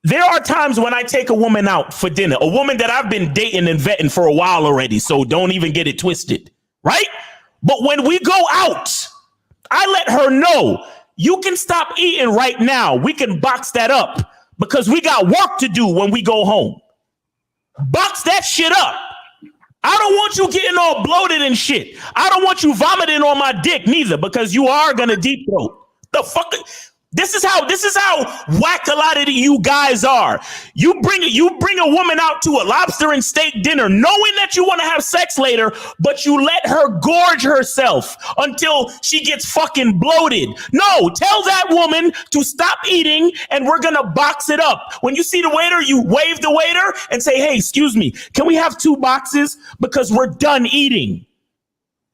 C: There are times when I take a woman out for dinner, a woman that I've been dating and vetting for a while already, so don't even get it twisted, right? But when we go out, I let her know, you can stop eating right now. We can box that up because we got work to do when we go home. Box that shit up. I don't want you getting all bloated and shit. I don't want you vomiting on my dick neither, because you are going to deep throat. The fuck? This is how whack a lot of you guys are. You bring a woman out to a lobster and steak dinner knowing that you want to have sex later, but you let her gorge herself until she gets fucking bloated. No, tell that woman to stop eating and we're going to box it up. When you see the waiter, you wave the waiter and say, hey, excuse me, can we have 2 boxes because we're done eating?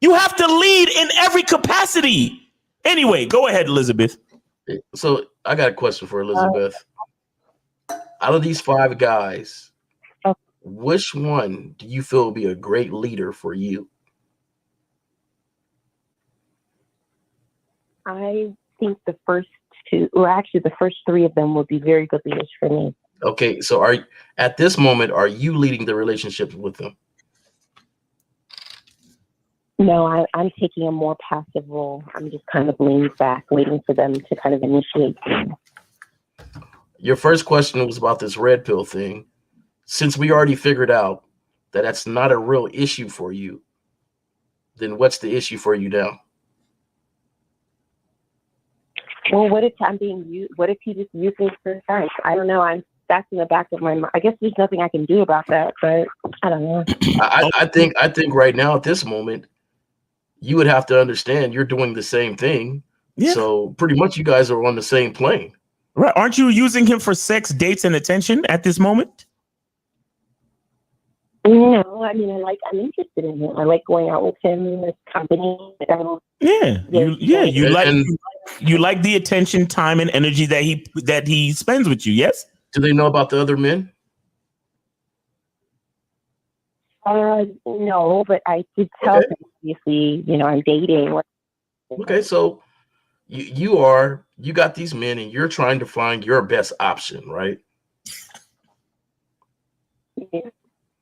C: You have to lead in every capacity. Anyway, go ahead, Elizabeth.
D: So I got a question for Elizabeth. Out of these 5 guys, which one do you feel will be a great leader for you?
H: I think the first 2, or actually the first 3 of them will be very good leaders for me.
D: Okay, so at this moment, are you leading the relationships with them?
H: No, I'm taking a more passive role. I'm just kind of leaning back, waiting for them to kind of initiate things.
D: Your first question was about this red pill thing. Since we already figured out that that's not a real issue for you, then what's the issue for you now?
H: Well, what if I'm being used? What if he just used me for sex? I don't know. That's in the back of my mind. I guess there's nothing I can do about that, but I don't know.
D: I think right now at this moment, you would have to understand you're doing the same thing. Yeah. So pretty much you guys are on the same plane.
C: Right. Aren't you using him for sex, dates, and attention at this moment?
H: No, I mean, I'm interested in him. I like going out with him in this company. You like the attention, time, and energy that he spends with you. Yes.
D: Do they know about the other men?
H: No, but I did tell him, obviously, I'm dating.
D: Okay, so you got these men and you're trying to find your best option, right?
H: Yeah.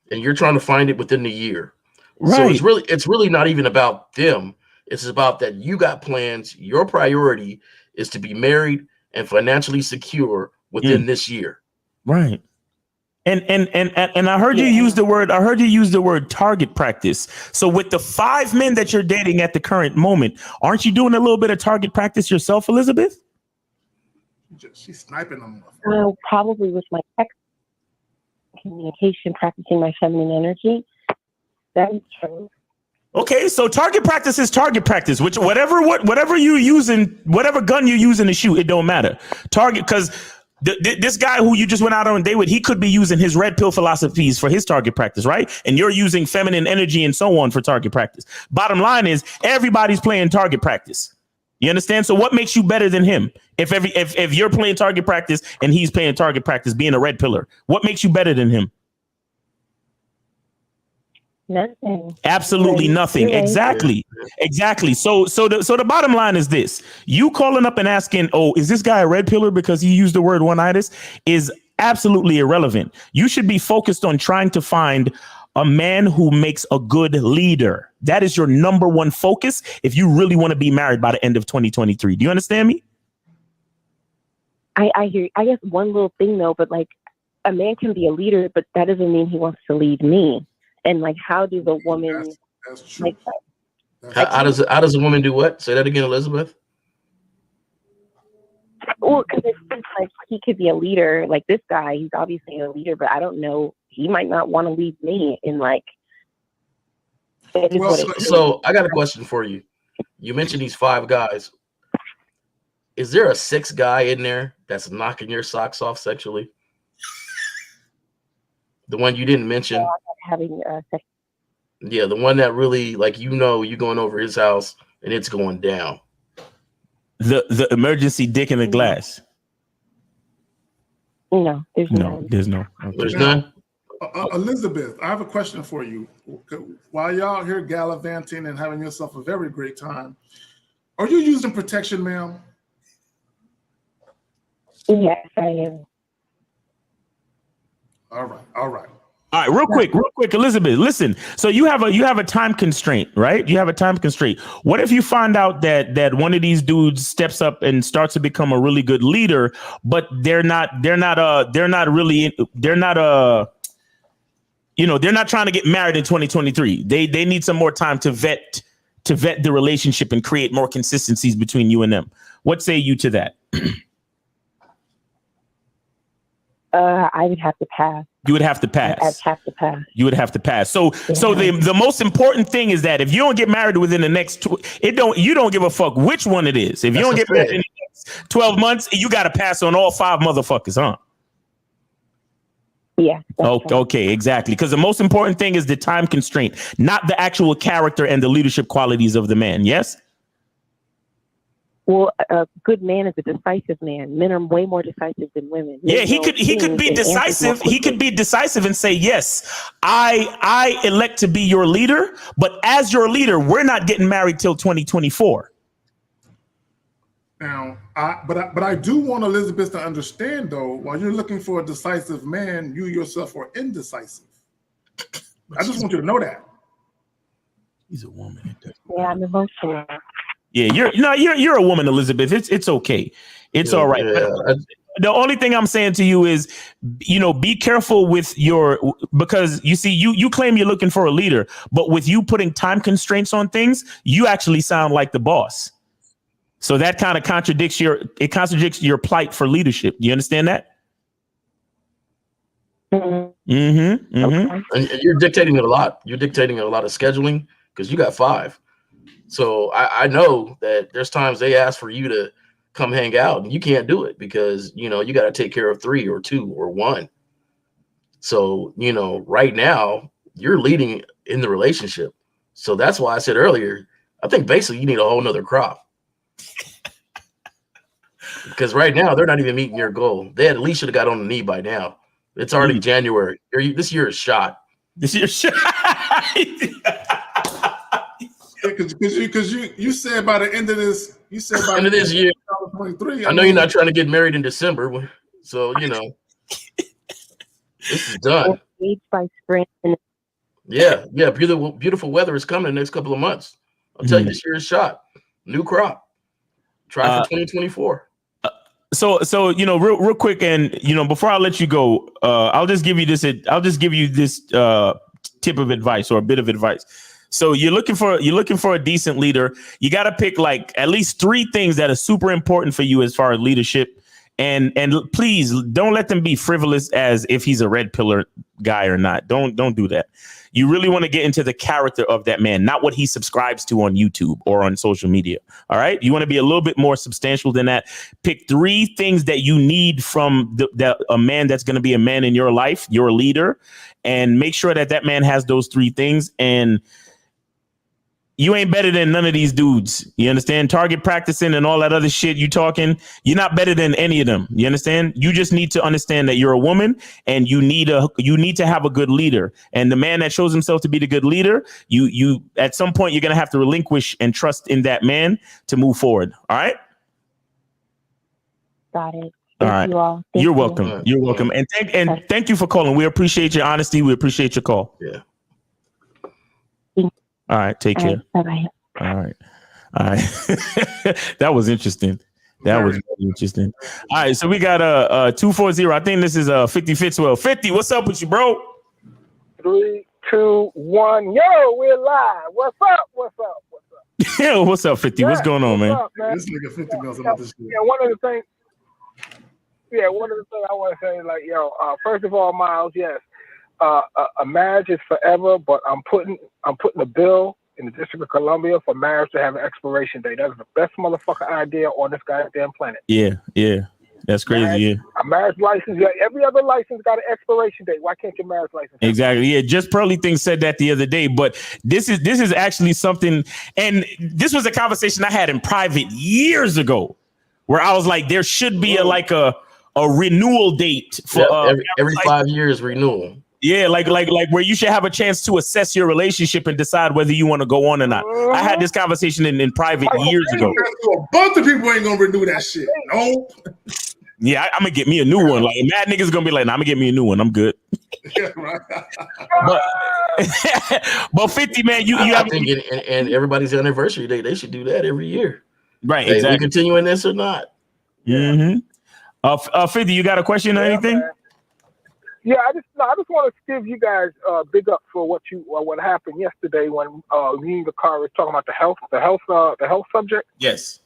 D: And you're trying to find it within the year.
C: Right.
D: So it's really not even about them. It's about that you got plans. Your priority is to be married and financially secure within this year.
C: Right. And I heard you use the word target practice. So with the 5 men that you're dating at the current moment, aren't you doing a little bit of target practice yourself, Elizabeth?
A: She's sniping them.
H: Probably with my text communication, practicing my feminine energy. That is true.
C: Okay, so target practice is target practice, which whatever you using, whatever gun you're using to shoot, it don't matter. Target, because this guy who you just went out on a date with, he could be using his red pill philosophies for his target practice, right? And you're using feminine energy and so on for target practice. Bottom line is everybody's playing target practice. You understand? So what makes you better than him? If you're playing target practice and he's playing target practice, being a red pillar, what makes you better than him?
H: Nothing.
C: Absolutely nothing.
H: Right.
C: Exactly. So the bottom line is this: you calling up and asking, "Oh, is this guy a red pillar because he used the word one-itis?" is absolutely irrelevant. You should be focused on trying to find a man who makes a good leader. That is your number one focus if you really want to be married by the end of 2023. Do you understand me?
H: I hear. I guess one little thing though, but like a man can be a leader, but that doesn't mean he wants to lead me. And like, how does a woman
A: That's true.
H: like
D: How does a woman do what? Say that again, Elizabeth.
H: Well, because it's like he could be a leader. Like this guy, he's obviously a leader, but I don't know. He might not want to lead me. And like,
D: so I got a question for you. You mentioned these 5 guys. Is there a 6th guy in there that's knocking your socks off sexually? The one you didn't mention.
H: Having sex.
D: Yeah, the one that really, like, you're going over his house and it's going down.
C: The emergency dick in the glass.
H: No, there's none.
C: There's no.
D: Okay. There's none.
A: Elizabeth, I have a question for you. While y'all here gallivanting and having yourself a very great time, are you using protection, ma'am?
H: Yes, I am.
A: All right.
C: All right, real quick, Elizabeth, listen. So you have a time constraint, right? You have a time constraint. What if you find out that one of these dudes steps up and starts to become a really good leader, but they're not trying to get married in 2023. They need some more time to vet the relationship and create more consistencies between you and them. What say you to that?
H: I would have to pass.
C: You would have to pass.
H: I'd have to pass.
C: You would have to pass. So the most important thing is that if you don't get married within the next you don't give a fuck which one it is. If you don't get married in the next 12 months, you got to pass on all 5 motherfuckers, huh?
H: Yeah.
C: Okay, exactly. Because the most important thing is the time constraint, not the actual character and the leadership qualities of the man. Yes.
H: Well, a good man is a decisive man. Men are way more decisive than women.
C: Yeah, he could be decisive. He could be decisive and say, yes, I elect to be your leader. But as your leader, we're not getting married till 2024.
A: Now, but I do want Elizabeth to understand, though, while you're looking for a decisive man, you yourself are indecisive. I just want you to know that.
C: He's a woman.
H: Yeah, I'm emotional.
C: Yeah, you're a woman, Elizabeth. It's okay. It's all right.
D: Yeah.
C: The only thing I'm saying to you is, be careful with because you see, you claim you're looking for a leader, but with you putting time constraints on things, you actually sound like the boss. So that kind of contradicts your plight for leadership. Do you understand that?
H: Mm-hmm.
C: Mm-hmm. Mm-hmm.
H: Okay.
D: And you're dictating a lot. You're dictating a lot of scheduling because you got 5. So I know that there's times they ask for you to come hang out and you can't do it because, you got to take care of 3 or 2 or 1. So, right now you're leading in the relationship. So that's why I said earlier, I think basically you need a whole nother crop. Because right now they're not even meeting your goal. They at least should have got on the knee by now. It's already January. This year is shot.
A: Because you said by the end of this, by
D: end of this year,
A: 2023.
D: I know you're not trying to get married in December, so this is done.
H: By spring.
D: Yeah, beautiful weather is coming in the next couple of months. I'll tell you, this year is shot. New crop. Try for 2024.
C: So real quick, and before I let you go, I'll just give you this tip of advice or a bit of advice. So you're looking for a decent leader. You got to pick like at least 3 things that are super important for you as far as leadership. And please don't let them be frivolous as if he's a red pillar guy or not. Don't do that. You really want to get into the character of that man, not what he subscribes to on YouTube or on social media. All right. You want to be a little bit more substantial than that. Pick 3 things that you need from a man that's going to be a man in your life, your leader, and make sure that man has those 3 things. And you ain't better than none of these dudes. You understand? Target practicing and all that other shit you talking. You're not better than any of them. You understand? You just need to understand that you're a woman and you need to have a good leader. And the man that shows himself to be the good leader, you at some point you're gonna have to relinquish and trust in that man to move forward. All right.
H: Got it.
C: All right. You're welcome. You're welcome. And thank you for calling. We appreciate your honesty. We appreciate your call.
D: Yeah.
C: All right. Take care.
H: Bye-bye.
C: All right. That was interesting. That was really interesting. All right. So we got 240. I think this is 50 Fitzwell. 50, what's up with you, bro?
I: 3, 2, 1. Yo, we're live. What's up? What's up?
C: Yeah, what's up, 50? What's going on, man?
I: Up, man?
A: This nigga 50 knows about this shit.
I: Yeah, one of the things I want to say is like, first of all, Miles, yes. A marriage is forever, but I'm putting a bill in the District of Columbia for marriage to have an expiration date. That's the best motherfucking idea on this goddamn planet.
C: Yeah. That's crazy.
I: A marriage license, every other license got an expiration date. Why can't your marriage license?
C: Exactly. Yeah. Just Pearly Things said that the other day, but this is actually something, and this was a conversation I had in private years ago, where I was like, there should be a renewal date for
D: every 5 years renewal.
C: Yeah, like where you should have a chance to assess your relationship and decide whether you want to go on or not. I had this conversation in private years ago.
A: A bunch of people ain't gonna renew that shit. No.
C: Yeah, I'm gonna get me a new one. Like mad niggas gonna be like, nah, I'm gonna get me a new one. I'm good. but 50, man, you have
D: and everybody's anniversary date. They should do that every year.
C: Right.
D: Hey,
C: exactly.
D: we continuing this or not?
C: Mm-hmm. 50, you got a question or anything?
I: Man. Yeah, I just want to give you guys big up for what happened yesterday when me and the car was talking about the health subject.
C: Yes.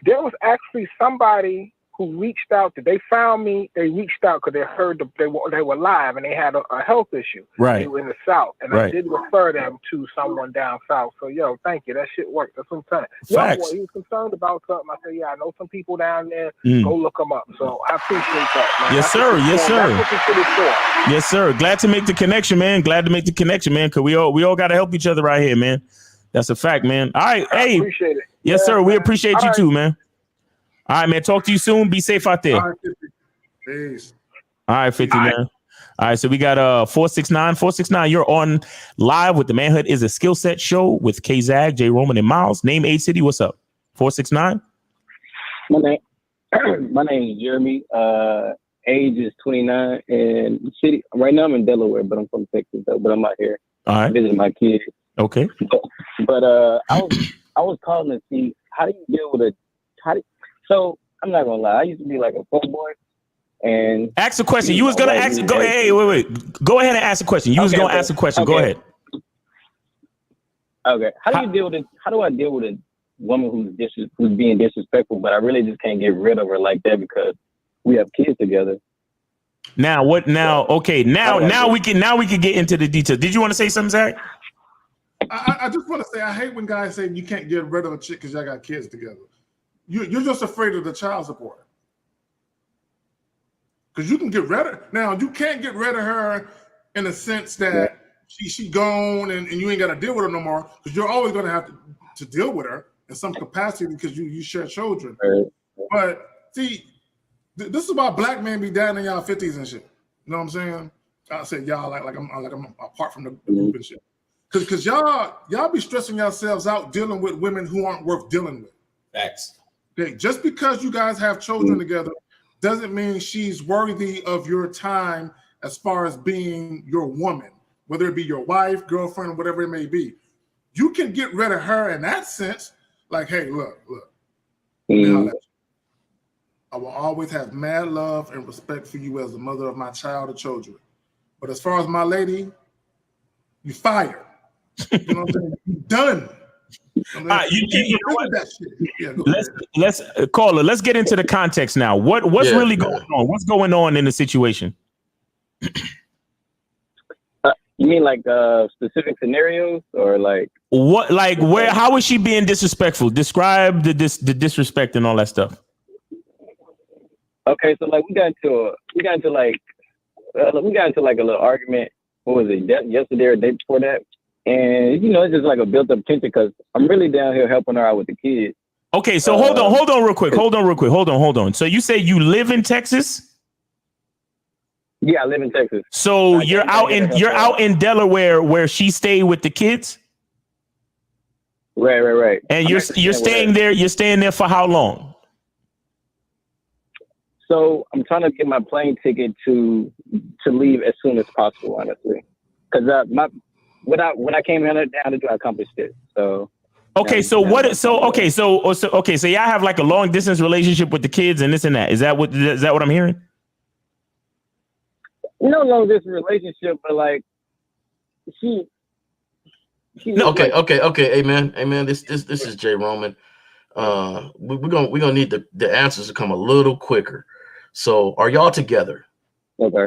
I: There was actually somebody who reached out. They found me. They reached out because they heard they were live and they had a health issue.
C: Right.
I: They were in the South, and
C: right.
I: I did refer them to someone down South. So thank you. That shit worked. That's what I'm saying. He was concerned about something. I said, I know some people down there. Go look them up. So I appreciate that, man.
C: Yes, sir. Yes, sir.
I: That's what this shit is for.
C: Yes, sir. Glad to make the connection, man. Because we all got to help each other right here, man. That's a fact, man. All right.
I: I appreciate it.
C: Yes, sir.
I: Man.
C: We appreciate you too, man. All right, man. Talk to you soon. Be safe out there.
A: All right, 50. Peace.
C: All right, 50, man. All right, so we got 469. 469, you're on live with the Manhood is a Skill Set show with K-Zag, J. Roman, and Miles. Name, age, city. What's up? 469.
J: My name is Jeremy. Age is 29, and city. Right now I'm in Delaware, but I'm from Texas, though. But I'm out here visiting my kids.
C: Okay.
J: But I was calling to see how do you deal with So I'm not gonna lie. I used to be like a fuckboy. And
C: ask a question. You was gonna ask. Wait. Go ahead and ask a question. You was gonna ask a question. Go ahead.
J: Okay. How do you deal with it? How do I deal with a woman who's being disrespectful, but I really just can't get rid of her like that because we have kids together?
C: Now what? Now okay. Now we can get into the details. Did you want to say something, Zach?
A: I just want to say I hate when guys say you can't get rid of a chick because y'all got kids together. You're just afraid of the child support. Because you can get rid of now, you can't get rid of her in the sense that she gone and you ain't got to deal with her no more. Because you're always going to have to deal with her in some capacity because you share children. But see, this is why black men be down in y'all 50s and shit. You know what I'm saying? I said y'all like I'm apart from the group and shit. Because y'all be stressing yourselves out dealing with women who aren't worth dealing with.
C: Facts.
A: Okay, just because you guys have children together doesn't mean she's worthy of your time as far as being your woman, whether it be your wife, girlfriend, whatever it may be. You can get rid of her in that sense. Like, hey, look. I will always have mad love and respect for you as the mother of my child or children. But as far as my lady, you fired. You know what I'm saying? You done.
C: You know what? That shit. Yeah, let's caller. Let's get into the context now. What's really going on? What's going on in the situation?
J: You mean like specific scenarios or like
C: what? Like where? How is she being disrespectful? Describe the disrespect and all that stuff.
J: Okay, so like we got into like a little argument. What was it? Yesterday or the day before that? And it's just like a built up tension because I'm really down here helping her out with the kids.
C: Okay, so hold on real quick. Hold on. So you say you live in Texas?
J: Yeah, I live in Texas.
C: So you're out in Delaware where she stayed with the kids?
J: Right.
C: And you're staying there. You're staying there for how long?
J: So I'm trying to get my plane ticket to leave as soon as possible, honestly, because what I came down to do, I accomplished it. So
C: so y'all have like a long distance relationship with the kids and this and that. Is that what I'm hearing?
J: No long distance relationship, but like she.
D: Okay. Amen. This is Jay Roman. We're gonna need the answers to come a little quicker. So are y'all together?
J: Okay.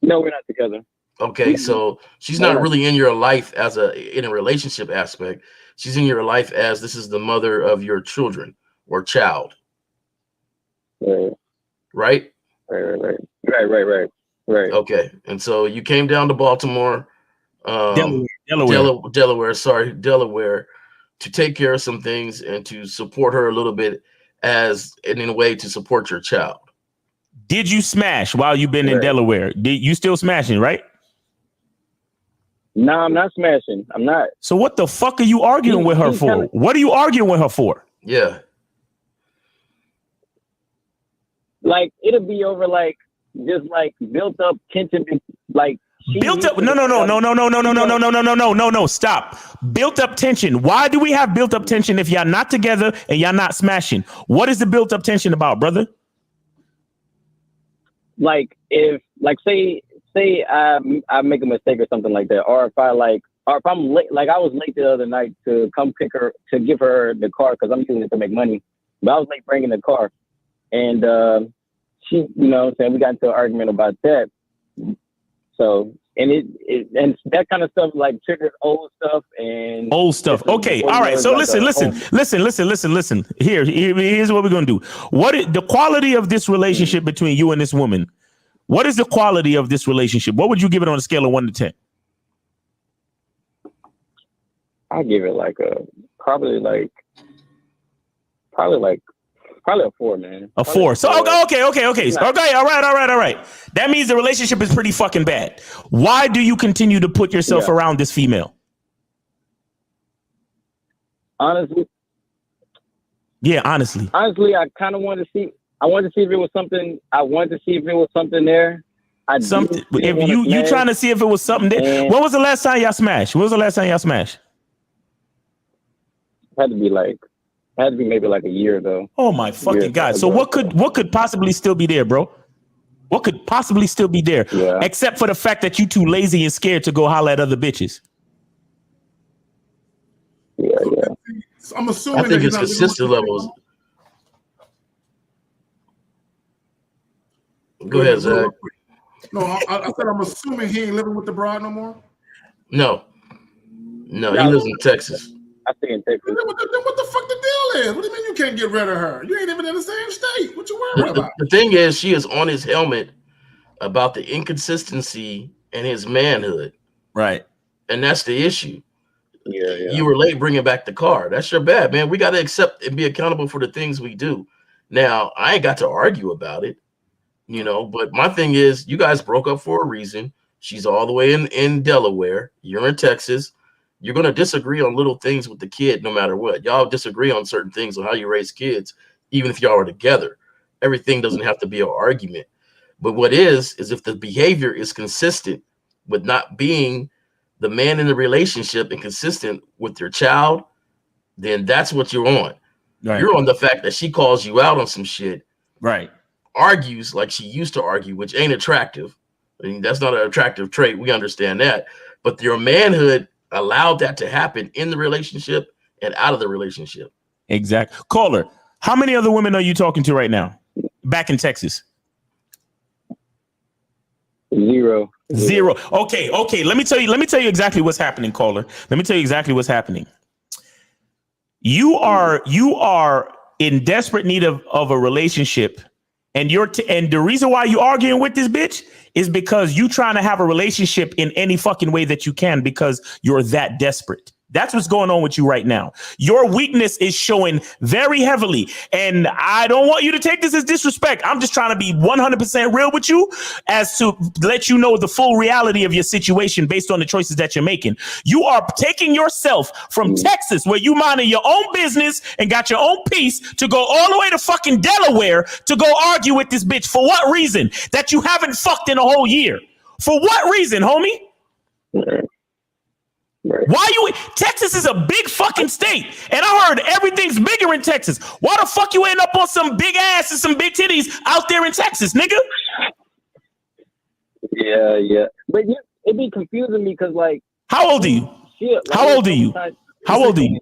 J: No, we're not together.
D: Okay, so she's not really in your life in a relationship aspect. She's in your life as this is the mother of your children or child. Right?
J: Right.
D: Okay, and so you came down to Baltimore, Delaware, to take care of some things and to support her a little bit in a way to support your child.
C: Did you smash while you've been in Delaware? Did you still smashing, right?
J: No, I'm not smashing. I'm not.
C: So what the fuck are you arguing with her for? What are you arguing with her for?
D: Yeah.
J: Like it'll be over like just like built up tension, like
C: built up. No. Stop. Built up tension. Why do we have built up tension if y'all not together and y'all not smashing? What is the built up tension about, brother?
J: Like if say I make a mistake or something like that, or if I'm late, like I was late the other night to come pick her to give her the car because I'm using it to make money, but I was late bringing the car, and she, we got into an argument about that. So and and that kind of stuff like triggered old stuff.
C: Okay, all right. So listen. Here's what we're gonna do. What is the quality of this relationship between you and this woman? What is the quality of this relationship? What would you give it on a scale of 1 to 10?
J: I give it like probably a 4, man.
C: A 4. So okay. All right. That means the relationship is pretty fucking bad. Why do you continue to put yourself around this female?
J: Honestly.
C: Yeah, honestly.
J: Honestly, I kind of wanted to see. I wanted to see if it was something. I wanted to see if it was something there.
C: If you trying to see if it was something there. When was the last time y'all smashed?
J: Had to be maybe like a year ago.
C: Oh my fucking God. So what could possibly still be there, bro? What could possibly still be there?
J: Yeah.
C: Except for the fact that you too lazy and scared to go holler at other bitches.
J: Yeah.
A: I'm assuming
D: I think it's consistent levels. Go ahead, Zach.
A: No, I said I'm assuming he ain't living with the bride no more.
D: No, he lives in Texas.
J: I stay in Texas.
A: What the fuck the deal is? What do you mean you can't get rid of her? You ain't even in the same state. What you worried about?
D: The thing is, she is on his helmet about the inconsistency in his manhood.
C: Right.
D: And that's the issue.
J: Yeah.
D: You were late bringing back the car. That's your bad, man. We got to accept and be accountable for the things we do. Now, I ain't got to argue about it, but my thing is, you guys broke up for a reason. She's all the way in Delaware. You're in Texas. You're going to disagree on little things with the kid no matter what. Y'all disagree on certain things on how you raise kids, even if y'all are together. Everything doesn't have to be an argument. But what is if the behavior is consistent with not being the man in the relationship and consistent with your child, then that's what you're on. Right. You're on the fact that she calls you out on some shit.
C: Right.
D: Argues like she used to argue, which ain't attractive. I mean, that's not an attractive trait. We understand that. But your manhood allowed that to happen in the relationship and out of the relationship.
C: Exactly. Caller, how many other women are you talking to right now back in Texas?
J: Zero.
C: Okay. Let me tell you exactly what's happening, caller. Let me tell you exactly what's happening. You are in desperate need of a relationship, and and the reason why you arguing with this bitch is because you trying to have a relationship in any fucking way that you can because you're that desperate. That's what's going on with you right now. Your weakness is showing very heavily. And I don't want you to take this as disrespect. I'm just trying to be 100% real with you as to let you know the full reality of your situation based on the choices that you're making. You are taking yourself from Texas, where you minding your own business and got your own peace, to go all the way to fucking Delaware to go argue with this bitch. For what reason? That you haven't fucked in a whole year. For what reason, homie? Why you? Texas is a big fucking state, and I heard everything's bigger in Texas. Why the fuck you end up on some big ass and some big titties out there in Texas, nigga?
J: Yeah. But it be confusing me because, like,
C: how old are you?
J: Shit, like,
C: how old are you? How old are you?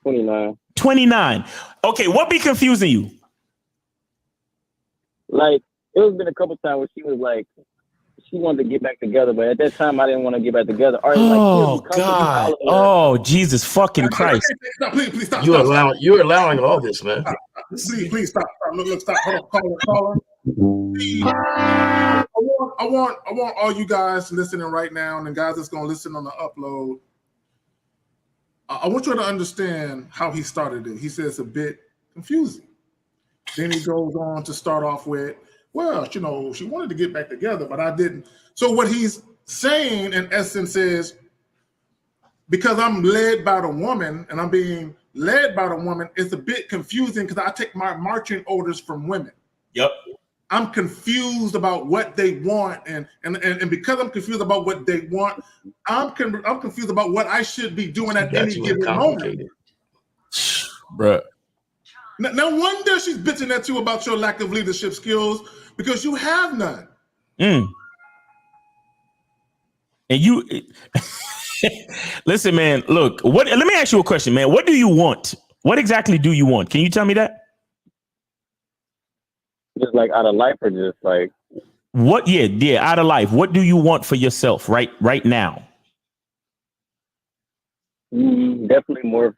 J: 29.
C: 29. Okay, what be confusing you?
J: Like, it was been a couple times where she was like, she wanted to get back together, but at that time I didn't want to get back together.
C: Oh God! Oh Jesus fucking Christ!
A: Please stop.
D: You're allowing all this, man.
A: Please stop. Look, stop. Caller. I want all you guys listening right now, and the guys that's gonna listen on the upload. I want you to understand how he started it. He says it's a bit confusing. Then he goes on to start off with, well, you know, she wanted to get back together, but I didn't. So what he's saying in essence is, because I'm led by the woman and I'm being led by the woman, it's a bit confusing because I take my marching orders from women.
C: Yep.
A: I'm confused about what they want, and because I'm confused about what they want, I'm confused about what I should be doing at any given moment.
C: Bruh.
A: No wonder she's bitching at you about your lack of leadership skills, because you have none.
C: And you listen, man. Look, let me ask you a question, man. What do you want? What exactly do you want? Can you tell me that?
J: Just like out of life, or just like
C: what? Yeah, out of life. What do you want for yourself right now?
J: Definitely more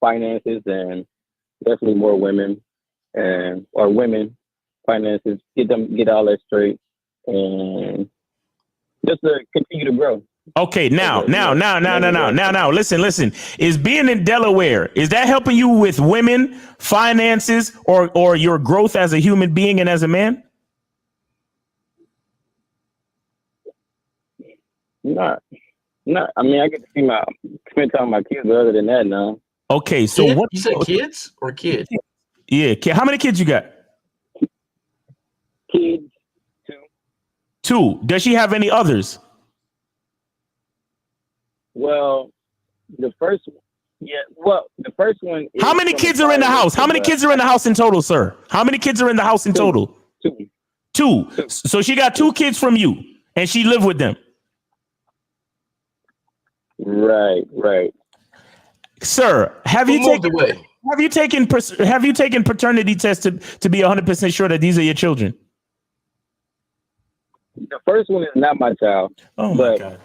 J: finances, and definitely more women, or women finances. Get all that straight, and just to continue to grow.
C: Okay, now, listen. Is being in Delaware, is that helping you with women, finances, or your growth as a human being and as a man?
J: Not. I mean, I get to spend time with my kids, but other than that, no.
C: Okay, so
D: Kid?
C: what?
D: You said kids or kid?
C: Yeah, how many kids you got?
J: Kids,
C: 2. Does she have any others?
J: Well, the first one.
C: How many kids are in the house? How many kids are in the house in total, sir? How many kids are in the house in total? 2. So she got 2 kids from you, and she lived with them.
J: Right.
C: Sir, have you taken paternity tests to be 100% sure that these are your children?
J: The first one is not my child.
C: Oh my God.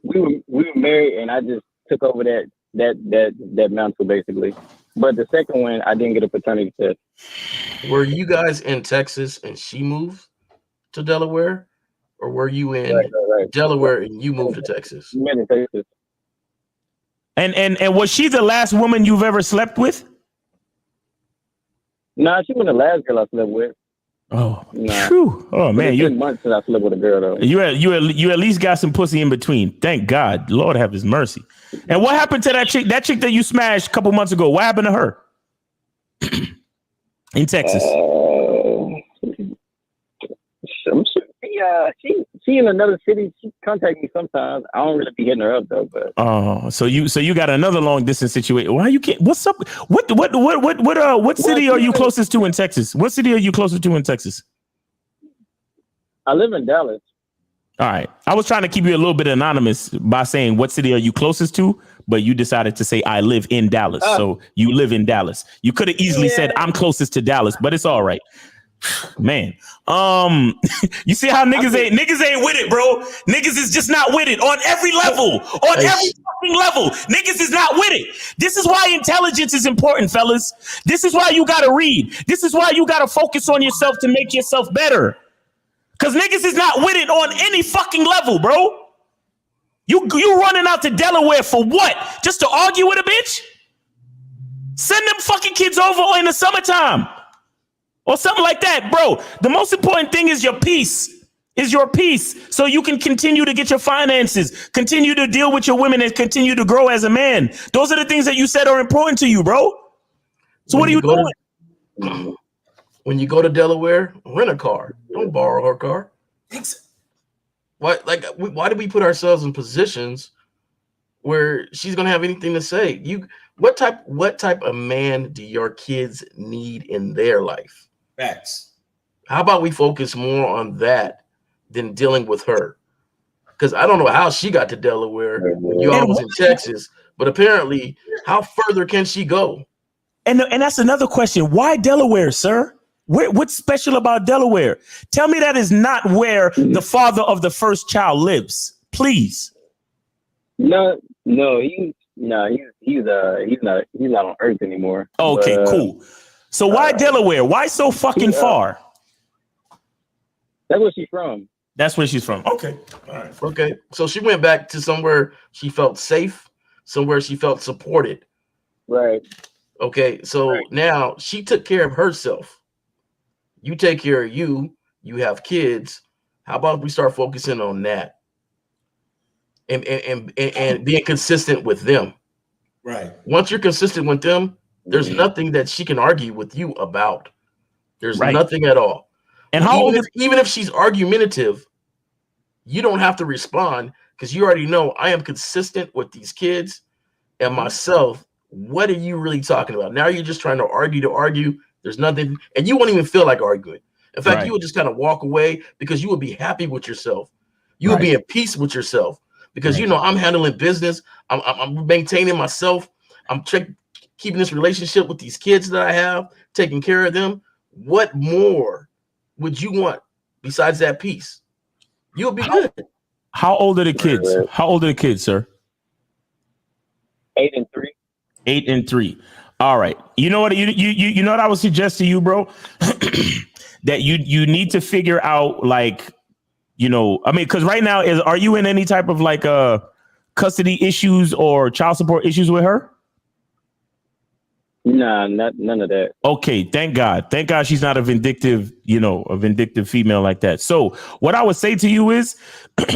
J: We were married, and I just took over that mantle basically. But the second one, I didn't get a paternity test.
D: Were you guys in Texas and she moved to Delaware, or were you in Delaware and you moved to Texas?
J: In Texas.
C: And was she the last woman you've ever slept with?
J: Nah, she was the last girl I slept with.
C: Oh, true. Oh man,
J: you months since I slept with a girl though.
C: You at least got some pussy in between. Thank God. Lord have His mercy. And what happened to that chick? That chick that you smashed a couple months ago. What happened to her? In Texas.
J: She in another city. She contacts me sometimes. I don't really be hitting her up though. But
C: so you got another long distance situation. Why you can't? What's up? What city are you closest to in Texas? What city are you closest to in Texas?
J: I live in Dallas.
C: All right. I was trying to keep you a little bit anonymous by saying what city are you closest to, but you decided to say I live in Dallas. So you live in Dallas. You could have easily said I'm closest to Dallas, but it's all right. Man. You see how niggas ain't with it, bro. Niggas is just not with it on every level. On every fucking level. Niggas is not with it. This is why intelligence is important, fellas. This is why you gotta read. This is why you gotta focus on yourself to make yourself better. Cause niggas is not with it on any fucking level, bro. You running out to Delaware for what? Just to argue with a bitch? Send them fucking kids over in the summertime or something like that, bro. The most important thing is your peace. Is your peace, so you can continue to get your finances, continue to deal with your women, and continue to grow as a man. Those are the things that you said are important to you, bro. So what are you doing?
D: When you go to Delaware, rent a car. Don't borrow her car. Why do we put ourselves in positions where she's gonna have anything to say? What type of man do your kids need in their life?
C: Facts.
D: How about we focus more on that than dealing with her? Because I don't know how she got to Delaware when you all was in Texas, but apparently, how further can she go?
C: And that's another question. Why Delaware, sir? What's special about Delaware? Tell me that is not where the father of the first child lives, please.
J: No, he's not on Earth anymore.
C: Okay, cool. So why Delaware? Why so fucking far?
J: That's where she's from.
C: That's where she's from. Okay.
D: All right. Okay. So she went back to somewhere she felt safe, somewhere she felt supported.
J: Right.
D: Okay. So now she took care of herself. You take care of you. You have kids. How about we start focusing on that and being consistent with them?
C: Right.
D: Once you're consistent with them, there's nothing that she can argue with you about. There's nothing at all.
C: And
D: even if she's argumentative, you don't have to respond because you already know I am consistent with these kids and myself. What are you really talking about? Now you're just trying to argue. There's nothing, and you won't even feel like arguing. In fact, you would just kind of walk away because you would be happy with yourself. You would be at peace with yourself because you know I'm handling business. I'm maintaining myself. I'm keeping this relationship with these kids that I have, taking care of them. What more would you want besides that peace? You'll be good.
C: How old are the kids? How old are the kids, sir?
J: 8 and 3.
C: 8 and 3. All right. You know what? You know what I would suggest to you, bro? That you need to figure out, like, because right now are you in any type of like custody issues or child support issues with her?
J: Nah, none of that.
C: Okay, thank God. Thank God she's not a vindictive female like that. So what I would say to you is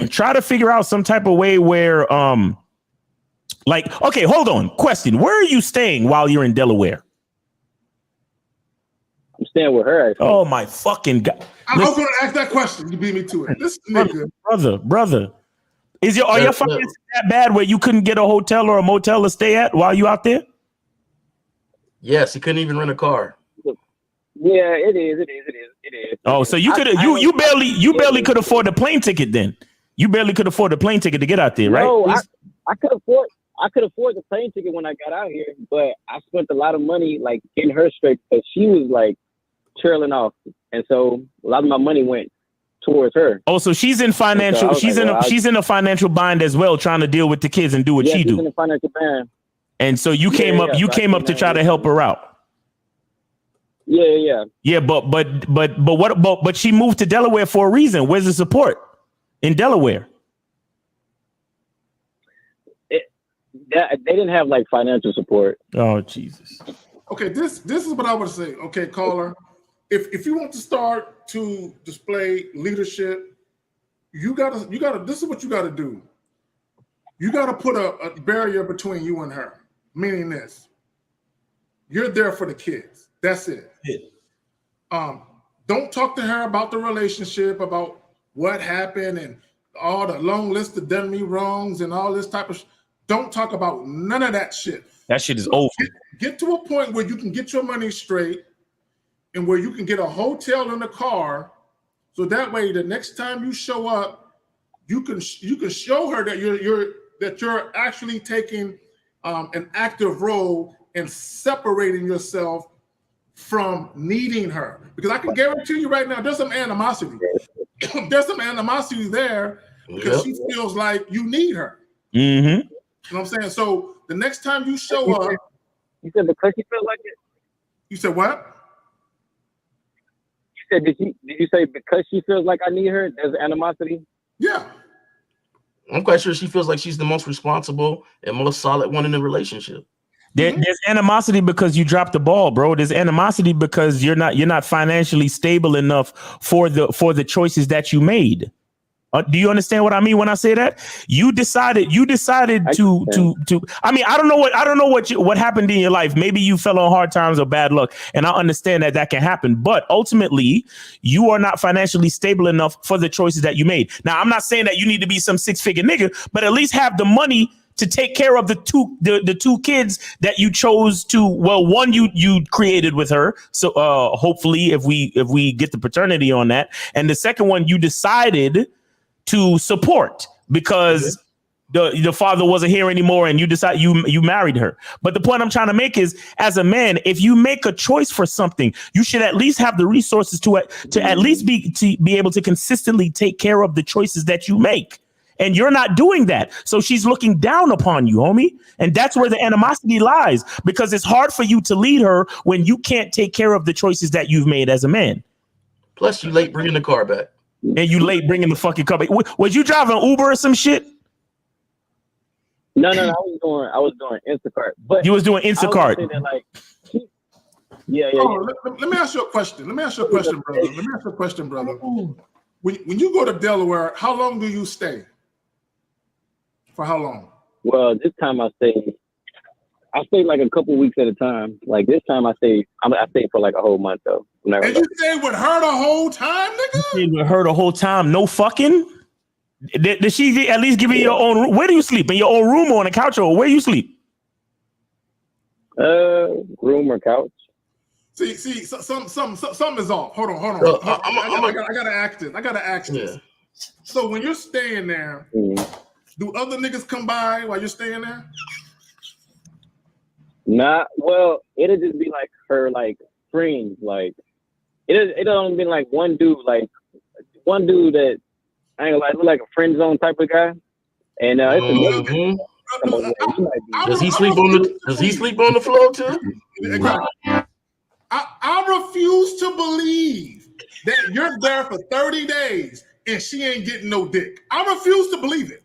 C: try to figure out some type of way where okay, hold on. Question. Where are you staying while you're in Delaware?
J: I'm staying with her. Actually.
C: Oh my fucking God.
A: I was going to ask that question. You beat me to it. This nigga.
C: Brother. Are your finances that bad where you couldn't get a hotel or a motel to stay at while you out there?
D: Yes, he couldn't even rent a car.
J: Yeah, it is.
C: Oh, so you could you barely could afford the plane ticket then. You barely could afford the plane ticket to get out there, right?
J: No, I could afford the plane ticket when I got out here, but I spent a lot of money like getting her straight because she was like trailing off, and so a lot of my money went towards her.
C: Oh, so she's in financial. She's in a financial bind as well, trying to deal with the kids and do what she do.
J: She's in a financial bind.
C: And so you came up to try to help her out.
J: Yeah.
C: Yeah, but she moved to Delaware for a reason. Where's the support in Delaware?
J: They didn't have like financial support.
C: Oh Jesus.
A: Okay, this is what I would say. Okay, caller, if you want to start to display leadership, you gotta. This is what you gotta do. You gotta put a barrier between you and her. Meaning this, you're there for the kids. That's it. Yeah. Don't talk to her about the relationship, about what happened, and all the long list of done me wrongs and all this type of. Don't talk about none of that shit.
C: That shit is over.
A: Get to a point where you can get your money straight and where you can get a hotel and a car. So that way, the next time you show up, you can show her that you're actually taking an active role in separating yourself from needing her. Because I can guarantee you right now, there's some animosity. There's some animosity there because she feels like you need her.
C: Mm-hmm.
A: You know what I'm saying? So the next time you show up,
J: you said because she felt like it.
A: You said what?
J: You said did you say because she feels like I need her? There's animosity.
A: Yeah.
D: I'm quite sure she feels like she's the most responsible and most solid one in the relationship.
C: There's animosity because you dropped the ball, bro. There's animosity because you're not financially stable enough for the choices that you made. Do you understand what I mean when I say that? You decided to. I mean, I don't know what happened in your life. Maybe you fell on hard times or bad luck, and I understand that can happen. But ultimately, you are not financially stable enough for the choices that you made. Now, I'm not saying that you need to be some 6-figure nigga, but at least have the money to take care of the two kids that you chose to. Well, one you created with her, so hopefully, if we get the paternity on that, and the second one you decided to support because the father wasn't here anymore and you decide you married her. But the point I'm trying to make is, as a man, if you make a choice for something, you should at least have the resources to at least be able to consistently take care of the choices that you make. And you're not doing that. So she's looking down upon you, homie. And that's where the animosity lies, because it's hard for you to lead her when you can't take care of the choices that you've made as a man.
D: Plus, you late bringing the car back.
C: And you late bringing the fucking car back. Was you driving Uber or some shit?
J: No, I was doing Instacart. But
C: you was doing Instacart.
J: Yeah.
A: Let me ask you a question. Brother. When you go to Delaware, how long do you stay? For how long?
J: Well, this time I stayed like a couple weeks at a time. Like this time I stayed for like a whole month though.
A: And you stayed with her the whole time, nigga?
C: You stayed with her the whole time, no fucking? Did she at least give you your own room? Where do you sleep? In your own room or on a couch, or where you sleep?
J: Room or couch.
A: See, something is off. Hold on. I gotta ask this. So when you're staying there, do other niggas come by while you're staying there?
J: Nah, well, it'll just be like her like friends. Like it'll only be like one dude that I ain't gonna lie, like a friend zone type of guy. And
D: does he sleep on the floor too?
A: Exactly. I refuse to believe that you're there for 30 days and she ain't getting no dick. I refuse to believe it.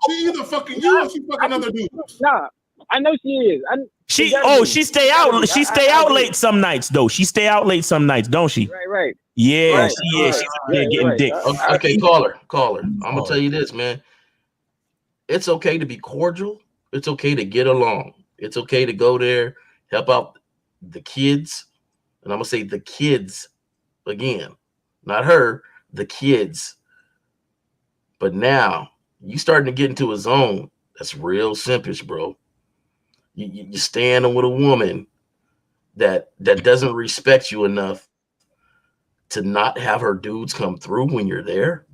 A: She either fucking you or she fucking other dudes.
J: Nah, I know she is.
C: She stay out. She stay out late some nights though. She stay out late some nights, don't she?
J: Right.
C: Yeah,
J: right,
C: she is. She's getting dick.
D: Okay, caller. I'm gonna tell you this, man. It's okay to be cordial. It's okay to get along. It's okay to go there, help out the kids. And I'm gonna say the kids again, not her, the kids. But now you starting to get into a zone that's real simpish, bro. You standing with a woman that doesn't respect you enough to not have her dudes come through when you're there.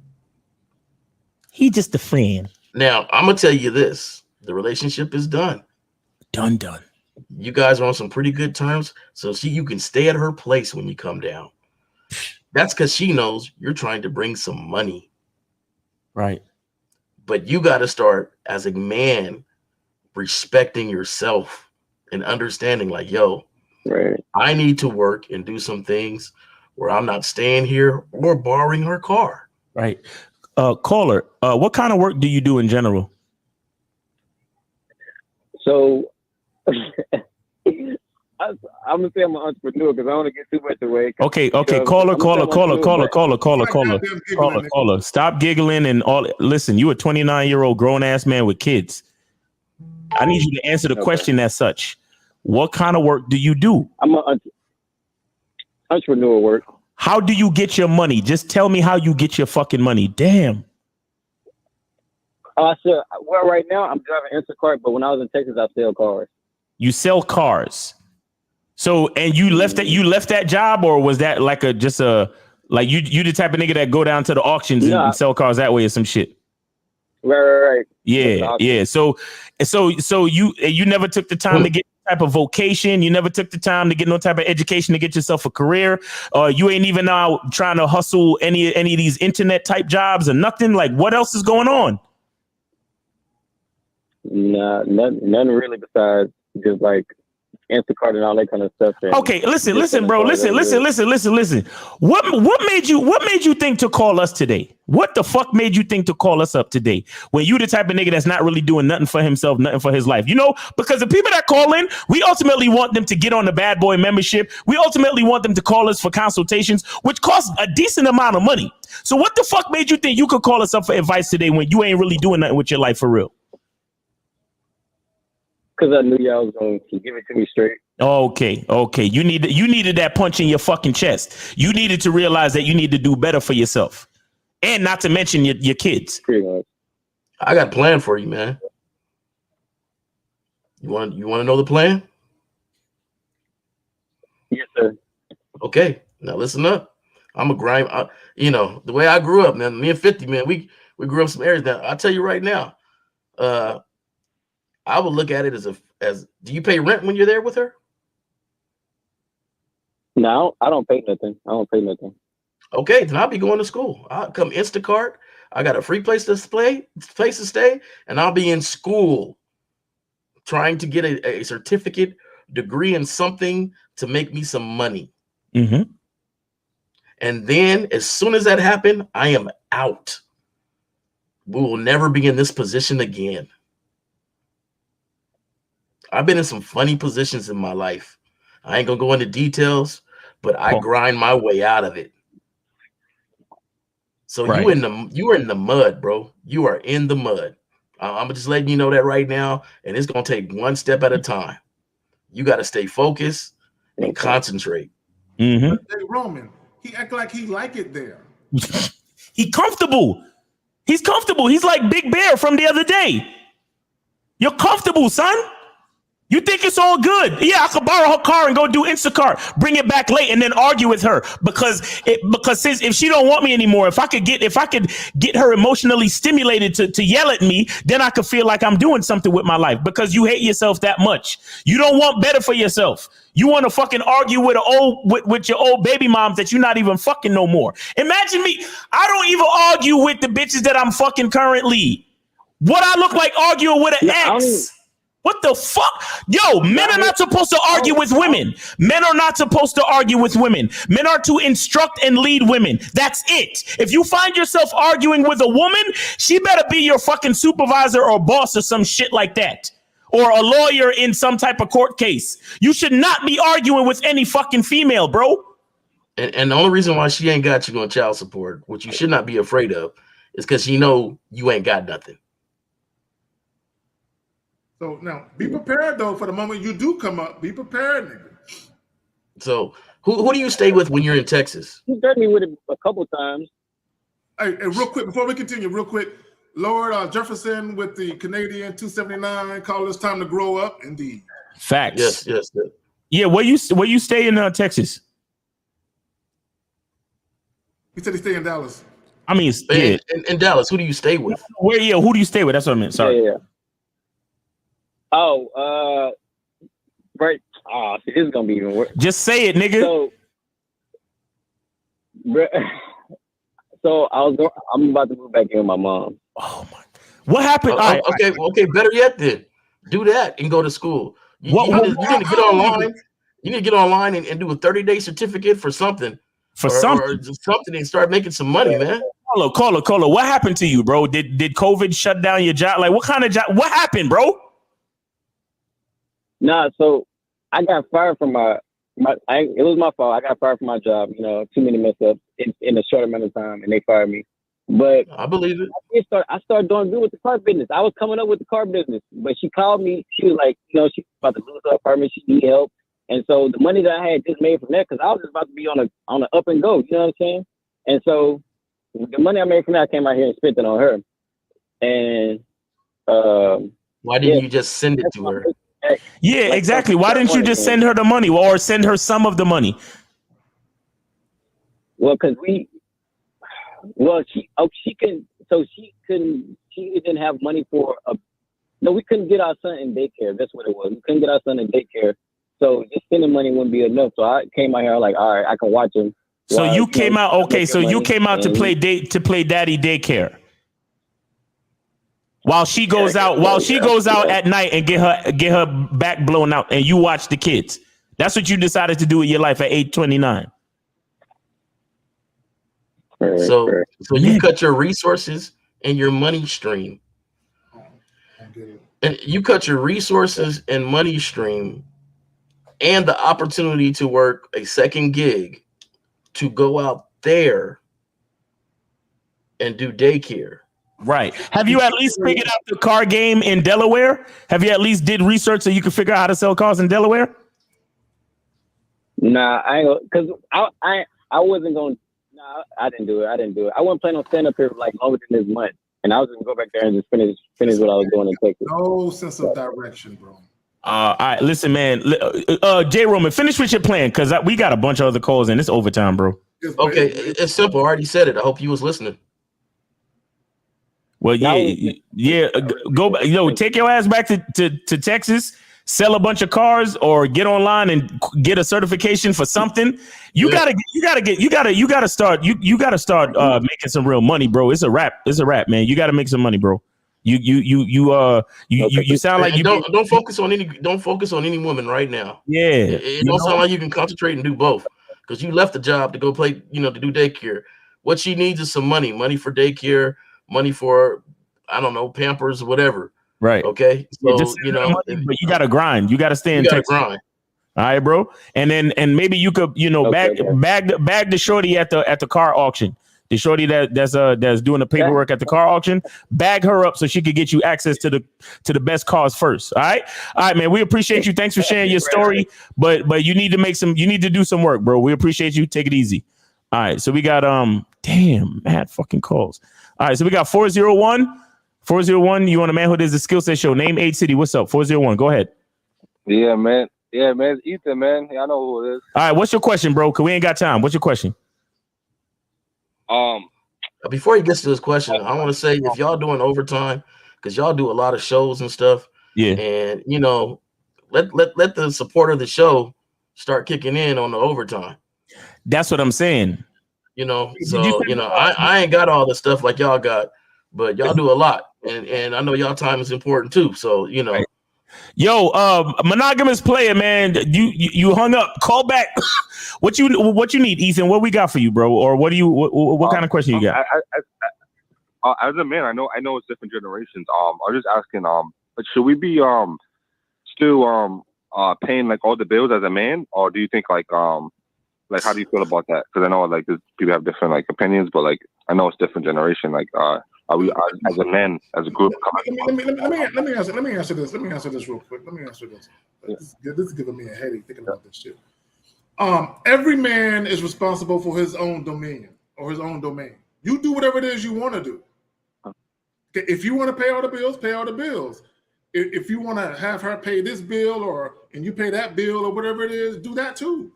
C: He just a friend.
D: Now, I'm going to tell you this. The relationship is done.
C: Done.
D: You guys are on some pretty good terms. So you can stay at her place when you come down. That's because she knows you're trying to bring some money.
C: Right.
D: But you got to start as a man respecting yourself and understanding like, yo,
J: right.
D: I need to work and do some things where I'm not staying here or borrowing her car.
C: Right. Caller, what kind of work do you do in general?
J: So I'm gonna say I'm an entrepreneur because I don't want to get too much away.
C: Okay. Caller. Stop giggling and all. Listen, you a 29-year-old grown ass man with kids. I need you to answer the question as such. What kind of work do you do?
J: I'm an entrepreneur work.
C: How do you get your money? Just tell me how you get your fucking money. Damn.
J: Well, right now I'm driving Instacart, but when I was in Texas, I sell cars.
C: You sell cars. So, and you left that job, or was that like Like you the type of nigga that go down to the auctions and sell cars that way or some shit.
J: Right.
C: Yeah. So you never took the time to get type of vocation. You never took the time to get no type of education to get yourself a career. You ain't even now trying to hustle any of these internet type jobs or nothing. Like, what else is going on?
J: Nah, nothing really besides just like Instacart and all that kind of stuff.
C: Okay, listen, bro. Listen. What made you think to call us today? What the fuck made you think to call us up today when you the type of nigga that's not really doing nothing for himself, nothing for his life? You know, because the people that call in, we ultimately want them to get on the Bad Boy membership. We ultimately want them to call us for consultations, which costs a decent amount of money. So what the fuck made you think you could call us up for advice today when you ain't really doing nothing with your life for real?
J: Because I knew y'all was going to give it to me straight.
C: Okay. You needed that punch in your fucking chest. You needed to realize that you need to do better for yourself, and not to mention your kids.
J: Pretty much.
D: I got a plan for you, man. You want to know the plan?
J: Yes, sir.
D: Okay, now listen up. I'm a grind. The way I grew up, man. Me and 50, man. We grew up some areas. Now I'll tell you right now. I would look at it as do you pay rent when you're there with her?
J: No, I don't pay nothing.
D: Okay, then I'll be going to school. I'll come Instacart. I got a free place to stay, and I'll be in school trying to get a certificate, degree in something to make me some money.
C: Mm-hmm.
D: And then as soon as that happened, I am out. We will never be in this position again. I've been in some funny positions in my life. I ain't gonna go into details, but I grind my way out of it. So
C: right.
D: you are in the mud, bro. You are in the mud. I'm just letting you know that right now, and it's gonna take one step at a time. You got to stay focused and concentrate.
C: Mm-hmm.
A: Hey, Roman, he act like he like it there.
C: He comfortable. He's comfortable. He's like Big Bear from the other day. You're comfortable, son. You think it's all good? Yeah, I could borrow her car and go do Instacart, bring it back late, and then argue with her because since if she don't want me anymore, if I could get her emotionally stimulated to yell at me, then I could feel like I'm doing something with my life because you hate yourself that much. You don't want better for yourself. You want to fucking argue with your old baby moms that you're not even fucking no more. Imagine me. I don't even argue with the bitches that I'm fucking currently. What I look like arguing with an ex. What the fuck? Yo, men are not supposed to argue with women. Men are not supposed to argue with women. Men are to instruct and lead women. That's it. If you find yourself arguing with a woman, she better be your fucking supervisor or boss or some shit like that. Or a lawyer in some type of court case. You should not be arguing with any fucking female, bro.
D: And the only reason why she ain't got you on child support, which you should not be afraid of, is because she know you ain't got nothing.
A: So now, be prepared though for the moment you do come up. Be prepared, nigga.
D: So who do you stay with when you're in Texas?
J: He threatened me with it a couple times.
A: Hey, real quick before we continue, Lord Jefferson with the Canadian 279. Call this time to grow up. Indeed.
C: Facts.
D: Yes.
C: Yeah, where you stay in Texas?
A: He said he stay in Dallas.
C: I mean,
D: in Dallas. Who do you stay with?
C: Who do you stay with? That's what I meant. Sorry.
J: Yeah. Oh, right. Oh, this is gonna be even worse.
C: Just say it, nigga.
J: So I'm about to move back in with my mom.
C: Oh my! What happened?
D: Okay. Better yet, then do that and go to school. You need to get online. You need to get online and do a 30-day certificate for something. Or something and start making some money, man.
C: Caller. What happened to you, bro? Did COVID shut down your job? Like, what kind of job? What happened, bro?
J: Nah, so I got fired from it was my fault. I got fired from my job. Too many mess ups in a short amount of time, and they fired me. But
D: I believe it.
J: I started doing good with the car business. I was coming up with the car business, but she called me. She was like, she's about to lose her apartment. She need help, and so the money that I had just made from that, because I was just about to be on a up and go. You know what I'm saying? And so the money I made from that, I came out here and spent it on her. And
D: why didn't you just send it to her?
C: Yeah, exactly. Why didn't you just send her the money or send her some of the money?
J: Well, because she didn't have money for we couldn't get our son in daycare. That's what it was. We couldn't get our son in daycare. So just spending money wouldn't be enough. So I came out here like, all right, I can watch him.
C: So you came out, okay. So you came out to play daddy daycare. While she goes out at night and get her back blown out, and you watch the kids. That's what you decided to do with your life at 8:29.
D: So you cut your resources and your money stream. And you cut your resources and money stream and the opportunity to work a second gig to go out there and do daycare.
C: Right. Have you at least figured out the car game in Delaware? Have you at least did research so you can figure out how to sell cars in Delaware?
J: Nah, I ain't, because I wasn't going. Nah, I didn't do it. I wasn't planning on staying up here like longer than this month, and I was gonna go back there and just finish what I was doing in Texas.
A: No sense of direction, bro.
C: All right, listen, man. J. Roman, finish with your plan because we got a bunch of other calls and it's overtime, bro.
D: Okay, it's simple. I already said it. I hope you was listening.
C: Well, yeah. Go, take your ass back to Texas, sell a bunch of cars, or get online and get a certification for something. You gotta start making some real money, bro. It's a wrap, man. You gotta make some money, bro. You sound like you
D: don't focus on any woman right now.
C: Yeah,
D: it don't sound like you can concentrate and do both because you left the job to go play, to do daycare. What she needs is some money for daycare, money for, I don't know, Pampers, whatever.
C: Right.
D: Okay. So
C: but you gotta grind. You gotta stay in Texas.
D: Grind.
C: All right, bro. And maybe you could, bag the shorty at the car auction. The shorty that's doing the paperwork at the car auction, bag her up so she could get you access to the best cars first. All right, man. We appreciate you. Thanks for sharing your story. But you need to do some work, bro. We appreciate you. Take it easy. All right. So we got mad fucking calls. All right. So we got 401. 401. You on a Manhood is a Skill Set Show. Name, age, city. What's up? 401. Go ahead.
K: Yeah, man. It's Ethan, man. I know who it is.
C: All right. What's your question, bro? Cause we ain't got time. What's your question?
D: Before he gets to his question, I want to say if y'all doing overtime, because y'all do a lot of shows and stuff.
C: Yeah.
D: And let the support of the show start kicking in on the overtime.
C: That's what I'm saying.
D: I ain't got all the stuff like y'all got, but y'all do a lot. And I know y'all time is important too. So,
C: Right. Yo, monogamous player, man. You hung up. Call back. What you need, Ethan? What we got for you, bro? Or what kind of question you got?
K: As a man, I know it's different generations. I was just asking, should we be still paying like all the bills as a man, or do you think like how do you feel about that? Because I know like people have different like opinions, but like I know it's different generation. Like are we as a man, as a group?
A: Let me answer this. Let me answer this real quick. This is giving me a headache thinking about this shit. Every man is responsible for his own dominion or his own domain. You do whatever it is you want to do. If you want to pay all the bills, pay all the bills. If you want to have her pay this bill and you pay that bill or whatever it is, do that too.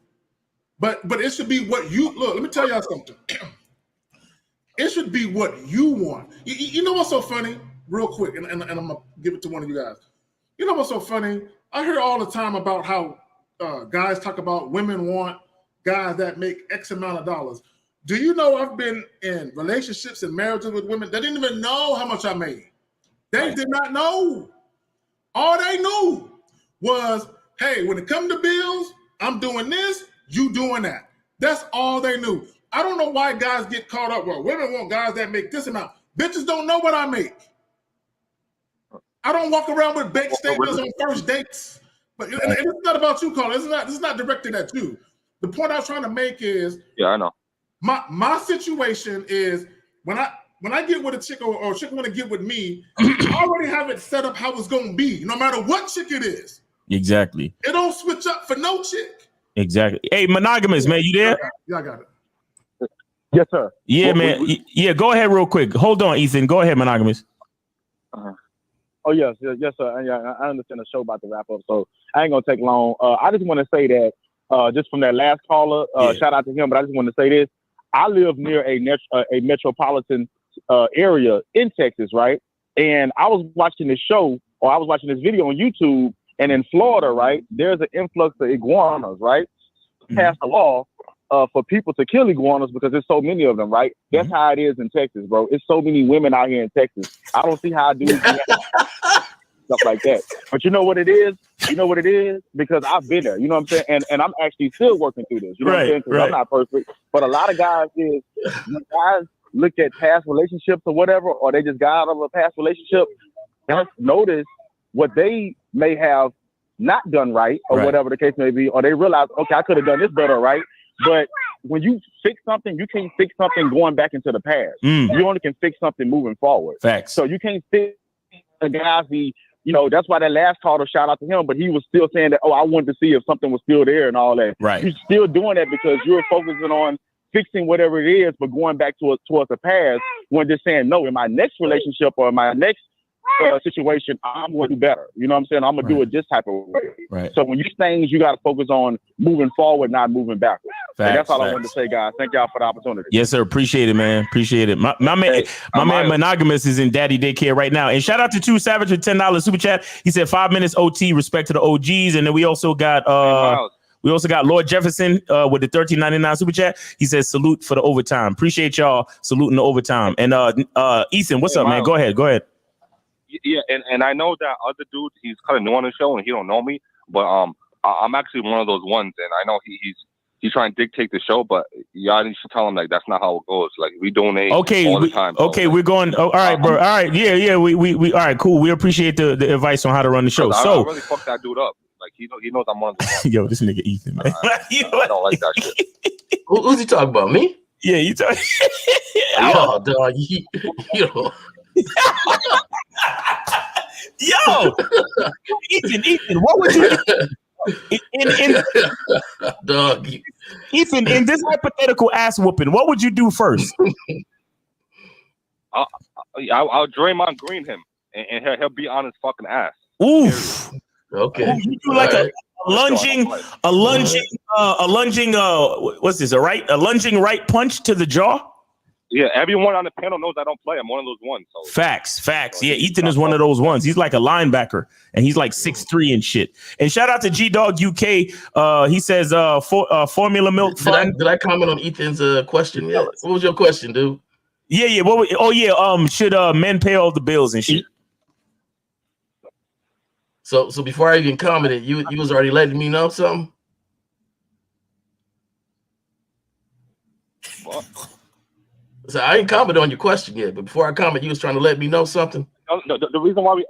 A: But it should be what you look. Let me tell y'all something. It should be what you want. You know what's so funny? Real quick, and I'm gonna give it to one of you guys. You know what's so funny? I hear all the time about how guys talk about women want guys that make X amount of dollars. Do you know I've been in relationships and marriages with women that didn't even know how much I made? They did not know. All they knew was, hey, when it comes to bills, I'm doing this, you doing that. That's all they knew. I don't know why guys get caught up. Well, women want guys that make this amount. Bitches don't know what I make. I don't walk around with bank statements on first dates. But and it's not about you, Colin. This is not directed at you. The point I was trying to make is,
K: yeah, I know.
A: My situation is when I get with a chick or a chick want to get with me, I already have it set up how it's going to be, no matter what chick it is.
C: Exactly.
A: It don't switch up for no chick.
C: Exactly. Hey, monogamous, man, you there?
A: Yeah, I got it.
K: Yes, sir.
C: Yeah, man. Yeah, go ahead real quick. Hold on, Ethan. Go ahead, monogamous.
L: Oh, yes, sir. Yeah, I understand the show about to wrap up, so I ain't going to take long. I just want to say that just from that last caller, shout out to him, but I just want to say this. I live near a metropolitan area in Texas, right? And I was watching this show, or I was watching this video on YouTube, and in Florida, right, there's an influx of iguanas, right? Passed a law for people to kill iguanas because there's so many of them, right? That's how it is in Texas, bro. It's so many women out here in Texas. I don't see how dudes do stuff like that. But you know what it is? You know what it is? Because I've been there. You know what I'm saying? And I'm actually still working through this. You know what I'm saying? Because I'm not perfect. But a lot of guys when guys look at past relationships or whatever, or they just got out of a past relationship, just notice what they may have not done right, or whatever the case may be, or they realize, okay, I could have done this better, right? But when you fix something, you can't fix something going back into the past. You only can fix something moving forward.
C: Facts.
L: So you can't fix the guys. That's why that last caller, shout out to him, but he was still saying that, I wanted to see if something was still there and all that.
C: Right.
L: You're still doing that because you're focusing on fixing whatever it is, but going back towards the past, when just saying, no, in my next relationship or in my next situation, I'm going to do better. You know what I'm saying? I'm going to do it this type of way.
C: Right.
L: So when you things, you got to focus on moving forward, not moving backwards. And that's all I wanted to say, guys. Thank y'all for the opportunity.
C: Yes, sir. Appreciate it, man. Appreciate it. My man Monogamous is in daddy daycare right now. And shout out to True Savage with $10 super chat. He said 5 minutes OT, respect to the OGs. And then we also got Lord Jefferson with the $13.99 super chat. He says salute for the overtime. Appreciate y'all saluting the overtime. And Ethan, what's up, man? Go ahead.
K: Yeah, and I know that other dude, he's kind of new on the show and he don't know me, but I'm actually one of those ones, and I know he's trying to dictate the show, but y'all should tell him like that's not how it goes. Like we donate all the time.
C: Okay, we're going. Oh, all right, bro. All right, yeah. We all right, cool. We appreciate the advice on how to run the show.
K: I really fucked that dude up. Like he knows I'm one of the ones.
C: Yo, this nigga Ethan, man.
K: I don't like that shit.
D: Who's he talking about? Me?
C: Yeah, you talking.
D: Oh, dog.
C: Yo, Ethan, what would you do?
D: Dog.
C: Ethan, in this hypothetical ass whooping, what would you do first?
K: I'll Draymond Green him, and he'll be on his fucking ass.
C: Oof.
D: Okay.
C: You do like a lunging, what's this? A lunging right punch to the jaw?
K: Yeah, everyone on the panel knows I don't play. I'm one of those ones. So.
C: Facts. Yeah, Ethan is one of those ones. He's like a linebacker, and he's like 6'3" and shit. And shout out to G Dog UK. He says, formula milk.
D: Did I comment on Ethan's question yet? What was your question, dude?
C: Yeah. Should men pay all the bills and shit?
D: So before I even commented, you was already letting me know something.
K: What?
D: So I ain't commented on your question yet, but before I comment, you was trying to let me know something.
K: No, the reason why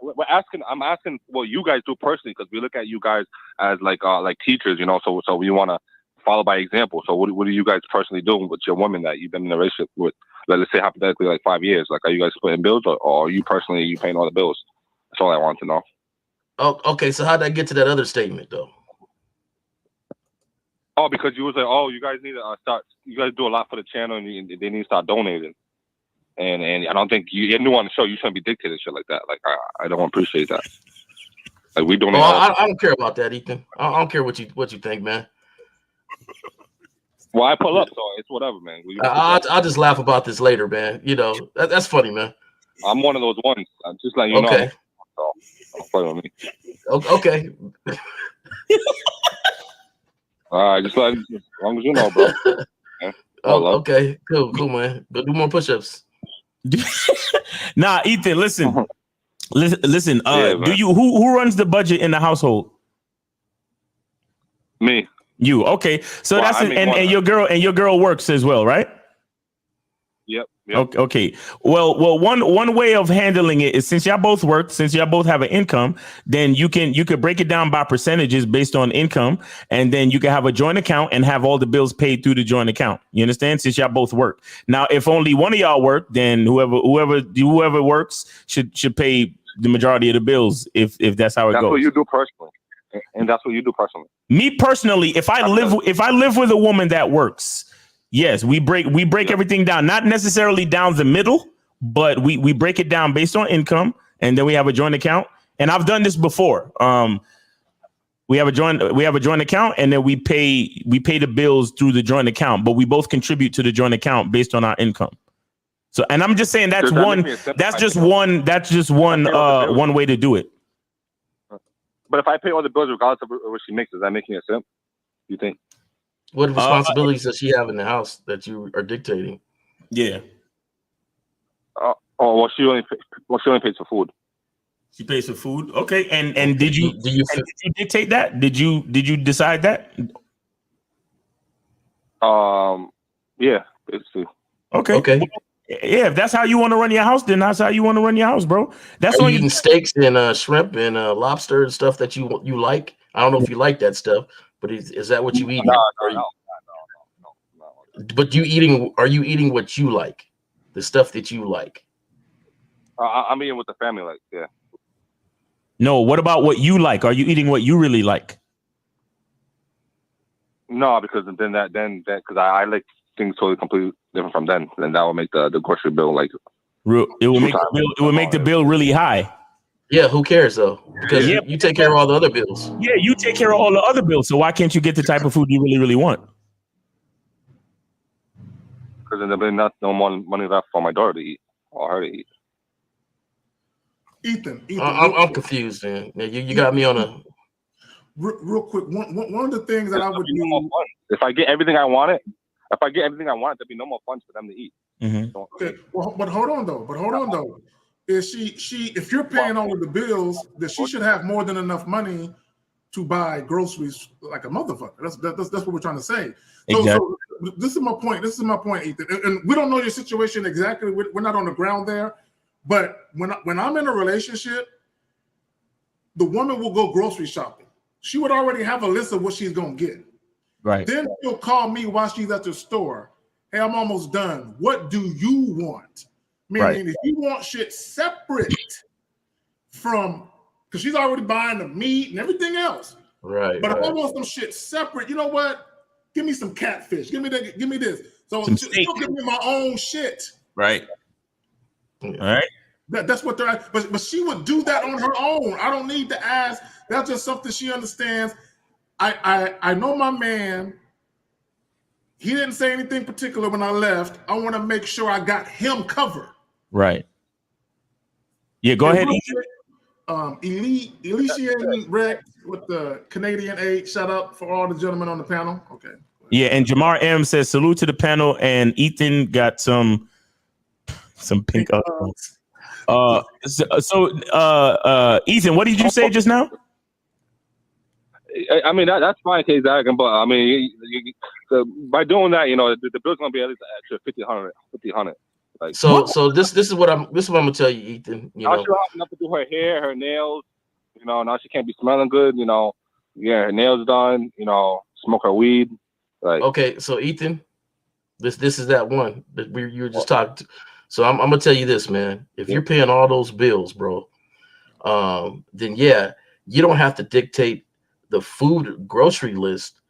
K: I'm asking what you guys do personally, because we look at you guys as like teachers, so we want to follow by example. So what do you guys personally do with your woman that you've been in a relationship with, let's say hypothetically like 5 years? Like, are you guys splitting bills, or are you personally paying all the bills? That's all I want to know.
D: Oh, okay. So how'd I get to that other statement though?
K: Oh, because you was like, you guys need to start. You guys do a lot for the channel, and they need to start donating. And I don't think you're new on the show. You shouldn't be dictating shit like that. Like I don't appreciate that. Like we donate.
D: I don't care about that, Ethan. I don't care what you think, man.
K: Well, I pull up, so it's whatever, man.
D: I'll just laugh about this later, man. That's funny, man.
K: I'm one of those ones. I'm just letting you know. So don't play with me.
D: Okay.
K: All right, just as long as you know, bro.
D: Okay, cool, man. Go do more push-ups.
C: Nah, Ethan, listen.
K: Yeah,
C: do you who runs the budget in the household?
K: Me.
C: You. Okay. So that's and your girl works as well, right?
K: Yep.
C: Okay. Well, one way of handling it is, since y'all both work, since y'all both have an income, then you could break it down by percentages based on income, and then you can have a joint account and have all the bills paid through the joint account. You understand? Since y'all both work. Now, if only one of y'all work, then whoever works should pay the majority of the bills. If that's how it goes.
K: That's what you do personally, and that's what you do personally.
C: Me personally, if I live with a woman that works. Yes, we break everything down, not necessarily down the middle, but we break it down based on income, and then we have a joint account. And I've done this before. We have a joint account, and then we pay the bills through the joint account, but we both contribute to the joint account based on our income. So, and I'm just saying that's just one way to do it.
K: But if I pay all the bills regardless of what she makes, does that make me a simp? You think?
D: What responsibilities does she have in the house that you are dictating?
C: Yeah.
K: Well, she only pays for food.
C: She pays for food. Okay. And did you dictate that? Did you decide that?
K: Yeah, basically.
C: Okay. Yeah, if that's how you want to run your house, then that's how you want to run your house, bro. That's
D: Are you eating steaks and shrimp and lobster and stuff that you like? I don't know if you like that stuff, but is that what you eat?
K: No.
D: But are you eating what you like? The stuff that you like?
K: I'm eating with the family, like, yeah.
C: No, what about what you like? Are you eating what you really like?
K: No, because then because I like things totally completely different from then. Then that will make the grocery bill like
C: it will make the bill really high.
D: Yeah, who cares though? Because you take care of all the other bills.
C: Yeah, you take care of all the other bills. So why can't you get the type of food you really, really want?
K: Because then there'll be no more money left for my daughter to eat or her to eat.
A: Ethan,
D: I'm confused, man. You got me on a
A: real quick. One of the things that I would do
K: if I get everything I wanted, there'd be no more funds for them to eat.
C: Mm-hmm.
A: Okay, well, but hold on though. Is she if you're paying all of the bills, then she should have more than enough money to buy groceries like a motherfucker. That's what we're trying to say.
C: Exactly.
A: So this is my point, Ethan. And we don't know your situation exactly. We're not on the ground there. But when I'm in a relationship, the woman will go grocery shopping. She would already have a list of what she's gonna get.
C: Right.
A: Then she'll call me while she's at the store. Hey, I'm almost done. What do you want? Meaning, if you want shit separate from, because she's already buying the meat and everything else.
D: Right.
A: But if I want some shit separate, you know what? Give me some catfish. Give me this. So she'll give me my own shit.
C: Right. All right.
A: That's what they're. But she would do that on her own. I don't need to ask. That's just something she understands. I know my man. He didn't say anything particular when I left. I want to make sure I got him covered.
C: Right. Yeah. Go ahead.
A: Elysian Rex with the Canadian 8. Shout out for all the gentlemen on the panel. Okay.
C: Yeah, and Jamar M says salute to the panel, and Ethan got some pink up. Ethan, what did you say just now?
K: I mean that's fine, Zach, but I mean by doing that, the bill's gonna be at least an extra $1,500. Like
D: so this is what I'm gonna tell you, Ethan.
K: Now she'll have enough to do her hair, her nails. Now she can't be smelling good. Her nails done. Smoke her weed. Like
D: okay, so Ethan, this is that one that you were just talking to. So I'm gonna tell you this, man. If you're paying all those bills, bro, then yeah, you don't have to dictate the food grocery list,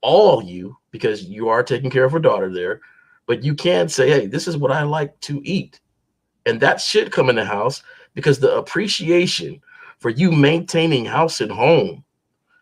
D: all you, because you are taking care of her daughter there. But you can say, hey, this is what I like to eat. And that should come in the house because the appreciation for you maintaining house and home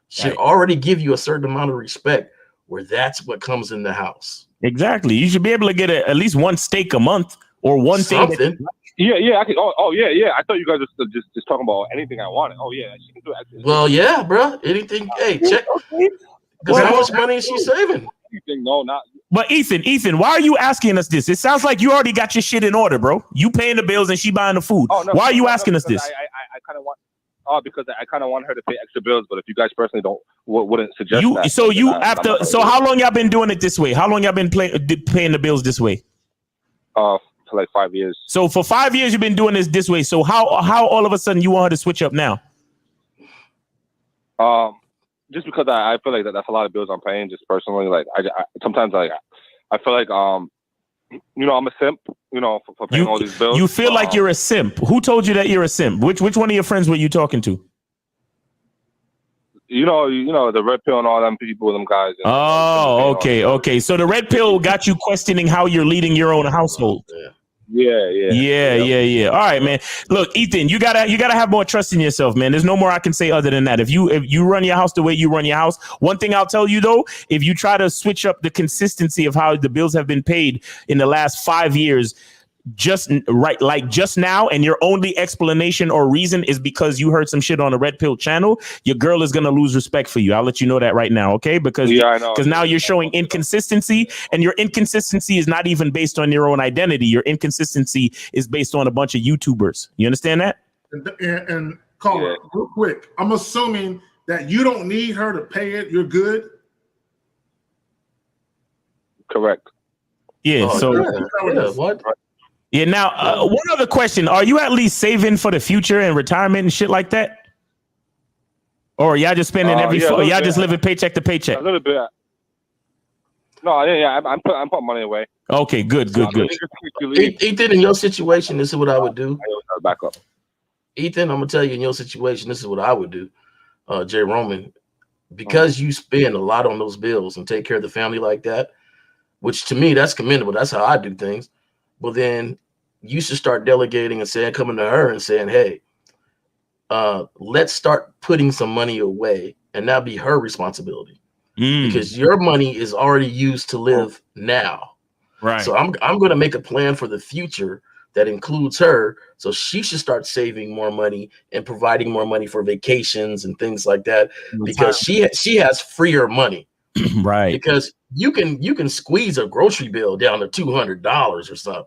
D: should already give you a certain amount of respect where that's what comes in the house.
C: Exactly. You should be able to get at least one steak a month or one
D: something.
C: thing.
K: Yeah. I could. Yeah. I thought you guys were just talking about anything I wanted. Oh yeah, she can do it.
D: Well, yeah, bro. Anything. Hey, check. Because how much money is she saving?
K: No, not.
C: But Ethan, why are you asking us this? It sounds like you already got your shit in order, bro. You paying the bills and she buying the food.
K: Oh, no,
C: why are you asking us this?
K: I kind of want. Because I kind of want her to pay extra bills, but if you guys personally wouldn't suggest that.
C: So how long y'all been doing it this way? How long y'all been paying the bills this way?
K: For like 5 years.
C: So for 5 years you've been doing this way. So how all of a sudden you want her to switch up now?
K: Just because I feel like that's a lot of bills I'm paying. Just personally, like I sometimes I feel like I'm a simp. For paying all these bills.
C: You feel like you're a simp. Who told you that you're a simp? Which one of your friends were you talking to?
K: The red pill and all them people, them guys.
C: Oh, okay. So the red pill got you questioning how you're leading your own household. Yeah. All right, man. Look, Ethan, you gotta have more trust in yourself, man. There's no more I can say other than that. If you run your house the way you run your house, one thing I'll tell you though, if you try to switch up the consistency of how the bills have been paid in the last 5 years, just now, and your only explanation or reason is because you heard some shit on the Red Pill channel, your girl is gonna lose respect for you. I'll let you know that right now, okay? Because now you're showing inconsistency, and your inconsistency is not even based on your own identity. Your inconsistency is based on a bunch of YouTubers. You understand that?
A: And caller, real quick, I'm assuming that you don't need her to pay it. You're good.
K: Correct.
C: Yeah.
D: What?
C: Yeah. Now, one other question: are you at least saving for the future and retirement and shit like that, or y'all just spending y'all just living paycheck to paycheck?
K: A little bit. No, I'm putting money away.
C: Okay, good.
D: Ethan, in your situation, this is what I would do.
K: Back up.
D: Ethan, I'm gonna tell you, in your situation, this is what I would do. Jay Roman, because you spend a lot on those bills and take care of the family like that, which to me that's commendable. That's how I do things. Well, then you should start delegating and coming to her and saying, hey, let's start putting some money away, and that'll be her responsibility because your money is already used to live now.
C: Right.
D: So I'm going to make a plan for the future that includes her. So she should start saving more money and providing more money for vacations and things like that, because she has freer money.
C: Right.
D: Because you can squeeze a grocery bill down to $200 or something,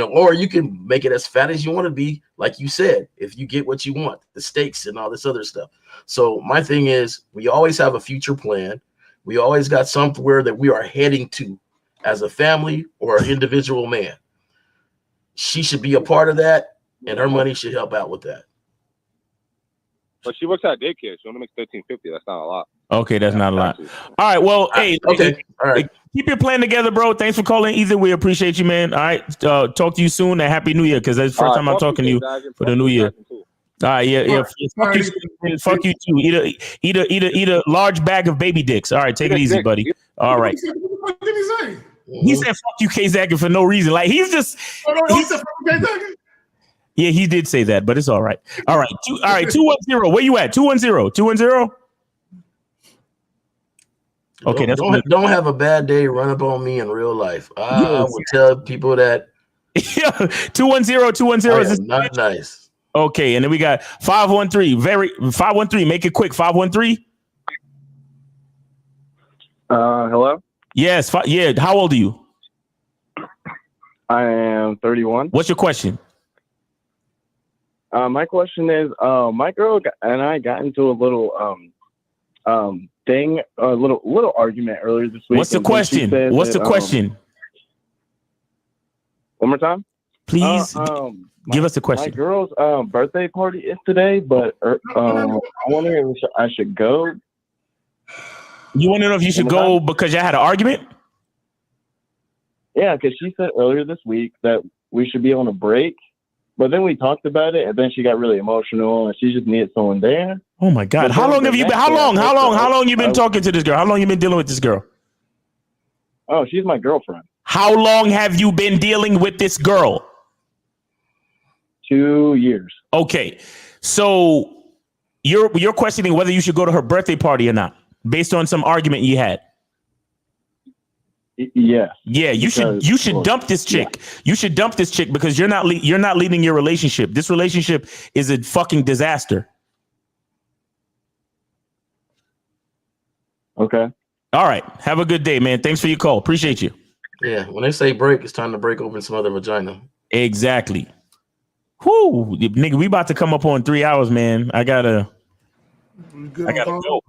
D: or you can make it as fat as you want to be, like you said, if you get what you want, the steaks and all this other stuff. So my thing is, we always have a future plan. We always got somewhere that we are heading to as a family or an individual man. She should be a part of that, and her money should help out with that.
K: But she works at daycare. She only makes $13.50. That's not a lot.
C: Okay, that's not a lot. All right, well, hey,
D: okay, all right.
C: Keep your plan together, bro. Thanks for calling, Ethan. We appreciate you, man. All right, talk to you soon, and Happy New Year, because that's the first time I'm talking to you for the New Year. All right, yeah. Fuck you too. Eat a large bag of baby dicks. All right, take it easy, buddy. All right.
A: What did he say?
C: He said "fuck you, K-Zaggin" for no reason. Like he said "fuck you, K-Zaggin." Yeah, he did say that, but it's all right. All right, 210. Where you at? 210. Okay,
D: don't have a bad day. Run up on me in real life. I would tell people that.
C: 210 is
D: not nice.
C: Okay, and then we got 513. 513. Make it quick. 513.
G: Hello.
C: Yes. Yeah. How old are you?
G: I am 31.
C: What's your question?
G: My question is, my girl and I got into a little thing, a little argument earlier this week.
C: What's the question? What's the question?
G: One more time,
C: please. Give us the question.
G: My girl's birthday party is today, but I'm wondering if I should go.
C: You want to know if you should go because you had an argument?
G: Yeah, because she said earlier this week that we should be on a break. But then we talked about it, and then she got really emotional, and she just needed someone there.
C: Oh my God! How long have you been? How long you been talking to this girl? How long you been dealing with this girl?
G: Oh, she's my girlfriend.
C: How long have you been dealing with this girl?
G: 2 years.
C: Okay, so you're questioning whether you should go to her birthday party or not, based on some argument you had.
G: Yeah.
C: Yeah, you should dump this chick. Yeah. You should dump this chick because you're not leading your relationship. This relationship is a fucking disaster.
G: Okay.
C: All right. Have a good day, man. Thanks for your call. Appreciate you.
D: Yeah. When they say break, it's time to break open some other vagina.
C: Exactly. Whoo, nigga, we about to come up on 3 hours, man. I gotta go.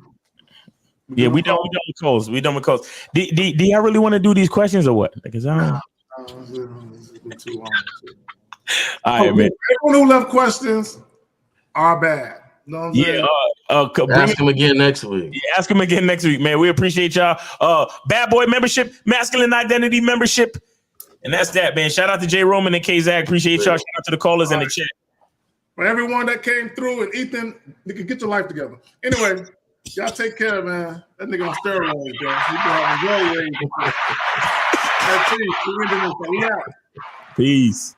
C: Yeah, we done with calls. We done with calls. Do y'all really want to do these questions or what? Because I don't. All right, man.
A: Everyone who left questions are bad. You know what I'm saying?
D: Ask them again next week.
C: Yeah, ask them again next week, man. We appreciate y'all. Bad Boy membership, masculine identity membership, and that's that, man. Shout out to Jay Roman and K-Zag. Appreciate y'all. Shout out to the callers in the chat.
A: For everyone that came through, and Ethan, you can get your life together. Anyway. Y'all take care, man. That nigga on steroids, yo. He been having great ways. That's it. We out.
C: Peace.